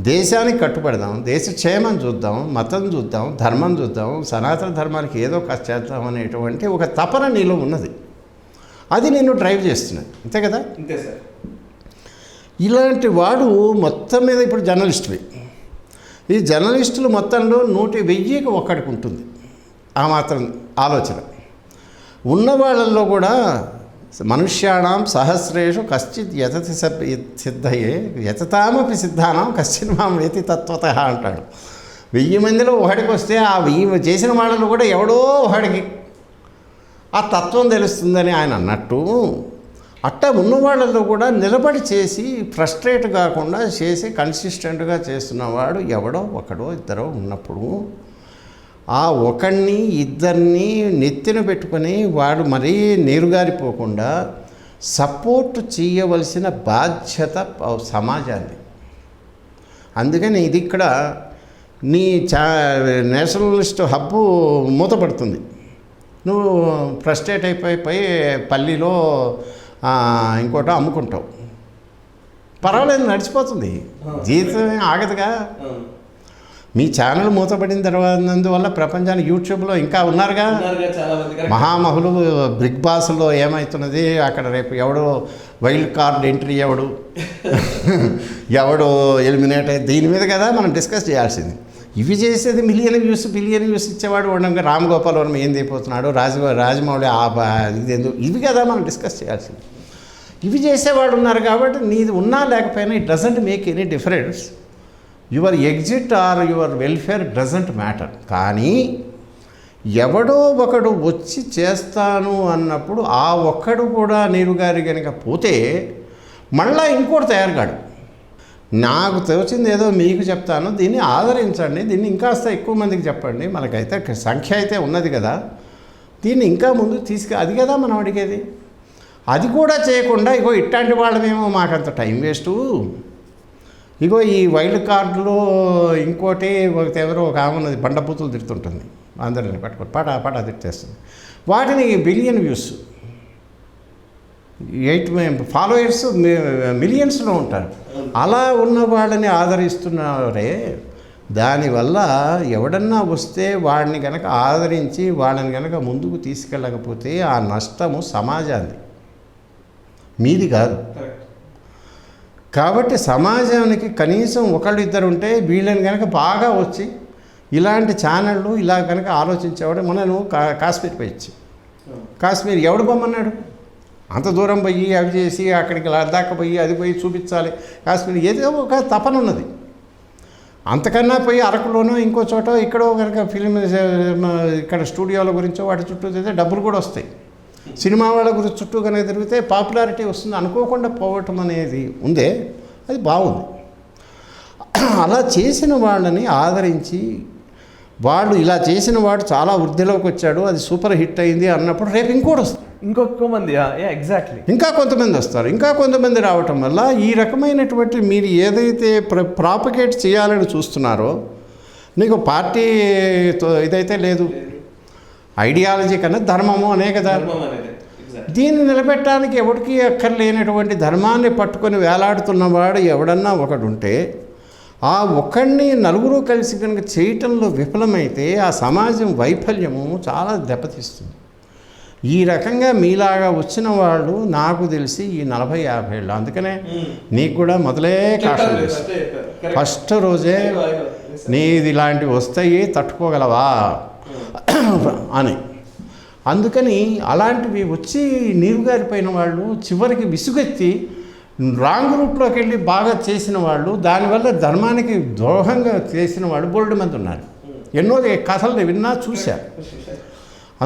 దేశానికి కట్టుబడదాం, దేశ క్షేమం చూద్దాం, మతం చూద్దాం, ధర్మం చూద్దాం, సనాతన ధర్మానికి ఏదో కాస్త చేద్దాం అనేటువంటి ఒక తపన నీలో ఉన్నది. అది నేను డ్రైవ్ చేస్తున్నాను, అంతే కదా. అంతే సార్. ఇలాంటి వాడు మొత్తం మీద ఇప్పుడు జర్నలిస్టువి. ఈ జర్నలిస్టులు మొత్తంలో 100,000కి ఒక్కడికి ఉంటుంది ఆ మాత్రం ఆలోచన. ఉన్న వాళ్ళల్లో కూడా మనుష్యాణం సహస్రేషు కశ్చిత్ యతతి సిద్ధయే యతతామపి సిద్ధానం కశ్చిత్ మాం వేతి తత్వత అంటాడు. 1000 మందిలో ఒకడికి వస్తే ఆ 1000 చేసిన వాళ్ళలో కూడా ఎవడో ఒకడికి ఆ తత్వం తెలుస్తుందని ఆయన అన్నట్టు, అట్ట ఉన్న వాళ్ళలో కూడా నిలబడి చేసి ఫ్రస్ట్రేట్ కాకుండా చేసి కన్సిస్టెంట్గా చేస్తున్నవాడు ఎవడో ఒకడో ఇద్దరో ఉన్నప్పుడు ఆ ఒకడిని ఇద్దరిని నెత్తిన పెట్టుకొని వాడు మరీ నీరుగారిపోకుండా సపోర్ట్ చేయవలసిన బాధ్యత సమాజాన్ని. అందుకని ఇది ఇక్కడ నీ నేషనలిస్ట్ హబ్బు మూతపడుతుంది. నువ్వు ఫ్రస్ట్రేట్ అయిపోయి పల్లిలో ఇంకోటో అమ్ముకుంటావు, పర్వాలేదు, నడిచిపోతుంది, జీవితం ఆగదుగా. మీ ఛానల్ మూతపడిన అందువల్ల ప్రపంచానికి యూట్యూబ్లో ఇంకా ఉన్నారుగా మహామహులు. బిగ్ బాస్లో ఏమవుతున్నది అక్కడ, రేపు ఎవడో వైల్డ్ కార్డ్ ఎంట్రీ ఎవడో ఎలిమినేట్ అయ్యి దీని మీద కదా మనం డిస్కస్ చేయాల్సింది. ఇవి చేసేది బిలియన్ వ్యూస్ ఇచ్చేవాడు ఉండగా రామ్ గోపాల్ వర్మ ఏం అయిపోతున్నాడు, రాజమౌళి ఇవి కదా మనం డిస్కస్ చేయాల్సింది. ఇవి చేసేవాడు ఉన్నారు కాబట్టి నీది ఉన్నా లేకపోయినా it doesn't make any difference. Your exit or your welfare doesn't matter. కానీ ఎవడో ఒకడు వచ్చి చేస్తాను అన్నప్పుడు ఆ ఒక్కడు కూడా నీరుగారి కనుక పోతే మళ్ళా ఇంకోటి తయారు కాడు. నాకు తోచింది ఏదో మీకు చెప్తాను, దీన్ని ఆదరించండి, దీన్ని ఇంకాస్త ఎక్కువ మందికి చెప్పండి, మనకైతే సంఖ్య అయితే ఉన్నది కదా, దీన్ని ఇంకా ముందు అది కదా మనం అడిగేది. అది కూడా చేయకుండా ఇగో ఇట్లాంటి వాళ్ళమేమో మాకంత టైం వేస్టు, ఇగో ఈ వైల్డ్ కార్డులో ఇంకోటి ఎవరో ఒక ఆమె ఉన్నది బండపూతులు తిడుతుంటుంది, అందరిని పట్టుకొని పట తిట్టేస్తుంది. వాటిని బిలియన్ వ్యూస్ 8 ఫాలోయర్స్ మిలియన్స్లో ఉంటారు. అలా ఉన్న వాళ్ళని ఆదరిస్తున్నారే, దానివల్ల ఎవడన్నా వస్తే వాడిని కనుక ఆదరించి వాళ్ళని కనుక ముందుకు తీసుకెళ్ళకపోతే ఆ నష్టము సమాజాన్ని, మీది కాదు. కాబట్టి సమాజానికి కనీసం ఒకళ్ళు ఇద్దరు ఉంటే వీళ్ళని కనుక బాగా వచ్చి ఇలాంటి ఛానళ్ళు ఇలా కనుక ఆలోచించేవాడు. మనం కాశ్మీర్ పోయొచ్చు, కాశ్మీర్ ఎవడు పొమ్మన్నాడు? అంత దూరం పోయి అవి చేసి అక్కడికి లద్దాఖ పోయి అది పోయి చూపించాలి కాశ్మీర్, ఏదో ఒక తపన ఉన్నది. అంతకన్నా పోయి అరకులోనో ఇంకో చోట ఇక్కడో కనుక ఫిలిం ఇక్కడ స్టూడియోల గురించో వాటి చుట్టూ తిరిగితే డబ్బులు కూడా వస్తాయి. సినిమా వాళ్ళ గురించి చుట్టూ కనుక తిరిగితే పాపులారిటీ వస్తుంది. అనుకోకుండా పోవటం అనేది ఉందే, అది బాగుంది. అలా చేసిన వాళ్ళని ఆదరించి వాళ్ళు ఇలా చేసిన వాడు చాలా వృద్ధిలోకి వచ్చాడు, అది సూపర్ హిట్ అయింది అన్నప్పుడు రేపు ఇంకోటి వస్తుంది, ఇంకొక మంది ఎగ్జాక్ట్లీ ఇంకా కొంతమంది వస్తారు. ఇంకా కొంతమంది రావటం వల్ల ఈ రకమైనటువంటి మీరు ఏదైతే ప్రాపగేట్ చేయాలని చూస్తున్నారో, నీకు పార్టీ ఇదైతే లేదు, ఐడియాలజీ కన్నా ధర్మము అనే కదా. దీన్ని నిలబెట్టడానికి ఎవరికి అక్కర్లేనటువంటి ధర్మాన్ని పట్టుకొని వేలాడుతున్నవాడు ఎవడన్నా ఒకడు ఉంటే, ఆ ఒక్కడిని నలుగురు కలిసి కనుక చేయటంలో విఫలమైతే ఆ సమాజం వైఫల్యము చాలా దెబ్బతీస్తుంది. ఈ రకంగా మీలాగా వచ్చిన వాళ్ళు నాకు తెలిసి ఈ 40-50 ఏళ్ళు, అందుకనే నీకు కూడా మొదలే కాషన్ చేస్తుంది. ఫస్ట్ రోజే నీది ఇలాంటివి వస్తాయి తట్టుకోగలవా అని. అందుకని అలాంటివి వచ్చి నీరుగారిపోయిన వాళ్ళు చివరికి విసుగెత్తి రాంగ్ రూట్లోకి వెళ్ళి బాగా చేసిన వాళ్ళు, దానివల్ల ధర్మానికి ద్రోహంగా చేసిన వాళ్ళు బోల్డ్ మంది ఉన్నారు. ఎన్నో కథలు విన్నా చూశా.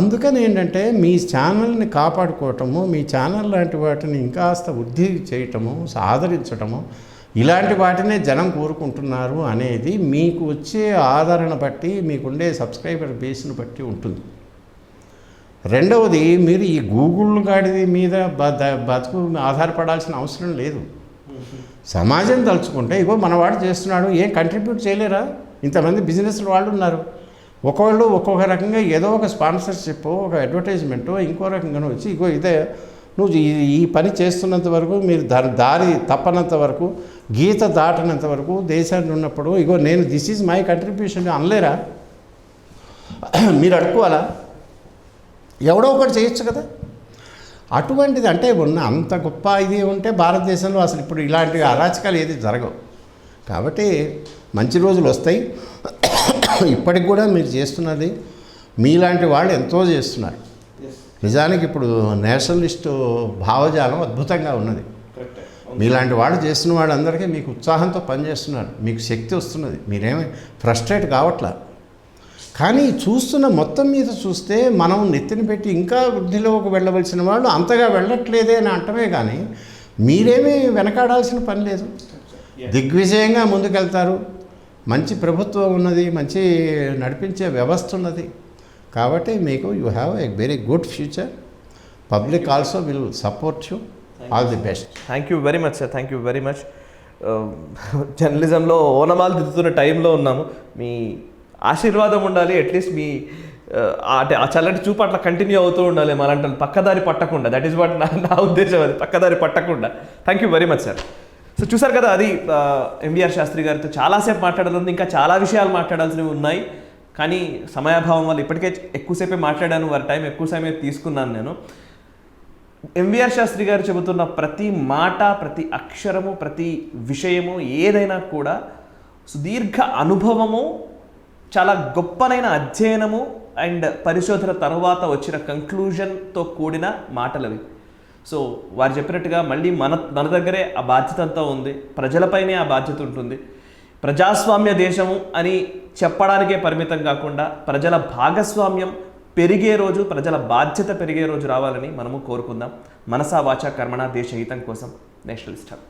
అందుకని ఏంటంటే మీ ఛానల్ని కాపాడుకోవటము, మీ ఛానల్ లాంటి వాటిని ఇంకాస్త వృద్ధి చేయటము, ఆదరించటము, ఇలాంటి వాటినే జనం కోరుకుంటున్నారు అనేది మీకు వచ్చే ఆదరణ బట్టి, మీకుండే సబ్స్క్రైబర్ బేస్ను బట్టి ఉంటుంది. రెండవది, మీరు ఈ గూగుల్ గాడి మీద బతుకు ఆధారపడాల్సిన అవసరం లేదు. సమాజం తలుచుకుంటే ఇగో మనవాడు చేస్తున్నాడు, ఏం కంట్రిబ్యూట్ చేయలేరా? ఇంతమంది బిజినెస్ వాళ్ళు ఉన్నారు, ఒకళ్ళు ఒక్కొక్క రకంగా ఏదో ఒక స్పాన్సర్షిప్, ఒక అడ్వర్టైజ్మెంటు, ఇంకో రకంగా వచ్చి ఇగో ఇదే నువ్వు ఈ పని చేస్తున్నంత వరకు, మీరు దారి తప్పనంత వరకు, గీత దాటనంత వరకు దేశాన్ని ఉన్నప్పుడు ఇగో నేను దిస్ ఈజ్ మై కంట్రిబ్యూషన్ అనలేరా? మీరు అడుక్కోవాలా? ఎవడో ఒకటి చేయొచ్చు కదా. అటువంటిది అంటే ఉన్న అంత గొప్ప ఇది ఉంటే భారతదేశంలో అసలు ఇప్పుడు ఇలాంటి అరాచకాలు ఏది జరగవు. కాబట్టి మంచి రోజులు వస్తాయి. ఇప్పటికి కూడా మీరు చేస్తున్నది, మీలాంటి వాళ్ళు ఎంతో చేస్తున్నారు. నిజానికి ఇప్పుడు నేషనలిస్టు భావజాలం అద్భుతంగా ఉన్నది. మీలాంటి వాళ్ళు చేస్తున్న వాళ్ళందరికీ మీకు ఉత్సాహంతో పనిచేస్తున్నారు, మీకు శక్తి వస్తున్నది, మీరేమీ ఫ్రస్ట్రేట్ కావట్లా. కానీ చూస్తున్న మొత్తం మీద చూస్తే మనం నెత్తిన పెట్టి ఇంకా వృద్ధిలోకి వెళ్ళవలసిన వాళ్ళు అంతగా వెళ్ళట్లేదే అని అంటమే కానీ మీరేమీ వెనకాడాల్సిన పని లేదు. దిగ్విజయంగా ముందుకెళ్తారు. మంచి ప్రభుత్వం ఉన్నది, మంచి నడిపించే వ్యవస్థ ఉన్నది. కాబట్టి మీకు you have a very good future. Public also will support you. All the best. Thank you very much sir, thank you very much. జర్నలిజంలో ఓనమాలు దిద్దుతున్న టైంలో ఉన్నాము. మీ ఆశీర్వాదం ఉండాలి, అట్లీస్ట్ మీ అంటే ఆ చల్లటి చూపు అట్లా కంటిన్యూ అవుతూ ఉండాలి మనంటే పక్కదారి పట్టకుండా. దట్ ఈస్ వాట్ నా ఉద్దేశం, అది పక్కదారి పట్టకుండా. Thank you very much sir. So చూసారు కదా, అది ఎంవీఆర్ శాస్త్రి గారితో చాలాసేపు మాట్లాడాలి, ఇంకా చాలా విషయాలు మాట్లాడాల్సినవి ఉన్నాయి. కానీ సమయాభావం వల్ల ఇప్పటికే ఎక్కువసేపే మాట్లాడాను, వారి టైం ఎక్కువ సమయం తీసుకున్నాను నేను. ఎంవీఆర్ శాస్త్రి గారు చెబుతున్న ప్రతి మాట, ప్రతి అక్షరము, ప్రతి విషయము ఏదైనా కూడా సుదీర్ఘ అనుభవము, చాలా గొప్పనైన అధ్యయనము అండ్ పరిశోధన తర్వాత వచ్చిన కంక్లూజన్తో కూడిన మాటలవి. సో వారు చెప్పినట్టుగా మళ్ళీ మన దగ్గరే ఆ బాధ్యత అంతా ఉంది, ప్రజలపైనే ఆ బాధ్యత ఉంటుంది. ప్రజాస్వామ్య దేశము అని చెప్పడానికే పరిమితం కాకుండా ప్రజల భాగస్వామ్యం పెరిగే రోజు, ప్రజల బాధ్యత పెరిగే రోజు రావాలని మనము కోరుకుందాం. మనసా వాచా కర్మణ దేశ హితం కోసం. Nationalist hub.